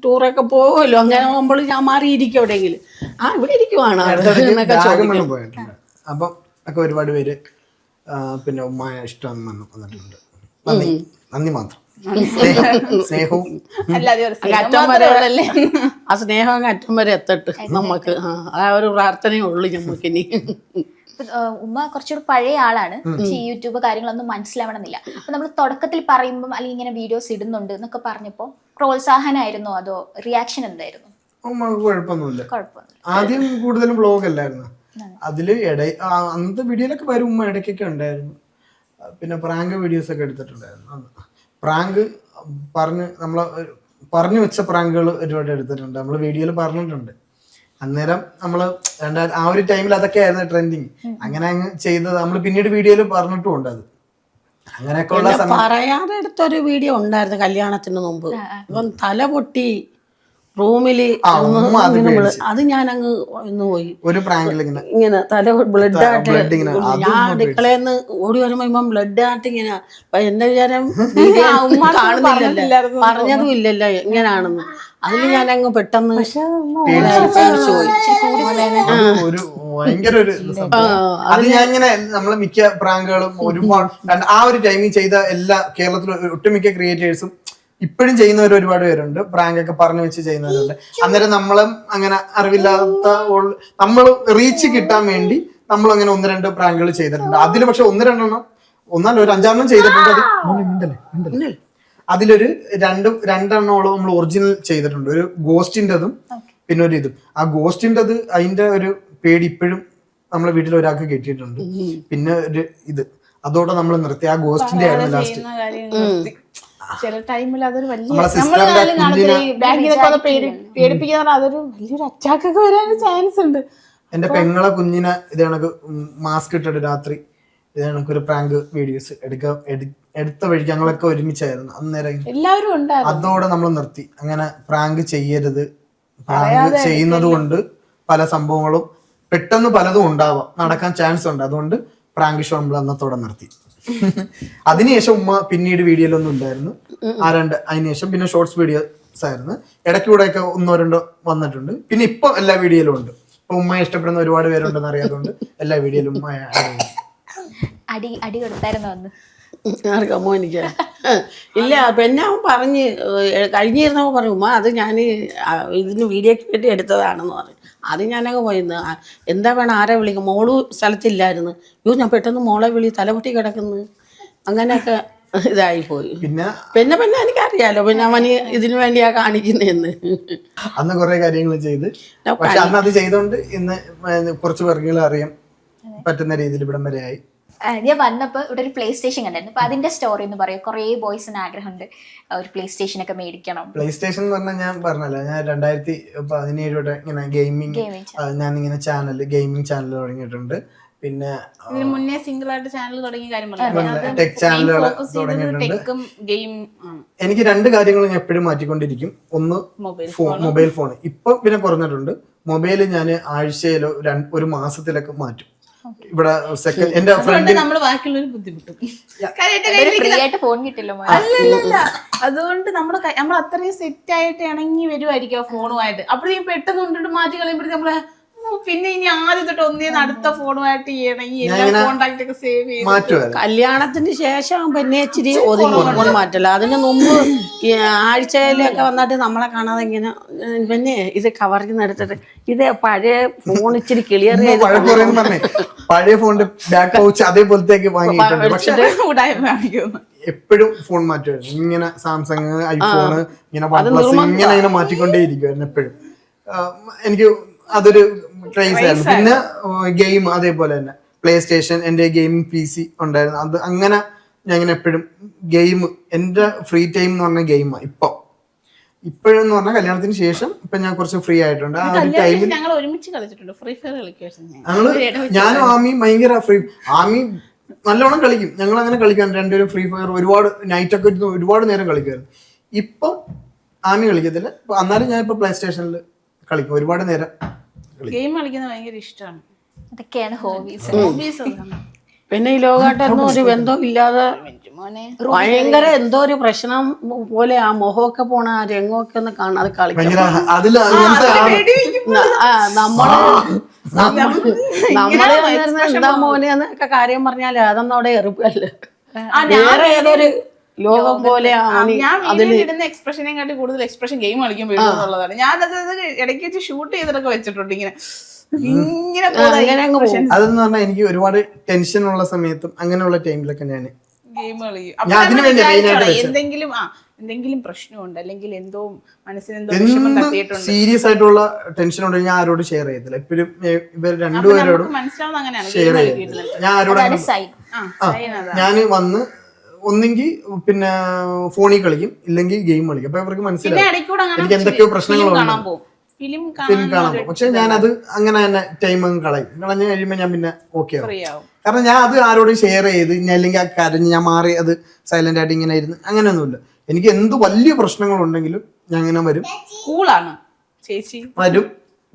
ടൂറൊക്കെ പോകുമല്ലോ, അങ്ങനെ പോകുമ്പോൾ ഞാൻ മാറിയിരിക്കും എവിടെയെങ്കിലും. ഇവിടെ ഇരിക്കുവാണ് എന്നൊക്കെ ചോദിക്കും. അപ്പം ഒക്കെ ഒരുപാട് പേര് പിന്നെ ഉമ്മ ഇഷ്ടം വന്നിട്ടുണ്ട്. നന്ദി മാത്രം. സ്നേഹവും അറ്റം വരെ ആ സ്നേഹം അങ്ങ് അറ്റം വരെ എത്തട്ട് നമുക്ക്. ആ ഒരു പ്രാർത്ഥനയേ ഉള്ളു നമുക്കിനി. ഉമ്മ കുറച്ചുകൂടി പഴയ ആളാണ്, പക്ഷെ ഈ യൂട്യൂബ് കാര്യങ്ങളൊന്നും മനസ്സിലാവണമെന്നില്ല. അപ്പൊ നമ്മൾ തുടക്കത്തിൽ പറയുമ്പോൾ അല്ലെങ്കിൽ ഇങ്ങനെ വീഡിയോസ് ഇടുന്നുണ്ട് എന്നൊക്കെ പറഞ്ഞപ്പോ പ്രോത്സാഹനമായിരുന്നോ അതോ റിയാക്ഷൻ എന്തായിരുന്നു? കുഴപ്പമൊന്നുമില്ല. ആദ്യം കൂടുതലും വ്ളോഗ് അല്ലായിരുന്നു. അതില് അന്നത്തെ വീഡിയോയിലൊക്കെ വരും ഉമ്മ ഇടയ്ക്കൊക്കെ ഉണ്ടായിരുന്നു. പിന്നെ പ്രാങ്ക് വീഡിയോസ് ഒക്കെ എടുത്തിട്ടുണ്ടായിരുന്നു. പ്രാങ്ക് പറഞ്ഞു വെച്ച പ്രാങ്കുകൾ ഒരുപാട് എടുത്തിട്ടുണ്ട്. നമ്മൾ വീഡിയോയിൽ പറഞ്ഞിട്ടുണ്ട്. അന്നേരം നമ്മള് ആ ഒരു ടൈമിൽ അതൊക്കെ ആയിരുന്നു ട്രെൻഡിങ്. അങ്ങനെ അങ്ങ് ചെയ്തത് നമ്മൾ പിന്നീട് വീഡിയോയിൽ പറഞ്ഞിട്ടുമുണ്ട്. അത് അങ്ങനെയൊക്കെ ഉള്ള പറയാതെ എടുത്തൊരു വീഡിയോ ഉണ്ടായിരുന്നു കല്യാണത്തിന് മുമ്പ്. ഇപ്പം തല പൊട്ടി റൂമില് അത് ഞാൻ അങ്ങ് ഇന്ന് പോയി ഒരു പ്രാങ്കിൽ ഇങ്ങനെ തല ബ്ലഡ് ആയിട്ട് ഞാൻ അടുക്കളയെന്ന് ഓടി വരുമ്പോ ഇപ്പം ബ്ലഡ് ആയിട്ട് ഇങ്ങനെ. അപ്പൊ എന്റെ വിചാരം കാണുന്നില്ലല്ലോ, പറഞ്ഞതും ഇല്ലല്ലോ ഇങ്ങനാണെന്ന്. അതിൽ ഞാൻ അങ്ങ് പെട്ടെന്ന് ഭയങ്കര ഒരു അത് ഞാൻ ഇങ്ങനെ നമ്മളെ മിക്ക പ്രാങ്കുകളും ഒരുപാട് ആ ഒരു ടൈമിൽ ചെയ്ത എല്ലാ കേരളത്തിലെ ഒട്ടുമിക്ക ക്രിയേറ്റേഴ്സും ഇപ്പോഴും ചെയ്യുന്നവർ ഒരുപാട് പേരുണ്ട്. പ്രാങ്ക് ഒക്കെ പറഞ്ഞു വെച്ച് ചെയ്യുന്നവരുണ്ട്. അന്നേരം നമ്മളും അങ്ങനെ അറിവില്ലാത്ത നമ്മൾ റീച്ച് കിട്ടാൻ വേണ്ടി നമ്മൾ അങ്ങനെ 1-2 പ്രാങ്കുകൾ ചെയ്തിട്ടുണ്ട്. അതിൽ പക്ഷെ 1-2 ഒന്നല്ല ഒരു 5-6 ചെയ്തിട്ടുണ്ട്. അതിലൊരു 2-2 നമ്മൾ ഒറിജിനൽ ചെയ്തിട്ടുണ്ട്. ഒരു ഗോസ്റ്റിൻ്റെതും പിന്നെ ഒരു ഇതും. ആ ഗോസ്റ്റിൻ്റെത് അതിന്റെ ഒരു പേടി ഇപ്പോഴും നമ്മളെ വീട്ടിൽ ഒരാൾക്ക് കിട്ടിയിട്ടുണ്ട്. പിന്നെ ഒരു ഇത് അതോടെ നമ്മൾ നിർത്തി. ആ ഗോസ്റ്റിന്റെ ആയിരുന്നു ലാസ്റ്റ്. ചില ടൈമിൽ അതൊരു വലിയ പേടിപ്പിക്കുന്ന അതൊരു വലിയൊരു അറ്റാക്കൊക്കെ വരാൻ ചാൻസ് ഉണ്ട്. എന്റെ പെങ്ങളെ കുഞ്ഞിനെ ഇത് കണക്ക് മാസ്ക് ഇട്ടിട്ട് രാത്രി ഇത് കണക്ക് ഒരു പ്രാങ്ക് വീഡിയോസ് എടുത്ത വഴിക്ക് ഞങ്ങളൊക്കെ ഒരുമിച്ചായിരുന്നു. അന്നേരം എല്ലാവരും ഉണ്ടായിരുന്നു. അതോടെ നമ്മൾ നിർത്തി. അങ്ങനെ പ്രാങ്ക് ചെയ്യരുത്. പ്രാങ്ക് ചെയ്യുന്നത് കൊണ്ട് പല സംഭവങ്ങളും പെട്ടെന്ന് പലതും ഉണ്ടാവാം, നടക്കാൻ ചാൻസ് ഉണ്ട്. അതുകൊണ്ട് പ്രാങ്ക് ഷോ നമ്മൾ അന്നത്തോടെ നിർത്തി. അതിനുശേഷം ഉമ്മ പിന്നീട് വീഡിയോയിലൊന്നും ഉണ്ടായിരുന്നു. അതിനുശേഷം പിന്നെ ഷോർട്സ് വീഡിയോസ് ആയിരുന്നു. ഇടയ്ക്കൂടെ ഒക്കെ 1-2 വന്നിട്ടുണ്ട്. പിന്നെ ഇപ്പൊ എല്ലാ വീഡിയോയിലും ഉണ്ട്. ഇപ്പൊ ഉമ്മയെ ഇഷ്ടപ്പെടുന്ന ഒരുപാട് പേരുണ്ടെന്ന് അറിയാതുകൊണ്ട് എല്ലാ വീഡിയോയിലും ഉമ്മ അടി കൊടുത്തായിരുന്നു അന്ന്. ആർക്കമ്മോ എനിക്ക് ഇല്ല. പിന്നെ അവൻ പറഞ്ഞ് കഴിഞ്ഞിരുന്നപ്പോൾ പറഞ്ഞു ഉമ്മ അത് ഞാൻ ഇതിന് വീഡിയോക്ക് വേണ്ടി എടുത്തതാണെന്ന് പറഞ്ഞു. അത് ഞാനങ്ങ് പോയിന്ന് എന്താ വേണം ആരെ വിളിക്കും. മോള് സ്ഥലത്തില്ലായിരുന്നു. ഞാൻ പെട്ടെന്ന് മോളെ വിളി തലപൊട്ടി കിടക്കുന്നു. അങ്ങനെയൊക്കെ ഇതായിപ്പോയി. പിന്നെ എനിക്കറിയാലോ പിന്നെ അവന് ഇതിനു വേണ്ടിയാ കാണിക്കുന്നതെന്ന്. അന്ന് കുറെ കാര്യങ്ങൾ ചെയ്ത് പക്ഷെ അന്ന് അത് ചെയ്തോണ്ട് ഇന്ന് കുറച്ച് പേർക്കുകൾ അറിയാൻ പറ്റുന്ന രീതിയിൽ ഇവിടം വരെ ആയി. ഞാൻ വന്നപ്പോൾ ഇവിടെ ഒരു പ്ലേ സ്റ്റേഷൻ കണ്ടായിരുന്നു. അപ്പൊ അതിന്റെ സ്റ്റോറി എന്ന് പറയും. കുറേ ബോയ്സിന് ആഗ്രഹമുണ്ട് ഒരു പ്ലേ സ്റ്റേഷൻ ഒക്കെ മേടിക്കണം. പ്ലേ സ്റ്റേഷൻ എന്ന് പറഞ്ഞാൽ ഞാൻ പറഞ്ഞല്ലോ, ഞാൻ 2017 തൊട്ട് ഇങ്ങനെ ഗെയിമിങ് ഞാൻ ഇങ്ങനെ ഗെയിമിംഗ് ചാനൽ തുടങ്ങിയിട്ടുണ്ട്. പിന്നെ ഇതിന് മുന്നേ സിംഗിൾ ആയിട്ട് ചാനൽ തുടങ്ങിയ കാര്യം ടെക് ചാനലുകൾ തുടങ്ങിയിട്ടുണ്ട്. എനിക്ക് 2 കാര്യങ്ങൾ ഞാൻ എപ്പോഴും മാറ്റിക്കൊണ്ടിരിക്കും. ഒന്ന് മൊബൈൽ ഫോൺ. ഇപ്പൊ പിന്നെ കുറഞ്ഞിട്ടുണ്ട്. മൊബൈൽ ഞാൻ ആഴ്ചയിലോ 1 മാസത്തിലൊക്കെ മാറ്റും. ഇവിടെ എന്റെ ഫ്രണ്ട് നമ്മള് ബാക്കിയുള്ളൊരു ബുദ്ധിമുട്ടും ഫോൺ കിട്ടില്ല. അല്ലല്ല, അതുകൊണ്ട് നമ്മൾ അത്രയും സെറ്റ് ആയിട്ട് ഇണങ്ങി വരുമായിരിക്കും ആ ഫോണുമായിട്ട്. അപ്പോഴേക്കും പെട്ടെന്ന് കൊണ്ടിട്ട് മാറ്റി കളയുമ്പോഴേക്കും നമ്മള് പിന്നെ ഇനി ആദ്യം തൊട്ട് ഒന്നേന്ന് അടുത്ത ഫോണുമായിട്ട് ഇണങ്ങി എല്ലാ കോണ്ടാക്ട് ഒക്കെ സേവ് ചെയ്ത് കല്യാണത്തിന് ശേഷം പിന്നെ ഇച്ചിരി ഒതുങ്ങി മാറ്റല്ല. അതിന് മുമ്പ് ആഴ്ചയിലൊക്കെ വന്നിട്ട് നമ്മളെ കാണാതെ ഇങ്ങനെ പിന്നെ ഇത് കവറിൽ നിന്ന് എടുത്തിട്ട് ഇത് പഴയ ഫോൺ ഇച്ചിരി ക്ലിയർ പഴയ ഫോണിന്റെ ബാക്ക് പൗച്ച് അതേപോലത്തേക്ക് വാങ്ങിയിട്ടുണ്ട്. പക്ഷെ എപ്പോഴും ഫോൺ മാറ്റുമായിരുന്നു. ഇങ്ങനെ സാംസങ്, ഐഫോണ്, ഇങ്ങനെ ഇങ്ങനെ മാറ്റിക്കൊണ്ടേ ഇരിക്കുമായിരുന്നു എപ്പോഴും. എനിക്ക് അതൊരു ക്രേസ് ആയിരുന്നു. പിന്നെ ഗെയിം അതേപോലെ തന്നെ പ്ലേ സ്റ്റേഷൻ, എന്റെ ഗെയിമിംഗ് PC ഉണ്ടായിരുന്നു. അത് അങ്ങനെ ഞാൻ ഇങ്ങനെ എപ്പോഴും ഗെയിം, എന്റെ ഫ്രീ ടൈം എന്ന് പറഞ്ഞ ഗെയിമാണ്. ഇപ്പോഴെന്ന് പറഞ്ഞാൽ കല്യാണത്തിന് ശേഷം ഇപ്പൊ ഞാൻ കുറച്ച് ഫ്രീ ആയിട്ടുണ്ട്. ആ ഒരു ടൈമിൽ ഞങ്ങൾ ഒരുമിച്ച് കളിച്ചിട്ടുണ്ട്. ഫ്രീ ഫയർ ഞാനും ആമിയും ഭയങ്കര ആമി നല്ലോണം കളിക്കും. ഞങ്ങൾ അങ്ങനെ കളിക്കാൻ രണ്ടുപേരും ഫ്രീ ഫയർ ഒരുപാട് നൈറ്റൊക്കെ ഒരുപാട് നേരം കളിക്കുമായിരുന്നു. ഇപ്പം ആമി കളിക്കത്തില്ല. അന്നാലും ഞാൻ ഇപ്പൊ പ്ലേ സ്റ്റേഷനിൽ കളിക്കും ഒരുപാട് നേരം. ഗെയിം കളിക്കുന്നത് ഭയങ്കര ഇഷ്ടമാണ്. അതൊക്കെയാണ് ഹോബീസ്. പിന്നെ ഈ ലോകമായിട്ടൊന്നും ഒരു ബന്ധവും ഇല്ലാതെ ഭയങ്കര എന്തോ ഒരു പ്രശ്നം പോലെ ആ മുഖമൊക്കെ പോണ ആ രംഗമൊക്കെ ഒന്ന് കാണാൻ അത് കളിക്കും. നമ്മള് എന്താ മോനെ എന്നൊക്കെ കാര്യം പറഞ്ഞാല് അതൊന്നും അവിടെ എറുപ്പല്ലേ. വേറെ ഏതൊരു ലോകം പോലെ ഞാൻ ഇടുന്ന എക്സ്പ്രഷനെ കാട്ടി കൂടുതൽ എക്സ്പ്രഷൻ ഗെയിം കളിക്കുമ്പോൾ എന്നുള്ളതാണ്. ഞാനത് ഇടയ്ക്ക് വെച്ച് ഷൂട്ട് ചെയ്തിട്ടൊക്കെ വെച്ചിട്ടുണ്ട്. ഇങ്ങനെ അതെന്ന് പറഞ്ഞാൽ എനിക്ക് ഒരുപാട് ടെൻഷൻ ഉള്ള സമയത്തും അങ്ങനെയുള്ള ടൈമിലൊക്കെ ഞാൻ ഗെയിം കളിക്കും. എന്തെങ്കിലും പ്രശ്നമുണ്ട് അല്ലെങ്കിൽ എന്തോ മനസ്സിനെന്തോ വിഷമം തട്ടിയിട്ടുണ്ട്, സീരിയസ് ആയിട്ടുള്ള ടെൻഷൻ ഉണ്ടെങ്കിൽ ഞാൻ ആരോട് ഷെയർ ചെയ്യത്തില്ല. എപ്പോഴും ഇവർ രണ്ടുപേരോടും മനസ്സിലാവുന്ന അങ്ങനെയാണ്. ഷെയർ ചെയ്യും. ഞാൻ ആരോടും ഞാൻ വന്ന് ഒന്നെങ്കിൽ പിന്നെ ഫോണിൽ കളിക്കും, ഇല്ലെങ്കിൽ ഗെയിം കളിക്കും. അപ്പൊ ഇവർക്ക് മനസ്സിലാവും എനിക്ക് എന്തൊക്കെയോ പ്രശ്നങ്ങളുണ്ട്. ഫിലിം കാണാൻ പോകും. പക്ഷെ ഞാനത് അങ്ങനെ തന്നെ ടൈം കളഞ്ഞു കഴിയുമ്പോൾ ഞാൻ പിന്നെ ഓക്കെ ആവും. കാരണം ഞാൻ അത് ആരോടും ഷെയർ ചെയ്ത് അല്ലെങ്കിൽ ആ കരഞ്ഞ് ഞാൻ മാറി അത് സൈലന്റ് ആയിട്ട് ഇങ്ങനെ ഇരുന്ന് അങ്ങനെയൊന്നുമില്ല. എനിക്ക് എന്ത് വലിയ പ്രശ്നങ്ങളുണ്ടെങ്കിലും ഞാൻ ഇങ്ങനെ വരും, കൂളാണ് ചേച്ചി, വരും,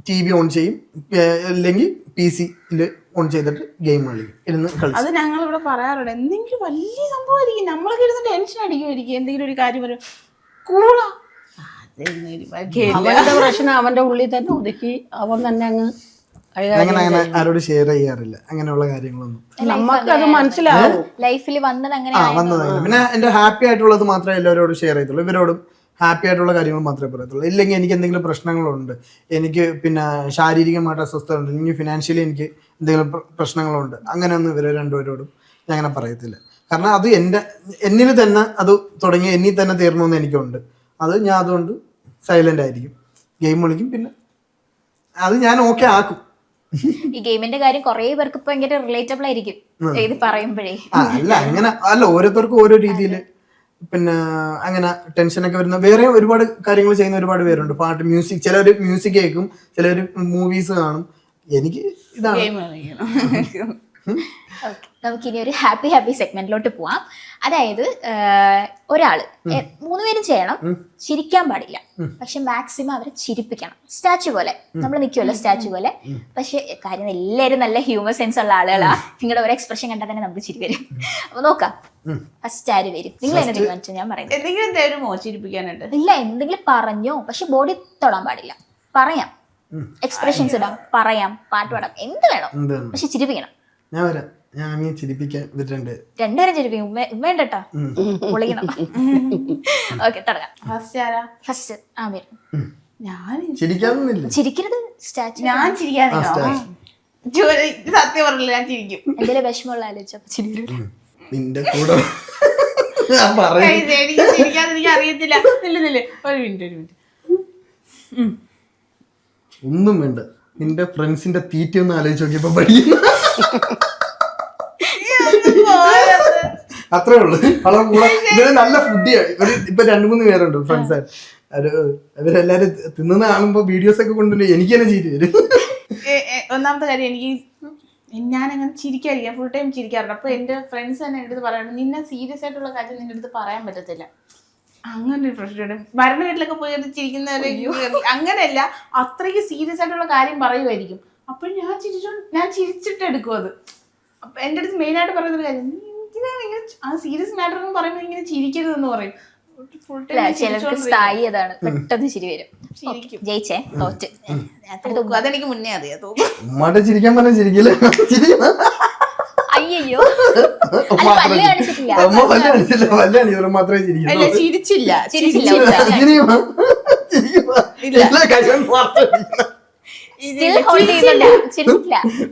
TV ഓൺ ചെയ്യും, അല്ലെങ്കിൽ PC ഓൺ ചെയ്തിട്ട് ഗെയിം കളിക്കും, ഇരുന്ന് കളിക്കും. അത് ഞങ്ങൾ ഇവിടെ പറയാറുണ്ട്. എന്തെങ്കിലും വലിയ സംഭവമായിരിക്കും, നമ്മളൊക്കെ ഇരുന്ന് ടെൻഷൻ അടിക്കുമായിരിക്കും. എന്തെങ്കിലും ഒരു കാര്യം വരും, കൂളാ. അവന്റെ പ്രശ്നം അവന്റെ ഉള്ളിൽ തന്നെ ഒതുക്കി അവൻ തന്നെ അങ്ങ് അങ്ങനെ ആരോട് ഷെയർ ചെയ്യാറില്ല അങ്ങനെയുള്ള കാര്യങ്ങളൊന്നും. നമുക്കത് മനസ്സിലാവും. ലൈഫിൽ വന്നത് അങ്ങനെ പിന്നെ എന്റെ ഹാപ്പി ആയിട്ടുള്ളത് മാത്രമേ എല്ലാവരോടും ഷെയർ ചെയ്തുള്ളൂ. ഇവരോടും ഹാപ്പി ആയിട്ടുള്ള കാര്യങ്ങൾ മാത്രമേ പറയത്തുള്ളൂ. ഇല്ലെങ്കിൽ എനിക്ക് എന്തെങ്കിലും പ്രശ്നങ്ങളുണ്ട്, എനിക്ക് പിന്നെ ശാരീരികമായിട്ട് അസ്വസ്ഥത ഉണ്ട്, എനിക്ക് ഫിനാൻഷ്യലി എനിക്ക് എന്തെങ്കിലും പ്രശ്നങ്ങളുണ്ട്, അങ്ങനെയൊന്നും ഇവരെ രണ്ടുപേരോടും ഞാൻ അങ്ങനെ പറയത്തില്ല. കാരണം അത് എന്നിൽ തന്നെ അത് തുടങ്ങി എന്നിൽ തന്നെ തീർണമെന്ന് എനിക്കുണ്ട്. അത് ഞാൻ അതുകൊണ്ട് സൈലന്റ് ആയിരിക്കും, ഗെയിം കളിക്കും. പിന്നെ അത് ഞാൻ ഓക്കെ ആക്കും. ഈ ഗെയിമിന്റെ കാര്യം കുറെ പേർക്ക് ഇപ്പൊ ഭയങ്കര റിലേറ്റബിൾ ആയിരിക്കും ഇത് പറയുമ്പോഴേ. അല്ല ഓരോരുത്തർക്കും ഓരോ രീതിയിൽ പിന്നെ അങ്ങനെ ടെൻഷനൊക്കെ വരുന്ന വേറെ ഒരുപാട് കാര്യങ്ങൾ ചെയ്യുന്ന ഒരുപാട് പേരുണ്ട്. പാട്ട്, മ്യൂസിക്, ചിലർ മ്യൂസിക് കേൾക്കും, ചിലർ മൂവീസ് കാണും. എനിക്ക് ഇതാണ്. നമുക്കിനി ഒരു ഹാപ്പി സെഗ്മെന്റിലോട്ട് പോവാം. അതായത് ഒരാള് 3 പേരും ചെയ്യണം, ചിരിക്കാൻ പാടില്ല, പക്ഷെ മാക്സിമം അവരെ ചിരിപ്പിക്കണം. സ്റ്റാച്ചു പോലെ നമ്മൾ നിൽക്കുമല്ലോ, സ്റ്റാച്ചു പോലെ. പക്ഷെ കാര്യം എല്ലാവരും നല്ല ഹ്യൂമർ സെൻസ് ഉള്ള ആളുകളാ. നിങ്ങളുടെ ഒരു എക്സ്പ്രഷൻ കണ്ടാൽ തന്നെ നമുക്ക് ചിരി വരും. അപ്പൊ നോക്കാം, ഫസ്റ്റ് ആര് വരും? നിങ്ങൾ എന്നെ തീരുമാനിച്ചു. ഞാൻ പറയുന്നത് എന്തെങ്കിലും തരുമോ ചിരിപ്പിക്കാനായിട്ട്? ഇല്ല, എന്തെങ്കിലും പറഞ്ഞോ, പക്ഷെ ബോഡി തൊടാൻ പാടില്ല. പറയാം, എക്സ്പ്രഷൻസ് ഇടാം, പറയാം, പാട്ട് പാടാം, എന്ത് വേണം, പക്ഷെ ചിരിപ്പിക്കണം. ഞാൻ വരാം, ഞാൻ ചിരിപ്പിക്കാൻ രണ്ടുപേരും ചിരിപ്പിക്കും. വേണ്ടട്ടാ, പൊളിക്കണം. ഓക്കെ, തുടങ്ങാം. ഫസ്റ്റ് ആമിർ. ഞാൻ ചിരിക്കരുത്, സ്റ്റാച്ചു. ഞാൻ ചിരിക്കാതെ സത്യം പറഞ്ഞില്ല, ഞാൻ ചിരിക്കും. എന്തെങ്കിലും വിഷമമുള്ള ആലോചിച്ചപ്പോ ചിരി വരും. നിന്റെ കൂടെ ചിരിക്കാതെ അറിയത്തില്ല. ഒരു മിനിറ്റ്. ഒന്നും വേണ്ട, നിന്റെ ഫ്രണ്ട്സിന്റെ തീറ്റ ഒന്ന് ആലോചിച്ച് നോക്കിയപ്പോ പഠിക്കുന്ന അത്രേ ഉള്ളു. അവളെ കൂടെ ഇവര് നല്ല ഫുഡിയാണ്. ഇപ്പൊ 2-3 പേരുണ്ട് ഫ്രണ്ട്സ്. അവരെല്ലാരും തിന്നുന്ന കാണുമ്പോ വീഡിയോസ് ഒക്കെ കൊണ്ടുവരും. എനിക്ക് തന്നെ ചിരി വരും. ഒന്നാമത്തെ കാര്യം എനിക്ക് ഞാനങ്ങനെ ചിരിക്കാതിരിക്കാം, ഫുൾ ടൈം ചിരിക്കാറുണ്ട്. അപ്പൊ എന്റെ ഫ്രണ്ട്സ് തന്നെ എൻ്റെ അടുത്ത് പറയണം, നിന്നെ സീരിയസ് ആയിട്ടുള്ള കാര്യം നിന്റെ അടുത്ത് പറയാൻ പറ്റത്തില്ല. അങ്ങനെ ഒരു പ്രശ്നമുണ്ട്. മരണ വീട്ടിലൊക്കെ പോയി ചിരിക്കുന്നവരെ അങ്ങനെയല്ല, അത്രയ്ക്ക് സീരിയസ് ആയിട്ടുള്ള കാര്യം പറയുമായിരിക്കും. അപ്പോഴും ഞാൻ ചിരിച്ചിട്ട് എടുക്കും അത്. അപ്പൊ എൻ്റെ അടുത്ത് മെയിൻ ആയിട്ട് പറയുന്നൊരു കാര്യം, എന്തിനാണ് ഇങ്ങനെ ആ സീരിയസ് മാറ്റർ എന്ന് പറയുമ്പോൾ ഇങ്ങനെ ചിരിക്കരുതെന്ന് പറയും. ഫുൾ ടൈം ചിലർക്ക് സ്ഥായി അതാണ്, പെട്ടെന്ന് ചിരി വരും. ജയിച്ചേ തോറ്റ്. അതെനിക്ക് മുന്നേ അറിയാം. ഉമ്മാടെ ചിരിക്കാൻ പറഞ്ഞ ചിരിക്കില്ല. അയ്യോ പല്ല് കാണിച്ചിട്ടില്ല. അമ്മ പല്ല് കാണിച്ചില്ല, പല്ല് കാണിച്ചവർ മാത്രമേ ചിരിക്കുള്ളൂ. ചിരിച്ചില്ല.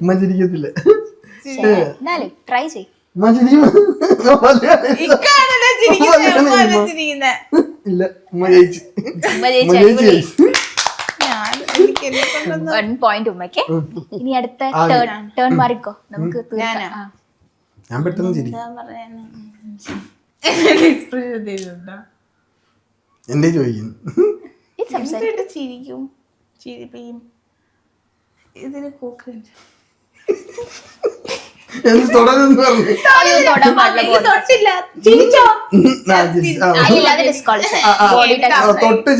ഉമ്മ ചിരിക്കത്തില്ല. ട്രൈ ചെയ്. ഉമ്മ ചിരിക്കും. ഇല്ല, ഉമ്മ ജയിച്ചു. ഉമ്മ ജയിച്ചു. 1 point ഉമ്മയ്ക്ക്. ഇനി അടുത്ത ടേൺ മാറിക്കോ, നമുക്ക് തീർക്കാം. ഞാൻ പെട്ടെന്ന് ചിരിക്കും. എന്റെ ചോദിക്കുന്നു ചിരിക്കും ചിരിപ്പിക്കും. ഇതിന് കോക്കുണ്ട്. തുടരുന്നു പറഞ്ഞു. തൊട്ട്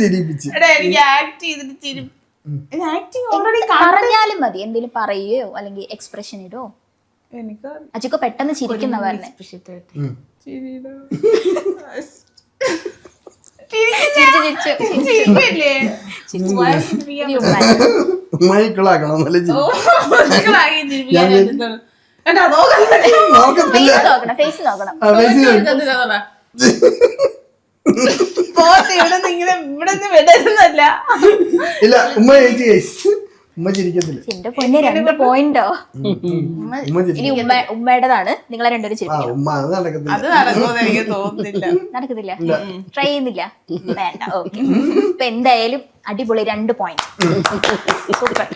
ചിരിപ്പിച്ച് പറഞ്ഞാലും മതി. എന്തെങ്കിലും പറയുകയോ അല്ലെങ്കിൽ എക്സ്പ്രഷൻ ഇടോ. അജിക്കോ പെട്ടെന്ന് ചിരിക്കുന്ന പറഞ്ഞേ. മൈക്കിളാക്കണം. ഫേസ് നോക്കണം. ഇല്ല, ഉമ്മ ജയിച്ചു. ഉമ്മ ചിരിക്കത്തില്ല. എന്റെ പൊന്നെ 2 പോയിന്റോ. ഇനി ഉമ്മയുടേതാണ്. നിങ്ങളെ 2 പേരും ചിരിപ്പിക്കണം. ഉമ്മ അത് നടക്കത്തില്ല. അത് നടക്കുമെന്ന് എനിക്ക് തോന്നുന്നില്ല. നടക്കത്തില്ല, ട്രൈ ചെയ്യുന്നില്ല. വേണ്ട, ഓക്കെ. ഇപ്പൊ എന്തായാലും അടിപൊളി 2 പോയിന്റ്. സൂപ്പർ.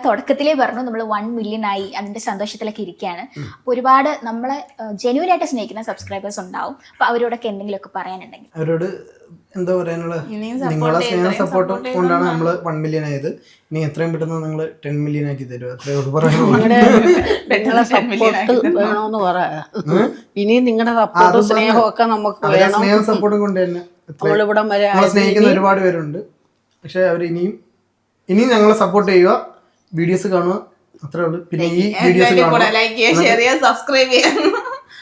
തുടക്കത്തിലേ പറഞ്ഞു നമ്മൾ 1 മില്യൺ ആയി, അതിന്റെ സന്തോഷത്തിലൊക്കെ ഇരിക്കുകയാണ്. അപ്പൊ ഒരുപാട് നമ്മളെ ജെന്യൂൻ ആയിട്ട് സ്നേഹിക്കുന്ന സബ്സ്ക്രൈബേഴ്സ് ഉണ്ടാവും. അപ്പൊ അവരോടൊക്കെ എന്തെങ്കിലുമൊക്കെ പറയാനുണ്ടെങ്കിൽ അവരോട് എന്താ പറയാനുള്ള, നിങ്ങളെ സ്നേഹം സപ്പോർട്ടും കൊണ്ടാണ് നമ്മള് 1 മില്യൺ ആയത്. ഇനി എത്രയും പെട്ടെന്ന് നിങ്ങൾ 10 മില്യൺ ആക്കി തരും. അത്രയോട് പറയാനുള്ളൂ. വേണോന്ന് പറയാ. ഇനി നിങ്ങളുടെ സപ്പോർട്ടും സ്നേഹമൊക്കെ നമുക്ക് വേണം. സ്നേഹം സപ്പോർട്ടും കൊണ്ട് തന്നെ നമ്മളിവിടം വരെ നമ്മളെ സ്നേഹിക്കുന്ന ഒരുപാട് പേരുണ്ട്. പക്ഷെ അവർ ഇനിയും ഞങ്ങളെ സപ്പോർട്ട് ചെയ്യുക, വീഡിയോസ് കാണുക, അത്രേ ഉള്ളൂ. പിന്നെ ഈ വീഡിയോസ്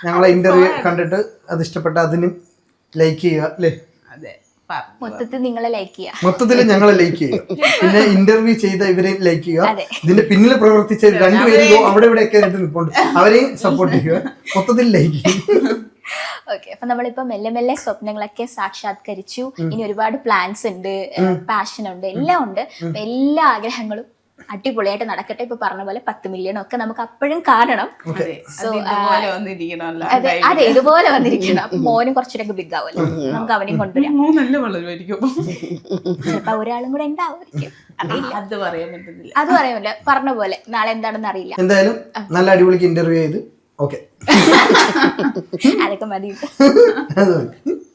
ഞങ്ങളെ ഇന്റർവ്യൂ കണ്ടിട്ട് അത് ഇഷ്ടപ്പെട്ട അതിനും ലൈക്ക് ചെയ്യുക അല്ലേ. മൊത്തത്തിൽ നിങ്ങളെ ലൈക്ക് ചെയ്യുക, മൊത്തത്തിൽ ഞങ്ങളെ ലൈക്ക് ചെയ്യുക. പിന്നെ ഇന്റർവ്യൂ ചെയ്ത ഇവരെയും ലൈക്ക് ചെയ്യുക. ഇതിന്റെ പിന്നിൽ പ്രവർത്തിച്ച 2 പേരും അവിടെ ഇവിടെയൊക്കെ ആയിട്ട് നിൽപ്പുണ്ട്, അവരെയും സപ്പോർട്ട് ചെയ്യുക. മൊത്തത്തിൽ ലൈക്ക് ചെയ്യുക. ഓക്കെ. അപ്പൊ നമ്മളിപ്പോ മെല്ലെ മെല്ലെ സ്വപ്നങ്ങളൊക്കെ സാക്ഷാത്കരിച്ചു. ഇനി ഒരുപാട് പ്ലാൻസ് ഉണ്ട്, പാഷൻ ഉണ്ട്, എല്ലാം ഉണ്ട്. എല്ലാ ആഗ്രഹങ്ങളും അടിപൊളിയായിട്ട് നടക്കട്ടെ. ഇപ്പൊ പറഞ്ഞ പോലെ 10 മില്യൺ ഒക്കെ നമുക്ക് അപ്പോഴും കാണണം. അതെ, ഇതുപോലെ വന്നിരിക്കണം. അപ്പൊ മോനും കുറച്ചുകൂടെ ബിഗ് ആവുമല്ലോ, നമുക്ക് അവനെയും കൊണ്ടുവരാം. ചിലപ്പോ ഒരാളും കൂടെ ഉണ്ടാവുമായിരിക്കും, അത് പറയാൻ പറ്റുന്നില്ല. അത് പറയാമല്ല. പറഞ്ഞ പോലെ നാളെ എന്താണെന്ന് അറിയില്ല. എന്തായാലും നല്ല അടിപൊളിക്ക് ഇന്റർവ്യൂ ചെയ്ത് ഓക്കെ, അതൊക്കെ മതി.